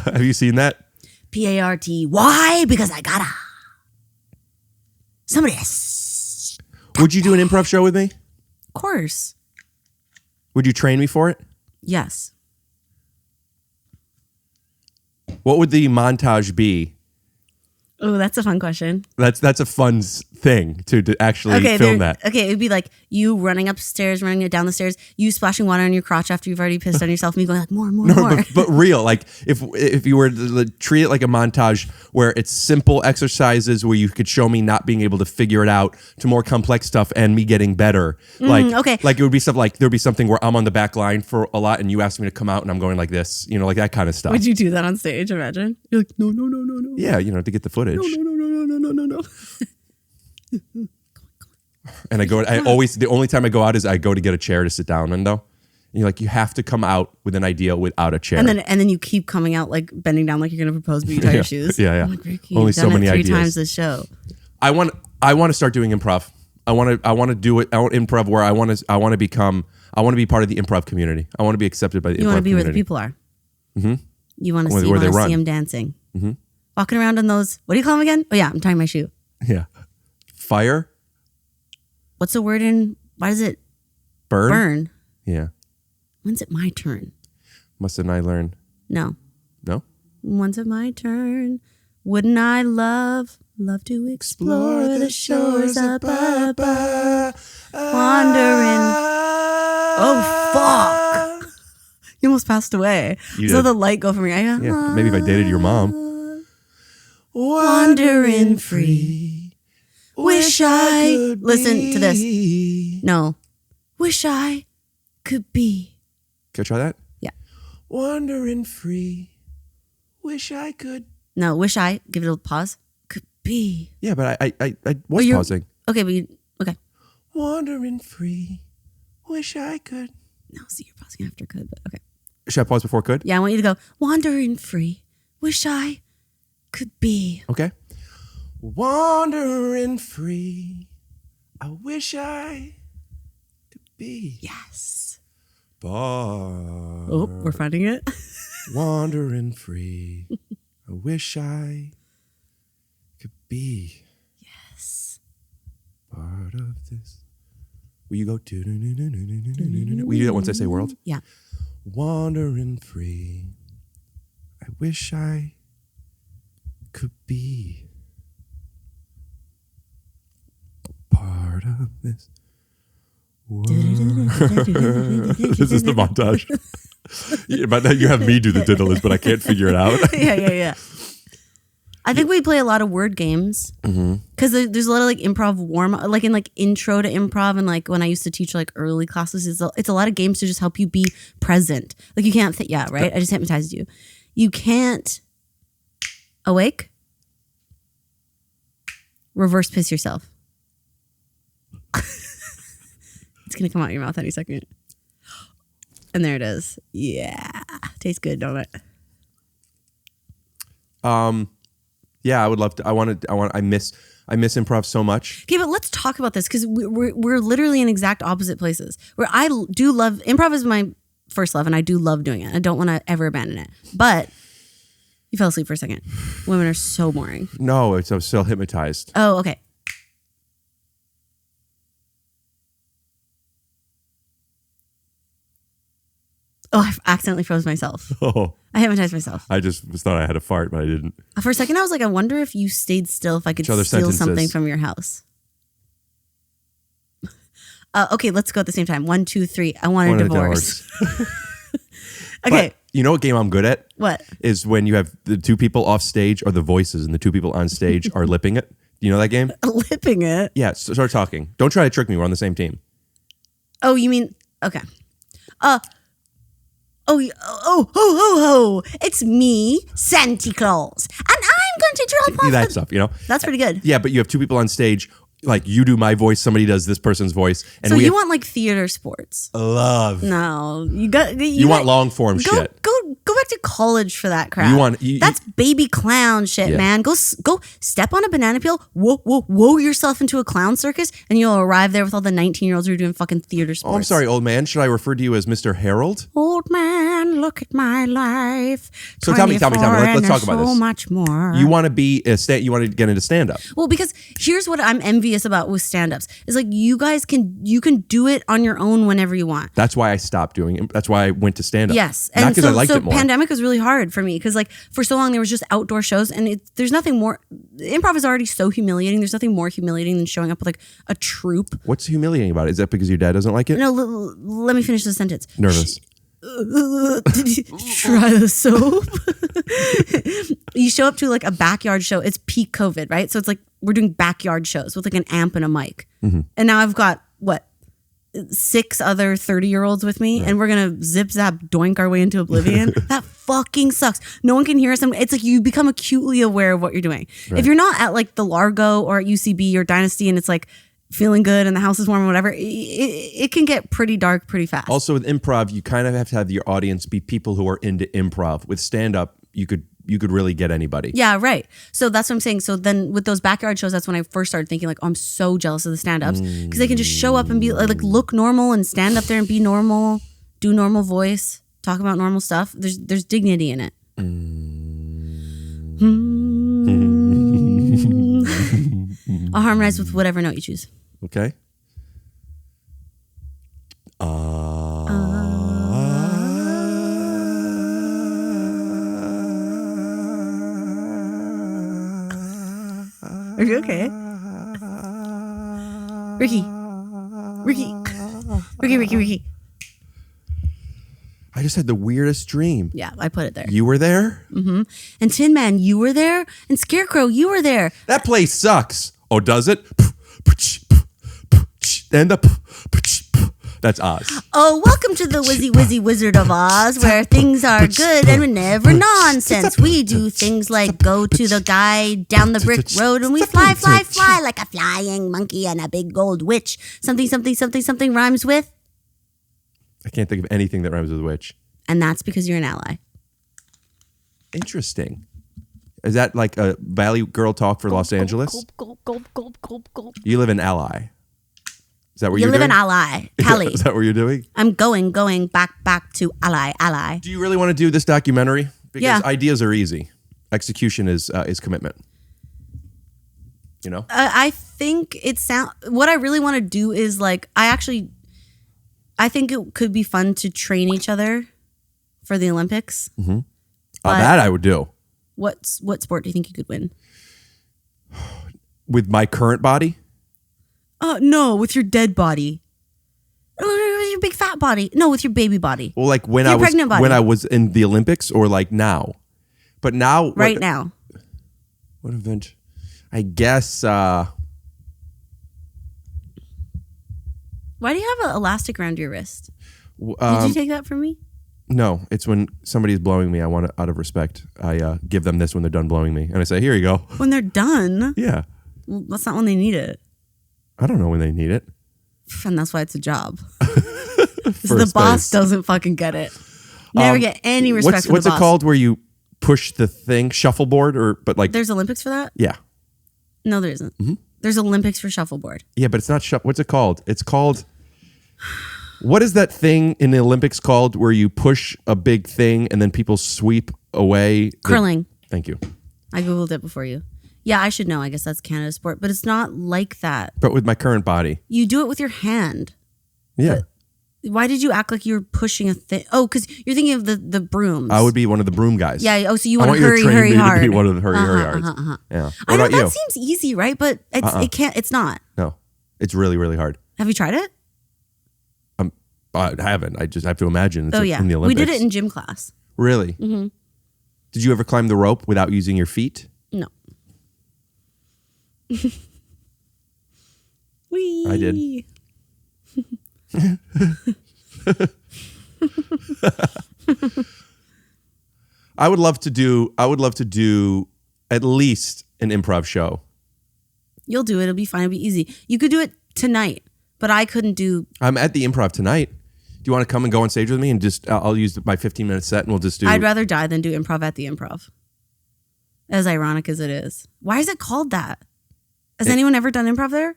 Have you seen that? PART. Why? Because I gotta. Somebody. Would you do an improv show with me? Of course. Would you train me for it? Yes. What would the montage be? Oh, that's a fun question. That's a fun thing to actually film that. Okay, it would be like you running upstairs, running down the stairs, you splashing water on your crotch after you've already pissed on yourself, me going like more. But real, like if you were to treat it like a montage where it's simple exercises where you could show me not being able to figure it out to more complex stuff and me getting better. Okay. Like it would be stuff like there'd be something where I'm on the back line for a lot and you ask me to come out and I'm going like this, like that kind of stuff. Would you do that on stage? Imagine you're like no. Yeah, to get the footage. No. And the only time I go out is I go to get a chair to sit down in though. And you're like, you have to come out with an idea without a chair. And then you keep coming out like bending down like you're gonna propose, but you tie your shoes. Yeah. I'm like, Ricky, Only you've so done many it 3 ideas. times this show. I want to start doing improv. I want to do it. I want improv where I want to be part of the improv community. I want to be accepted by the improv community. You want to be where the people are. Mm-hmm. You want to Where they run. see them dancing. Mm-hmm. Walking around on those, what do you call them again? Oh yeah, I'm tying my shoe. Yeah. Fire? What's the word in, why does it burn? Yeah. When's it my turn? Mustn't I learn? No. No? When's it my turn? Wouldn't I love to explore the shores above, wandering. Oh, fuck. You almost passed away. You So did. the light go from your eye. Yeah. Maybe if I dated your mom. Wandering free. Wish I listen to this. No. Wish I could be. Can I try that? Yeah. Wandering free. Wish I could. No, wish I, give it a pause. Could be. Yeah, but I was pausing. Okay, but okay. Wandering free. Wish I could. No, see, you're pausing after could, but okay. Should I pause before could? Yeah, I want you to go, wandering free. Wish I could be. Okay. Wandering free. I wish I could be. Yes. Oh, we're finding it. Wandering free. I wish I could be. Yes. Part of this. Will you go? Will you do that once I say world? Yeah. Wandering free. I wish I could be part of this world. This is the montage. Yeah, but you have me do the diddlers, but I can't figure it out. Yeah. I think we play a lot of word games because there's a lot of like improv warm, like in like intro to improv, and like when I used to teach like early classes, it's a lot of games to just help you be present. Like you can't, right? I just hypnotized you. You can't awake, reverse piss yourself. It's gonna come out your mouth any second. And there it is. Yeah. Tastes good, don't it? Yeah, I would love to. I miss improv so much. Okay, but let's talk about this because we're literally in exact opposite places. Where I do love improv is my first love, and I do love doing it. I don't want to ever abandon it. But you fell asleep for a second. Women are so boring. No, I was still hypnotized. Oh, okay. Oh, I accidentally froze myself. Oh, I hypnotized myself. I just thought I had a fart, but I didn't. For a second, I was like, I wonder if you stayed still, if I could Each other steal sentences. something from your house. Okay, let's go at the same time. 1, 2, 3. I want a divorce. Okay. But you know what game I'm good at? What? Is when you have the two people off stage are the voices and the two people on stage are lipping it. Do you know that game? Lipping it? Yeah, start talking. Don't try to trick me. We're on the same team. Oh, you mean, okay. Oh, it's me, Santa Claus, and I'm going to drop off That stuff, you know? That's pretty good. Yeah, but you have two people on stage. Like you do my voice, somebody does this person's voice. And so you want like theater sports? Love. No, you want long form shit. Go back to college for that crap. That's baby clown shit, Yeah. man. Go step on a banana peel, whoa yourself into a clown circus, and you'll arrive there with all the 19-year-olds who are doing fucking theater sports. Oh, I'm sorry, old man. Should I refer to you as Mr. Harold? Old man, look at my life. So tell me. Let's talk about this. So much more. You want to be you want to get into stand up. Well, because here's what I'm envious about with stand-ups is like you guys can do it on your own whenever you want. That's why I stopped doing it. That's why I went to stand up. Yes, not because I liked it more. Pandemic was really hard for me because like for so long there was just outdoor shows and there's nothing more. Improv is already so humiliating. There's nothing more humiliating than showing up with like a troupe. What's humiliating about it? Is that because your dad doesn't like it? No, let me finish the sentence. Nervous. Did you try the soap? You show up to like a backyard show. It's peak COVID, right? So it's like we're doing backyard shows with like an amp and a mic. Mm-hmm. And now I've got 6 other 30-year-olds with me, and we're gonna zip zap doink our way into oblivion. That fucking sucks. No one can hear us. It's like you become acutely aware of what you're doing. Right. If you're not at like the Largo or at UCB or Dynasty, and it's like feeling good and the house is warm or whatever, it can get pretty dark pretty fast. Also with improv, you kind of have to have your audience be people who are into improv. With stand up, you could really get anybody. Yeah, right. So that's what I'm saying. So then with those backyard shows, that's when I first started thinking like, oh, I'm so jealous of the stand-ups because they can just show up and be like look normal and stand up there and be normal, do normal voice, talk about normal stuff. There's dignity in it. I'll harmonize with whatever note you choose. Okay. Are you okay? Ricky. I just had the weirdest dream. Yeah, I put it there. You were there? Mm-hmm. And Tin Man, you were there. And Scarecrow, you were there. That place sucks. Oh, does it? And that's Oz. Oh, welcome to the Wizzy Wizard of Oz, where things are good and never nonsense. We do things like go to the guy down the brick road and we fly like a flying monkey and a big gold witch. Something rhymes with. I can't think of anything that rhymes with witch. And that's because you're an ally. Interesting. Is that like a Valley Girl talk for Los Angeles? Gulp. You live in Ally. Is that what You you're live doing? in Ally. Cali. Is that what you're doing? I'm going back to Ally. Do you really want to do this documentary? Because Yeah. ideas are easy. Execution is commitment. You know? I think what I really want to do is like, I think it could be fun to train each other for the Olympics. Mm-hmm. But That I would do. What sport do you think you could win? With my current body? No, with your dead body. With your big fat body. No, with your baby body. Well, like when Your pregnant body. when I was in the Olympics or like now. But now Now. What event? I guess Why do you have an elastic around your wrist? Did you take that from me? No, it's when somebody's blowing me. I want it out of respect. I give them this when they're done blowing me, and I say, "Here you go." When they're done? Yeah. Well, that's not when they need it. I don't know when they need it. And that's why it's a job. The boss doesn't fucking get it. Never get any respect from the boss. What's it called where you push the thing, shuffleboard, but like There's Olympics for that? yeah. No, there isn't. Mm-hmm. There's Olympics for shuffleboard. Yeah, but it's not what's it called? It's called. What is that thing in the Olympics called where you push a big thing and then people sweep away? Curling. Thank you. I Googled it before you. Yeah, I should know. I guess that's Canada's sport, but it's not like that. But with my current body. You do it with your hand. Yeah. Why did you act like you were pushing a thing? Oh, because you're thinking of the brooms. I would be one of the broom guys. Yeah. Oh, so you I want to you hurry train me hard. to be one of the hurry hards. Yeah. What I know about that you? seems easy, right? But it can't. It's not. No, it's really, really hard. Have you tried it? I haven't. I just have to imagine. It's Oh yeah, in the we Olympics. did it in gym class. Really? Mm-hmm. Did you ever climb the rope without using your feet? No. Wee. I did. I would love to do at least an improv show. You'll do it. It'll be fine. It'll be easy. You could do it tonight, but I couldn't do. I'm at the improv tonight. Do you want to come and go on stage with me and just I'll use my 15-minute set and we'll just do. I'd rather die than do improv at the improv. As ironic as it is. Why is it called that? Has anyone ever done improv there?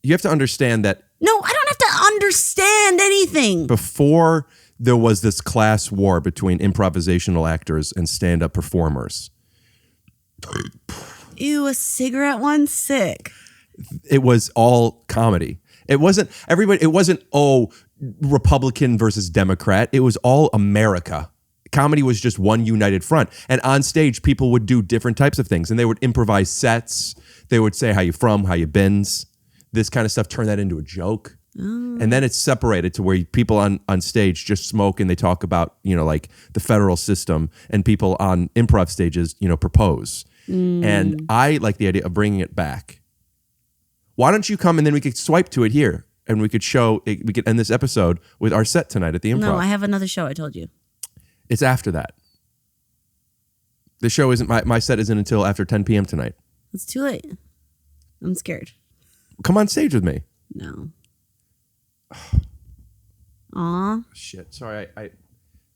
You have to understand that. No, I don't have to understand anything. Before there was this class war between improvisational actors and stand-up performers. Ew, a cigarette one? Sick. It was all comedy. It wasn't everybody. It wasn't, Republican versus Democrat. It was all America. Comedy was just one united front. And on stage, people would do different types of things. And they would improvise sets. They would say how you from, how you bins. This kind of stuff, turn that into a joke. And then it's separated to where people on stage just smoke and they talk about, like the federal system, and people on improv stages, propose. And I like the idea of bringing it back. Why don't you come and then we could swipe to it here and we could we could end this episode with our set tonight at the improv. No, I have another show, I told you. It's after that. The show isn't, my set isn't until after 10 p.m. tonight. It's too late. I'm scared. Come on stage with me. No. Aw. Shit. Sorry.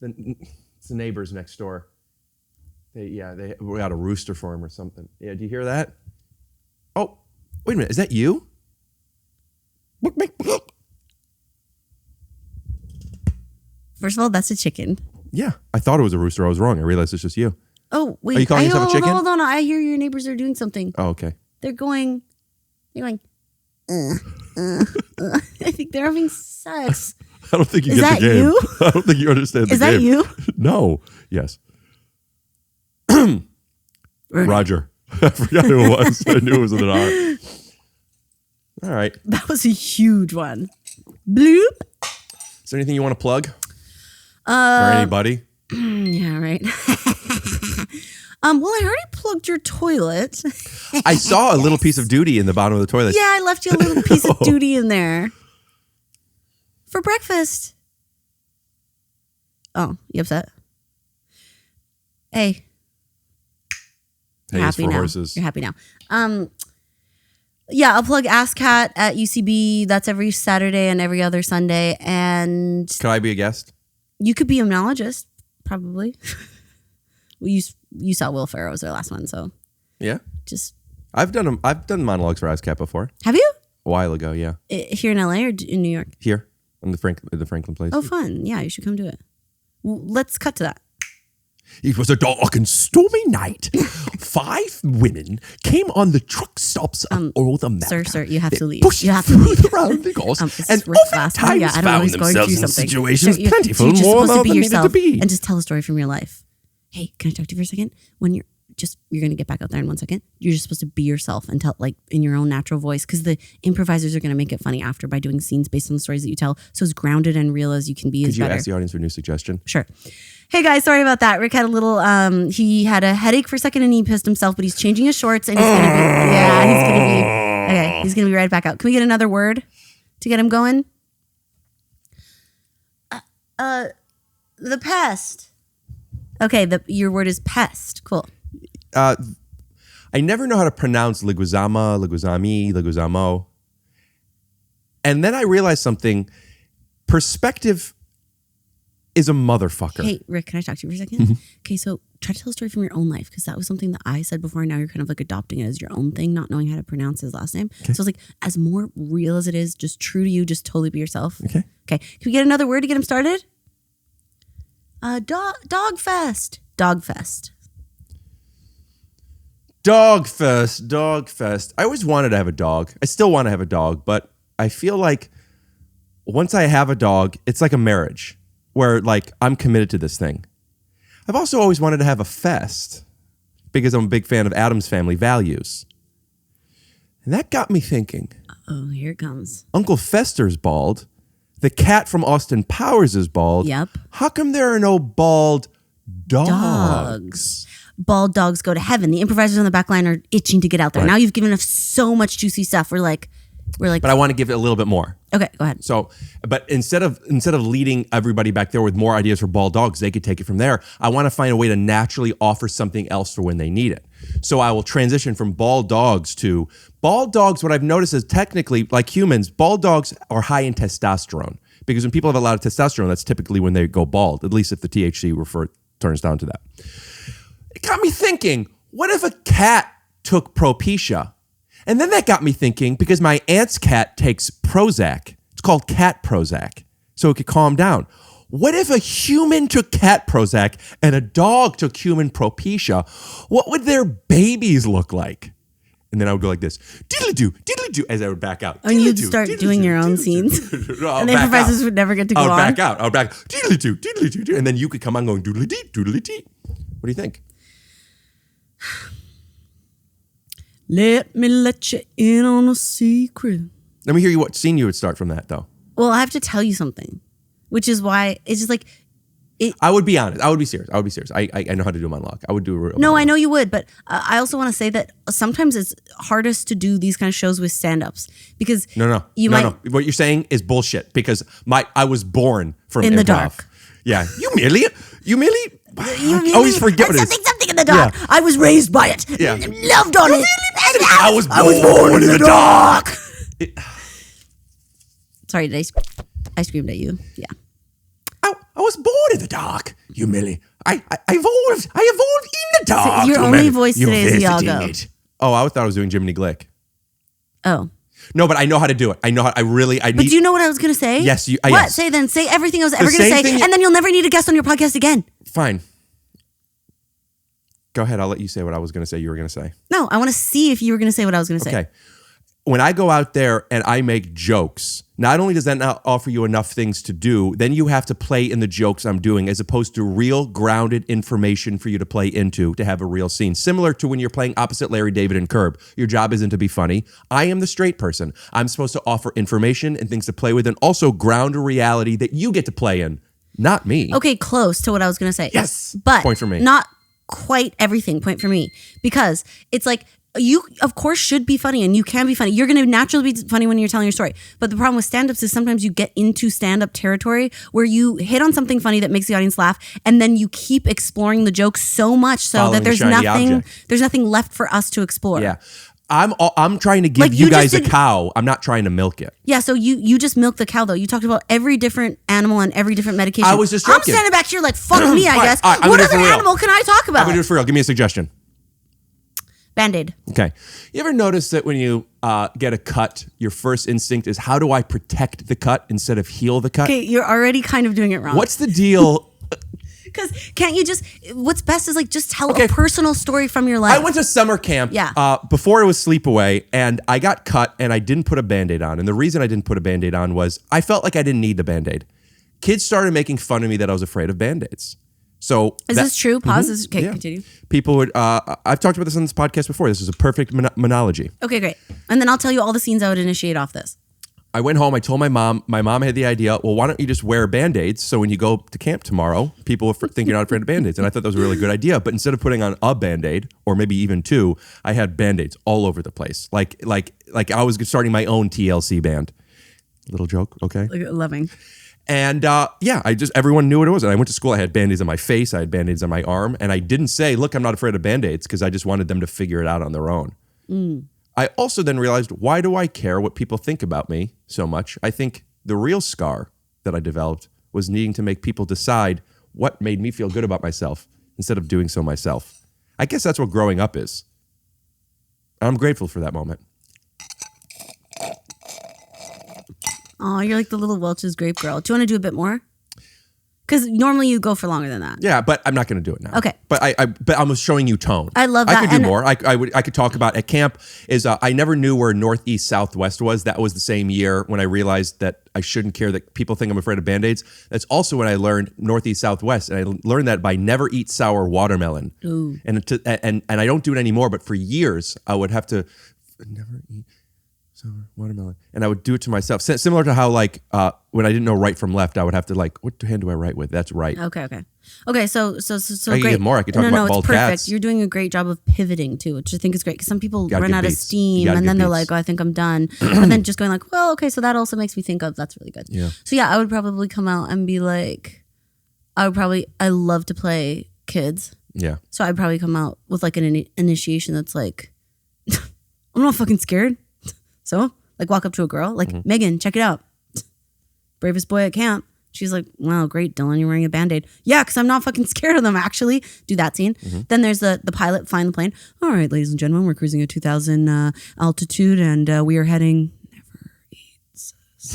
It's the neighbors next door. We got a rooster for him or something. Yeah. Do you hear that? Oh, wait a minute. Is that you? First of all, that's a chicken. Yeah. I thought it was a rooster. I was wrong. I realized it's just you. Oh, wait. Are you calling yourself a chicken? Hold on. I hear your neighbors are doing something. Oh, okay. They're going. I think they're having sex. I don't think you Is get the that game. you? I don't think you understand the Is game. that you? No. Yes. Roger. I forgot who it was. I knew it was an R. All right. That was a huge one. Bloop. Is there anything you want to plug? Or anybody? Yeah, right. Well, I already plugged your toilet. I saw a little piece of duty in the bottom of the toilet. Yeah, I left you a little piece of duty in there. For breakfast. Oh, you upset? Hey. You're Hey, it's happy for now. horses. You're happy now. Yeah, I'll plug AskCat at UCB. That's every Saturday and every other Sunday. And Could I be a guest? you could be a monologist, probably. You saw Will Ferrell was their last one, so Yeah. just I've done monologues for ASCAP before. have you A while ago, yeah. Here in LA or in New York? Here on the Franklin place. Oh, fun! Yeah, you should come do it. Well, let's cut to that. It was a dark and stormy night. 5 women came on the truck stops of North America. Sir, you have to leave. Pushed You have to through leave. the round because And and oftentimes Yeah, I don't know, found he's going themselves through in something. situations Sure, plentiful you're just more supposed than to be needed to yourself be. and just tell a story from your life. Hey, can I talk to you for a second? When you're going to get back out there in 1 second. You're just supposed to be yourself and tell like in your own natural voice, because the improvisers are going to make it funny after by doing scenes based on the stories that you tell. So as grounded and real as you can be Could is you better. ask the audience for a new suggestion? Sure. Hey guys, sorry about that. Rick had a little, he had a headache for a second and he pissed himself, but he's changing his shorts and he's going to be right back out. Can we get another word to get him going? The pest. Okay, your word is pest. Cool. I never know how to pronounce Leguizamo, Leguizami, Leguizamo. And then I realized something. Perspective is a motherfucker. Hey, Rick, can I talk to you for a second? Mm-hmm. Okay, so try to tell a story from your own life, because that was something that I said before, and now you're kind of like adopting it as your own thing, not knowing how to pronounce his last name. So it's like, as more real as it is, just true to you, just totally be yourself. Okay. Okay, can we get another word to get him started? Dog fest. Dog fest. Dog fest. I always wanted to have a dog. I still want to have a dog, but I feel like once I have a dog, it's like a marriage where like I'm committed to this thing. I've also always wanted to have a fest because I'm a big fan of Addams Family values. And that got me thinking. Oh, here it comes. Uncle Fester's bald. The cat from Austin Powers is bald. Yep. How come there are no bald dogs? Bald dogs go to heaven. The improvisers on the back line are itching to get out there. Right. Now you've given us so much juicy stuff. We're like. But I want to give it a little bit more. Okay, go ahead. So, but instead of leading everybody back there with more ideas for bald dogs, they could take it from there. I want to find a way to naturally offer something else for when they need it. So I will transition from bald dogs to bald dogs. What I've noticed is technically, like humans, bald dogs are high in testosterone, because when people have a lot of testosterone, that's typically when they go bald, at least if the THC turns down to that. It got me thinking, what if a cat took Propecia? And then that got me thinking, because my aunt's cat takes Prozac. It's called cat Prozac, so it could calm down. What if a human took cat Prozac and a dog took human Propecia? What would their babies look like? And then I would go like this, diddly-doo, as I would back out. And you'd start doing your own scenes. And the improvisers would never get to go on. I would back out. Diddly-doo, and then you could come on going doodly-dee. What do you think? Let me let you in on a secret. Let me hear you. What scene you would start from that, though? Well, I have to tell you something, which is why it's just like. I would be honest. I would be serious. I know how to do a monologue. I would do a real monologue. I know you would, but I also want to say that sometimes it's hardest to do these kind of shows with stand-ups because No. What you're saying is bullshit, because I was born from in improv. the dark. Yeah, you merely. I always forget what it is. Something in the dark. Yeah. I was raised by it. Yeah. Loved on it. I was born in the dark. Sorry, I screamed at you. Yeah. I was born in the dark. You merely. I evolved in the dark. Your only voice today is Iago. Oh, I thought I was doing Jiminy Glick. Oh. No, but I know how to do it. I But do you know what I was going to say? Yes, What? yes. Say then. Say everything I was ever going to say, and then you'll never need a guest on your podcast again. Fine. Go ahead. I'll let you say what I was going to say you were going to say. No, I want to see if you were going to say what I was going to say. Okay. When I go out there and I make jokes, not only does that not offer you enough things to do, then you have to play in the jokes I'm doing as opposed to real grounded information for you to play into to have a real scene. Similar to when you're playing opposite Larry David and Curb. Your job isn't to be funny. I am the straight person. I'm supposed to offer information and things to play with and also ground a reality that you get to play in, not me. Okay, close to what I was going to say. Yes. But Point for me. Not quite everything. Point for me. Because it's like, you, of course, should be funny and you can be funny. You're going to naturally be funny when you're telling your story. But the problem with stand-ups is sometimes you get into stand-up territory where you hit on something funny that makes the audience laugh and then you keep exploring the joke so much so Following that the shiny object. there's nothing left for us to explore. Yeah. I'm trying to give Like, you you guys just a did- cow. I'm not trying to milk it. Yeah, so you just milked the cow though. You talked about every different animal and every different medication. I was just I'm joking. standing back here like, fuck me, I All right, guess. all right, I'm What gonna do it other for real. animal can I talk I'm about? going to do it for real. Give me a suggestion. Band-Aid. Okay. You ever notice that when you get a cut, your first instinct is, how do I protect the cut instead of heal the cut? Okay, you're already kind of doing it wrong. What's the deal? Because can't you just, what's best is like just tell a personal story from your life. I went to summer camp Yeah. before it was sleepaway, and I got cut, and I didn't put a Band-Aid on. And the reason I didn't put a Band-Aid on was I felt like I didn't need the Band-Aid. Kids started making fun of me that I was afraid of Band-Aids. So Is this true? Pause. Okay, yeah. continue. People would, I've talked about this on this podcast before. This is a perfect monology. Okay, great. And then I'll tell you all the scenes I would initiate off this. I went home. I told my mom had the idea, well, why don't you just wear Band-Aids so when you go to camp tomorrow, people will think you're not afraid of Band-Aids. And I thought that was a really good idea. But instead of putting on a Band-Aid, or maybe even two, I had Band-Aids all over the place. Like I was starting my own TLC band. Little joke, okay? Loving. And everyone knew what it was. And I went to school. I had Band-Aids on my face. I had Band-Aids on my arm. And I didn't say, look, I'm not afraid of Band-Aids, because I just wanted them to figure it out on their own. I also then realized, why do I care what people think about me so much? I think the real scar that I developed was needing to make people decide what made me feel good about myself instead of doing so myself. I guess that's what growing up is. I'm grateful for that moment. Oh, you're like the little Welch's grape girl. Do you want to do a bit more? Because normally you go for longer than that. Yeah, but I'm not going to do it now. Okay. But I'm showing you tone. I love that. I could do more. I could talk about at camp is I never knew where Northeast Southwest was. That was the same year when I realized that I shouldn't care that people think I'm afraid of Band-Aids. That's also when I learned Northeast Southwest. And I learned that by never eat sour watermelon. Ooh. And I don't do it anymore, but for years I would have to never eat sour watermelon. And I would do it to myself. Similar to how like when I didn't know right from left, I would have to like, what hand do I write with? That's right. Okay, so I could great. get more. I could talk about it's bald perfect. cats. You're doing a great job of pivoting too, which I think is great because some people Gotta run get out of beats. steam You gotta and then get they're beats. like, oh, I think I'm done. But then just going like, well, okay, so that also makes me think of that's really good. Yeah. So yeah, I would probably come out and be like, I love to play kids. Yeah. So I'd probably come out with like an initiation that's like, I'm not fucking scared. So like walk up to a girl like, Megan, check it out. Bravest boy at camp. She's like, wow, great, Dylan, you're wearing a Band-Aid. Yeah, because I'm not fucking scared of them, actually. Do that scene. Then there's the pilot flying the plane. All right, ladies and gentlemen, we're cruising at 2,000 altitude, and we are heading...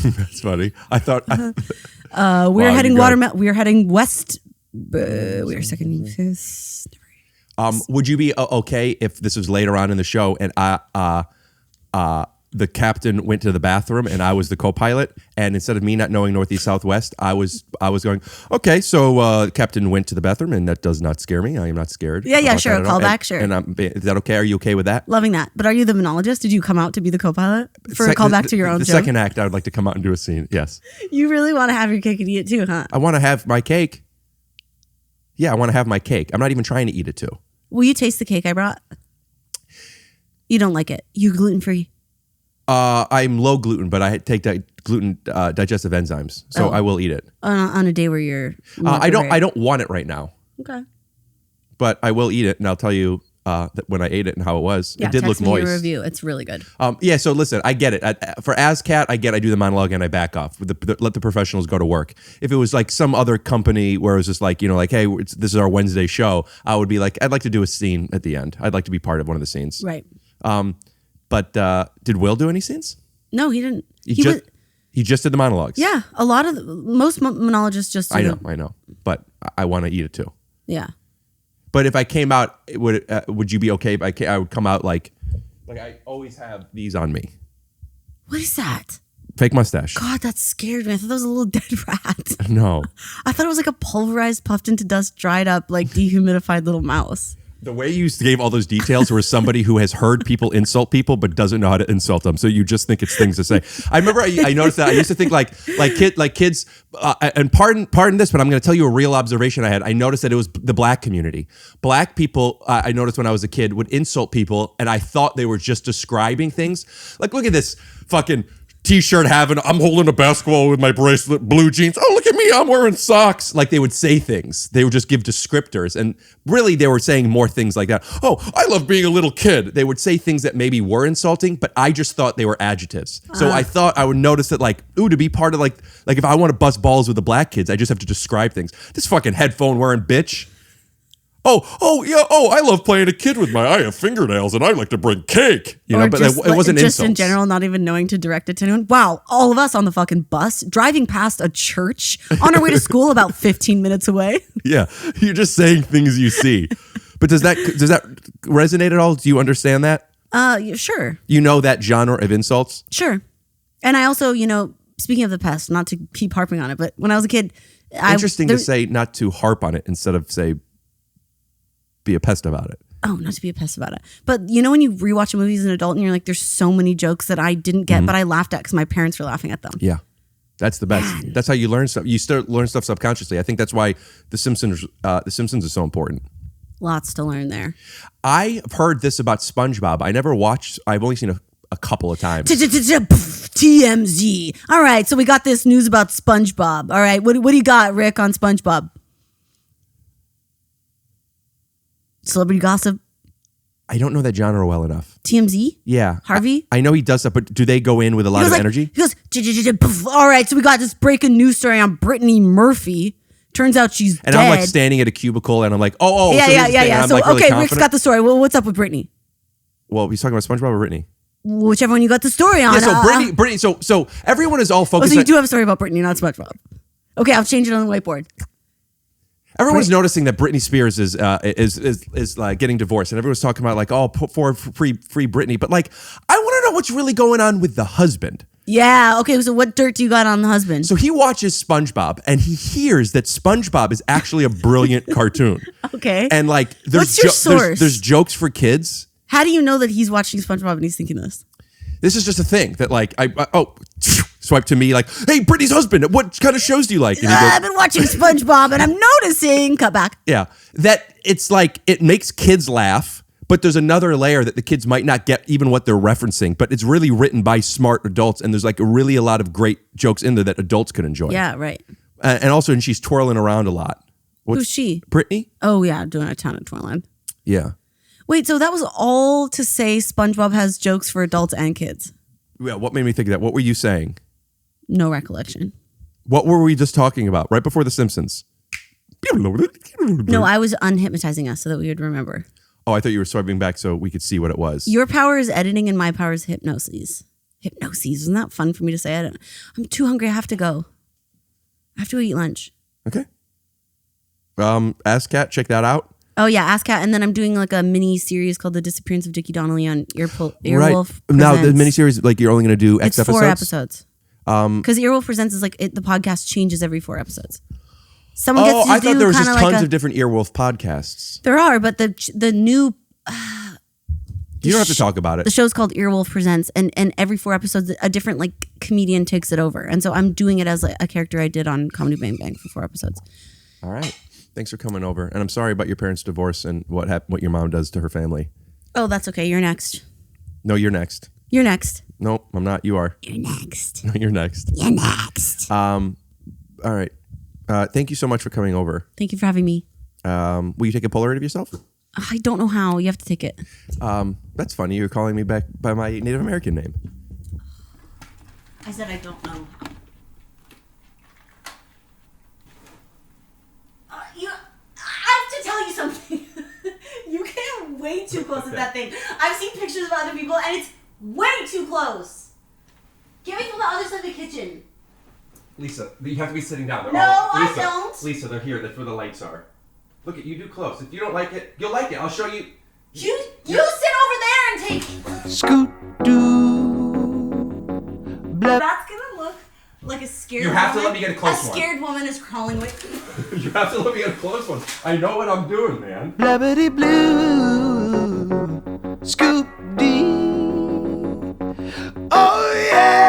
That's funny. I thought... we're heading we are heading west. We are second... would you be okay if this was later on in the show and the captain went to the bathroom and I was the co-pilot, and instead of me not knowing Northeast Southwest, I was going, okay, so captain went to the bathroom and that does not scare me. I am not scared. Yeah, sure. Call back, sure. And is that okay? Are you okay with that? Loving that. But are you the monologist? Did you come out to be the co-pilot for a callback to your own the joke? second act, I would like to come out and do a scene. Yes. You really want to have your cake and eat it too, huh? I want to have my cake. Yeah, I want to have my cake. I'm not even trying to eat it too. Will you taste the cake I brought? You don't like it. You gluten-free. I'm low gluten, but I take gluten digestive enzymes, so I will eat it On a day where you're. I don't want it right now. Okay. But I will eat it, and I'll tell you that when I ate it and how it was. Yeah, it did text look me moist. your review. It's really good. Yeah. So listen, I get it. For ASCAT, I do the monologue and I back off. Let the professionals go to work. If it was like some other company where it was just like, like, hey, this is our Wednesday show, I would be like, I'd like to do a scene at the end. I'd like to be part of one of the scenes. Right. But did Will do any scenes? No, he didn't. He just did the monologues. Yeah, a lot of most monologists just. Do I know, but I want to eat it too. Yeah. But if I came out, would you be okay? If I would come out like I always have these on me. What is that? Fake mustache. God, that scared me. I thought that was a little dead rat. No. I thought it was like a pulverized, puffed into dust, dried up, like dehumidified little mouse. The way you gave all those details was somebody who has heard people insult people but doesn't know how to insult them. So you just think it's things to say. I remember I noticed that. I used to think like kids, and pardon this, but I'm going to tell you a real observation I had. I noticed that it was the black community. Black people, I noticed when I was a kid, would insult people, and I thought they were just describing things. Like, look at this fucking T-shirt I'm holding a basketball with my bracelet, blue jeans. Oh, look at me, I'm wearing socks. Like they would say things. They would just give descriptors. And really they were saying more things like that. Oh, I love being a little kid. They would say things that maybe were insulting, but I just thought they were adjectives. So I thought I would notice that like, ooh, to be part of like if I want to bust balls with the black kids, I just have to describe things. This fucking headphone wearing bitch. I love playing a kid with I have fingernails and I like to bring cake. But it wasn't just insults. in general, not even knowing to direct it to anyone. Wow, all of us on the fucking bus, driving past a church on our way to school about 15 minutes away. Yeah, you're just saying things you see. But does that resonate at all? Do you understand that? Sure. You know that genre of insults? Sure. And I also, speaking of the pest, not to keep harping on it, but when I was a kid, Interesting to say not to harp on it instead of say be a pest about it. Oh, not to be a pest about it. But when you rewatch a movie as an adult and you're like, there's so many jokes that I didn't get, but I laughed at because my parents were laughing at them. Yeah. That's the best. Man. That's how you learn stuff. You start learn stuff subconsciously. I think that's why The Simpsons is so important. Lots to learn there. I've heard this about SpongeBob. I never watched. I've only seen a couple of times. TMZ. All right, so we got this news about SpongeBob. All right, what do you got, Rick, on SpongeBob? Celebrity gossip? I don't know that genre well enough. TMZ? Yeah. Harvey? I know he does stuff, but do they go in with a lot of energy? He goes, all right, so we got this breaking news story on Brittany Murphy. Turns out she's And dead. I'm like standing at a cubicle and I'm like, oh. Yeah. So, like really okay, confident. Rick's got the story. Well, what's up with Brittany? Well, he's talking about SpongeBob or Brittany? Whichever one you got the story on. Yeah, so Brittany, so everyone is all focused so you on... do have a story about Brittany, not SpongeBob. Okay, I'll change it on the whiteboard. Everyone's noticing that Britney Spears is like getting divorced, and everyone's talking about like, oh, put forward free Britney. But like, I want to know what's really going on with the husband. Yeah. Okay. So what dirt do you got on the husband? So he watches SpongeBob, and he hears that SpongeBob is actually a brilliant cartoon. Okay. And like, What's your source? There's jokes for kids. How do you know that he's watching SpongeBob and he's thinking this? This is just a thing that like swipe to me like, hey, Britney's husband, what kind of shows do you like? And he goes, I've been watching SpongeBob and I'm noticing. Cut back. Yeah, that it's like it makes kids laugh, but there's another layer that the kids might not get even what they're referencing, but it's really written by smart adults, and there's like really a lot of great jokes in there that adults can enjoy. Yeah, right. And also, and she's twirling around a lot. Who's she? Brittany? Oh yeah, doing a ton of twirling. Yeah. Wait, so that was all to say SpongeBob has jokes for adults and kids? Yeah, what made me think of that? What were you saying? No recollection. What were we just talking about right before The Simpsons? No, I was unhypnotizing us so that we would remember. Oh, I thought you were swiping back so we could see what it was. Your power is editing and my power is hypnosis. Hypnosis. Isn't that fun for me to say? I'm too hungry. I have to go. I have to eat lunch. Okay. Ask Cat, check that out. Oh yeah, Ask Cat, and then I'm doing like a mini series called The Disappearance of Dickie Donnelly on Earwolf. Right. Now the miniseries, like you're only going to do X it's episodes? 4 episodes. Because Earwolf Presents is like the podcast changes every 4 episodes. Someone gets to I thought there was just like tons of different Earwolf podcasts. There are, but the new. You don't have to talk about it. The show's called Earwolf Presents, and every 4 episodes, a different like comedian takes it over, and so I'm doing it as like a character I did on Comedy Bang Bang for 4 episodes. All right. Thanks for coming over. And I'm sorry about your parents' divorce and what your mom does to her family. Oh, that's okay. You're next. No, you're next. You're next. Nope, I'm not. You are. You're next. No, you're next. You're next. All right. Thank you so much for coming over. Thank you for having me. Will you take a Polaroid of yourself? I don't know how. You have to take it. That's funny. You're calling me back by my Native American name. I said I don't know. I have to tell you something. You get way too close to that thing. I've seen pictures of other people and it's way too close. Get me from the other side of the kitchen. Lisa, you have to be sitting down. No, I don't. Lisa, they're here. That's where the lights are. Look at you. Do close. If you don't like it, you'll like it. I'll show you. You sit over there and take. Scoot That's gonna look like a scared. You have woman. to let me get a close one. A scared woman is crawling with. You have to let me get a close one. I know what I'm doing, man. Blabbity blue, scoop dee. Oh yeah.